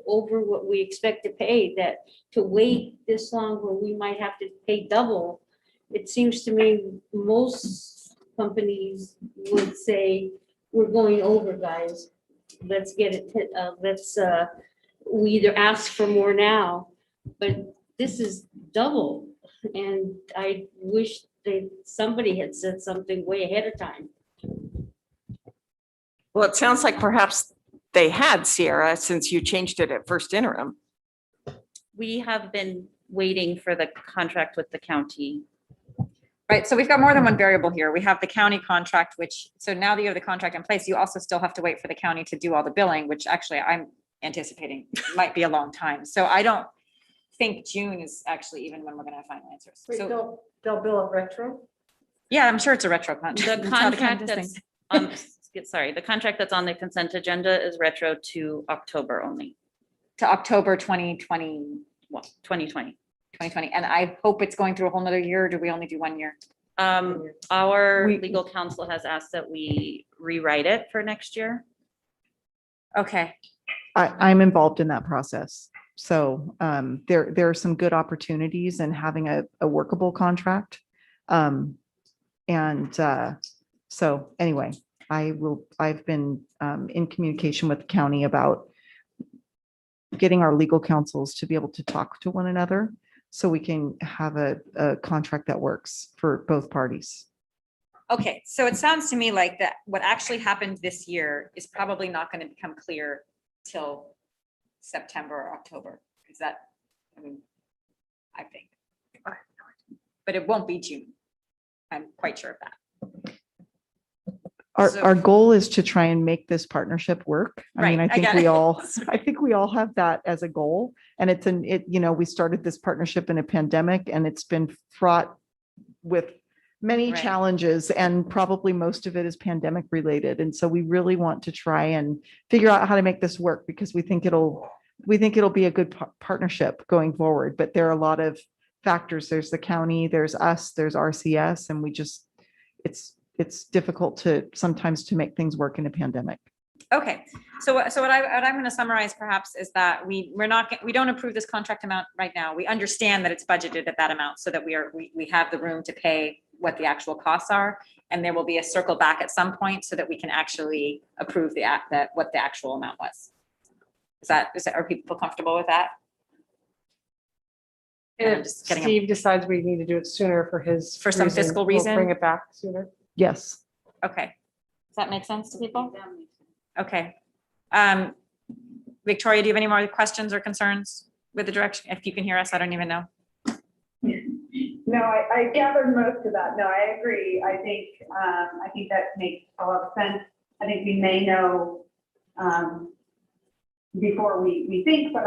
over what we expect to pay, that to wait this long where we might have to pay double, it seems to me most companies would say, we're going over, guys. Let's get it, we either ask for more now, but this is double. And I wish that somebody had said something way ahead of time. Well, it sounds like perhaps they had, Sierra, since you changed it at first interim. We have been waiting for the contract with the county. Right, so we've got more than one variable here. We have the county contract, which, so now that you have the contract in place, you also still have to wait for the county to do all the billing, which actually I'm anticipating might be a long time. So I don't think June is actually even when we're gonna have final answers. So, They'll bill it retro? yeah, I'm sure it's a retro contract. The That's how the contract thing- the contract that's on the consent agenda is retro to October only, To October 2020, 2020. 2020. And I hope it's going through a whole nother year. Or do we only do 1 year? Our We- legal counsel has asked that we rewrite it for next year. Okay, I'm involved in that process. So there are some good opportunities in having a workable contract. So anyway, I've been in communication with the county about getting our legal counsels to be able to talk to one another so we can have a contract that works for both parties. okay. So it sounds to me like that what actually happened this year is probably not going to become clear till September or October. Is that, I mean, I think. But it won't be June. I'm quite sure of that. So- Our goal is to try and make this partnership work. I mean, Right, I I think got we it. all have that as a goal. And we started this partnership in a pandemic and it's been fraught with many Right. challenges and probably most of it is pandemic related. And so we really want to try and figure out how to make this work because we think it'll be a good partnership going forward. But there are a lot of factors. There's the county, there's us, there's RCS, and it's difficult sometimes to make things work in a pandemic. Okay, so what I'm going to summarize perhaps is that we don't approve this contract amount right now. We understand that it's budgeted at that amount so that we have the room to pay what the actual costs are. And there will be a circle back at some point so that we can actually approve what the actual amount was. Are people comfortable with that? If Just getting a- Steve decides we need to do it sooner For some fiscal we'll reason? Bring it back sooner. Yes. Okay. Does that make sense to people? Okay. Victoria, do you have any more questions or concerns with the direction? If you can hear us, I don't even know. No, I gathered most of that. No, I agree. I think that makes a lot of sense. I think we may know before we think, but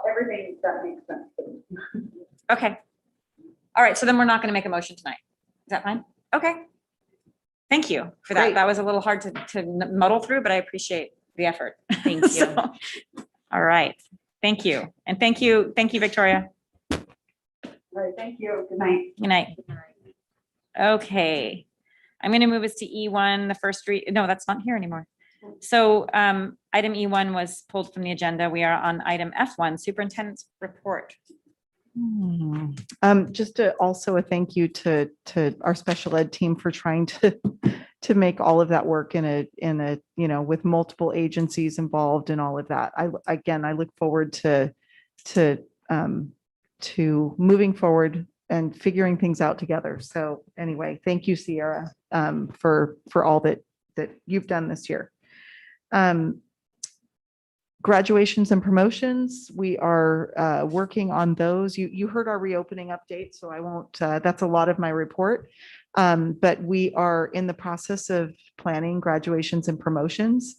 everything that makes sense to me. Okay. All right. So then we're not going to make a motion tonight. Is that fine? Okay. Thank you for that. Great. That was a little hard to muddle through, but I appreciate the effort. Thank you. So, all right. Thank you. And thank you, Victoria. All right, thank you. Good night. Good night. Okay. I'm going to move us to E1, the first read. No, that's not here anymore. So item E1 was pulled from the agenda. We are on item F1, superintendent's report. Just also a thank you to our special ed team for trying to make all of that work in a with multiple agencies involved and all of that. I look forward to moving forward and figuring things out together. So anyway, thank you, Sierra, for all that you've done this year. Graduations and promotions, we are working on those. You heard our reopening update, so I won't, that's a lot of my report. But we are in the process of planning graduations and promotions.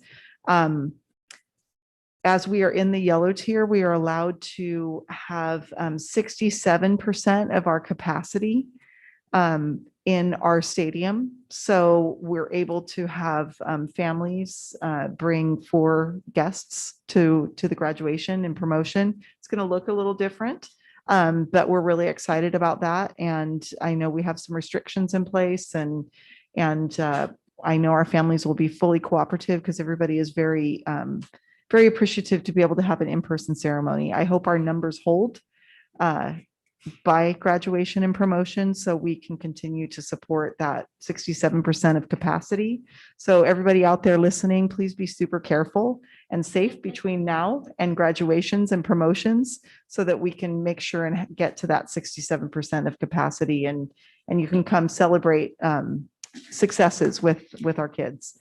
As we are in the yellow tier, we are allowed to have 67% of our capacity in our stadium. So we're able to have families bring 4 guests to the graduation and promotion. It's going to look a little different, but we're really excited about that. And I know we have some restrictions in place, and I know our families will be fully cooperative because everybody is very appreciative to be able to have an in-person ceremony. I hope our numbers hold by graduation and promotion, so we can continue to support that 67% of capacity. So everybody out there listening, please be super careful and safe between now and graduations and promotions so that we can make sure and get to that 67% of capacity, and you can come celebrate successes with our kids.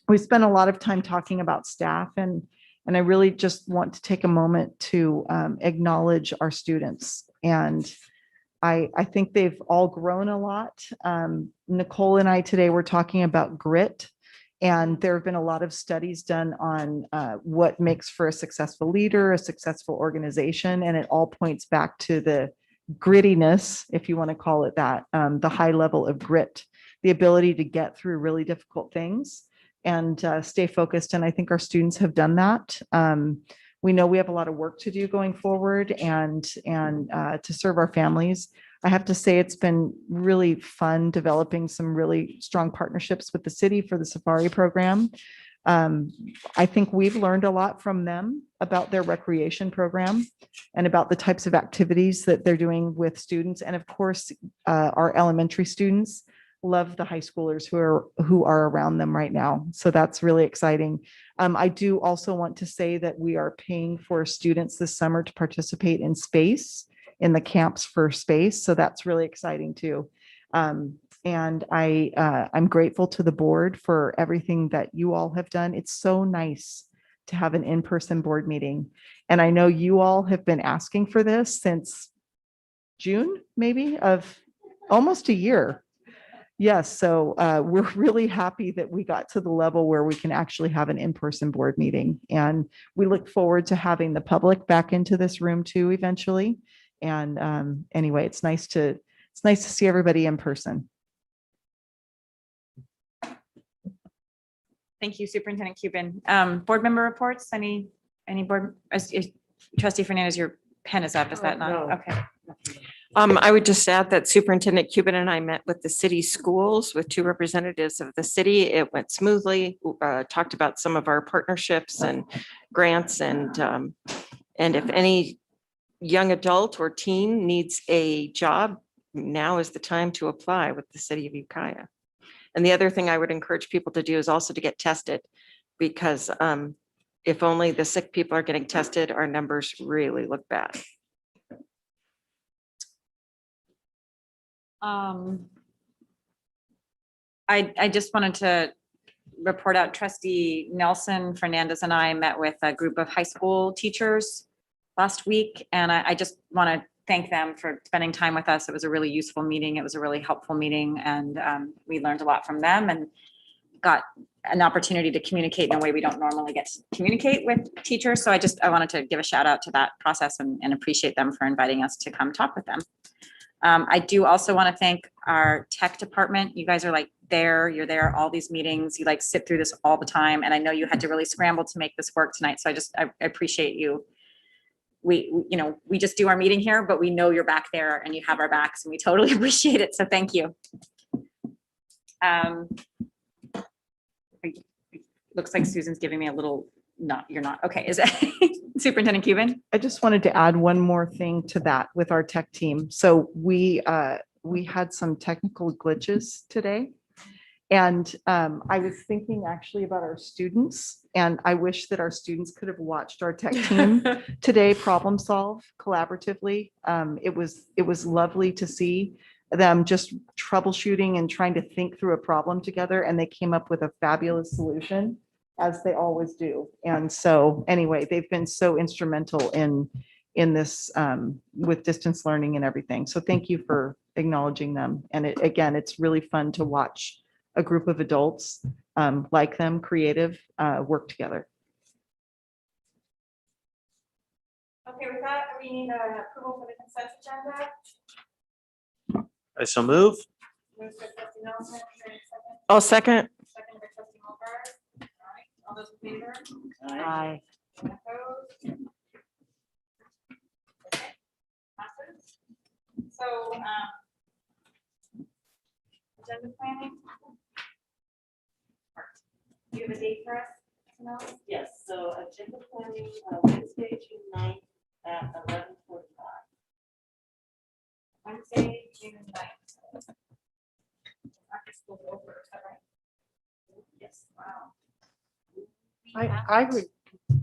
We spent a lot of time talking about staff, and I really just want to take a moment to acknowledge our students. And I think they've all grown a lot. Nicole and I today were talking about grit, and there have been a lot of studies done on what makes for a successful leader, a successful organization, and it all points back to the grittiness, if you want to call it that, the high level of grit, the ability to get through really difficult things and stay focused. And I think our students have done that. We know we have a lot of work to do going forward and to serve our families. I have to say it's been really fun developing some really strong partnerships with the city for the Safari program. I think we've learned a lot from them about their recreation program and about the types of activities that they're doing with students. And of course, our elementary students love the high schoolers who are around them right now. So that's really exciting. I do also want to say that we are paying for students this summer to participate in space, in the camps for space. So that's really exciting too. And I'm grateful to the board for everything that you all have done. It's so nice to have an in-person board meeting. And I know you all have been asking for this since June, maybe, of almost a year. Yes, so we're really happy that we got to the level where we can actually have an in-person board meeting. And we look forward to having the public back into this room too eventually. And anyway, it's nice to see everybody in person. Thank you, Superintendent Cuban. Board member reports, any board, Trustee Fernandez, your pen is up, is that not? No. Okay. I would just add that Superintendent Cuban and I met with the city schools with 2 representatives of the city. It went smoothly, talked about some of our partnerships and grants, and if any young adult or teen needs a job, now is the time to apply with the city of Ukiah. And the other thing I would encourage people to do is also to get tested, because if only the sick people are getting tested, our numbers really look bad. I just wanted to report out trustee Nelson Fernandez and I met with a group of high school teachers last week. And I just want to thank them for spending time with us. It was a really useful meeting. It was a really helpful meeting, and we learned a lot from them and got an opportunity to communicate in a way we don't normally get to communicate with teachers. So I wanted to give a shout out to that process and appreciate them for inviting us to come talk with them. I do also want to thank our tech department. You guys are like you're there, all these meetings, you like sit through this all the time. And I know you had to really scramble to make this work tonight. So I appreciate you. We just do our meeting here, but we know you're back there and you have our backs and we totally appreciate it. So thank you. Looks like Susan's giving me a little, you're not. Okay, is it Superintendent Cuban? I just wanted to add one more thing to that with our tech team. So we had some technical glitches today. And I was thinking actually about our students, and I wish that our students could have watched our tech team today problem solve collaboratively. It was lovely to see them just troubleshooting and trying to think through a problem together, and they came up with a fabulous solution, as they always do. And so anyway, they've been so instrumental in this with distance learning and everything. So thank you for acknowledging them. And again, it's really fun to watch a group of adults like them, creative, work together. Okay, with that, we need approval for the consent agenda. I so move. Moved by trustee Nelson, is there a second? I'll second. Second by trustee Mulbar. All right, all those in favor? Aye. Anyone opposed? Okay, passes. So, agenda planning. Do you have a date for us? No? Yes, so agenda planning, Wednesday, June 9th at 11:45. Wednesday, June 9th. After school's over, is that right? Yes, wow. I would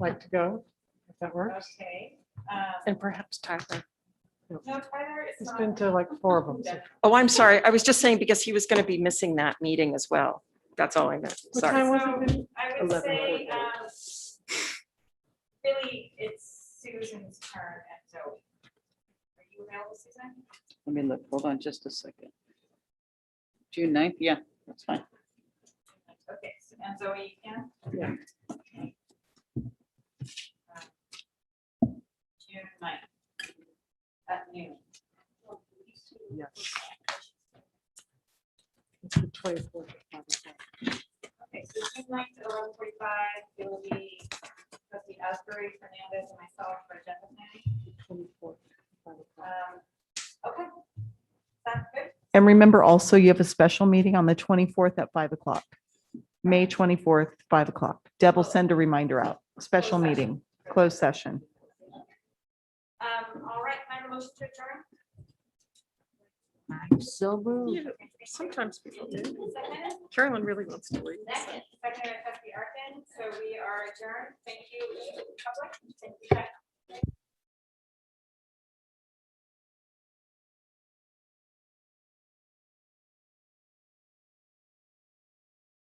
like to go, if that works. Okay. And perhaps Tyler. No, Tyler is He's not. been to like 4 of them. so. Oh, I'm sorry. I was just saying because he was going to be missing that meeting as well. That's all I meant. What Sorry. time was So, it? I would say, really, it's Susan's turn and Zoe. Are you available, Susan? Let me look, hold on just a second. June 9th, yeah, that's fine. Okay, and Zoe, you can? Yeah. Okay. June 9th at noon. Yes. It's the 24th. Okay, so June 9th at 11:45, it will be trustee Asbury, Fernandez, and myself for agenda planning. 24th. Okay, that's good. And remember also, you have a special meeting on the 24th at 5 o'clock. May 24th, 5 o'clock. Deb will send a reminder out. Special meeting, closed session. All right, can I have a motion to adjourn? So moved. Sometimes people do. Carolyn really wants to leave. Second by trustee Arkin, so we are adjourned. Thank you, public. Thank you, guys.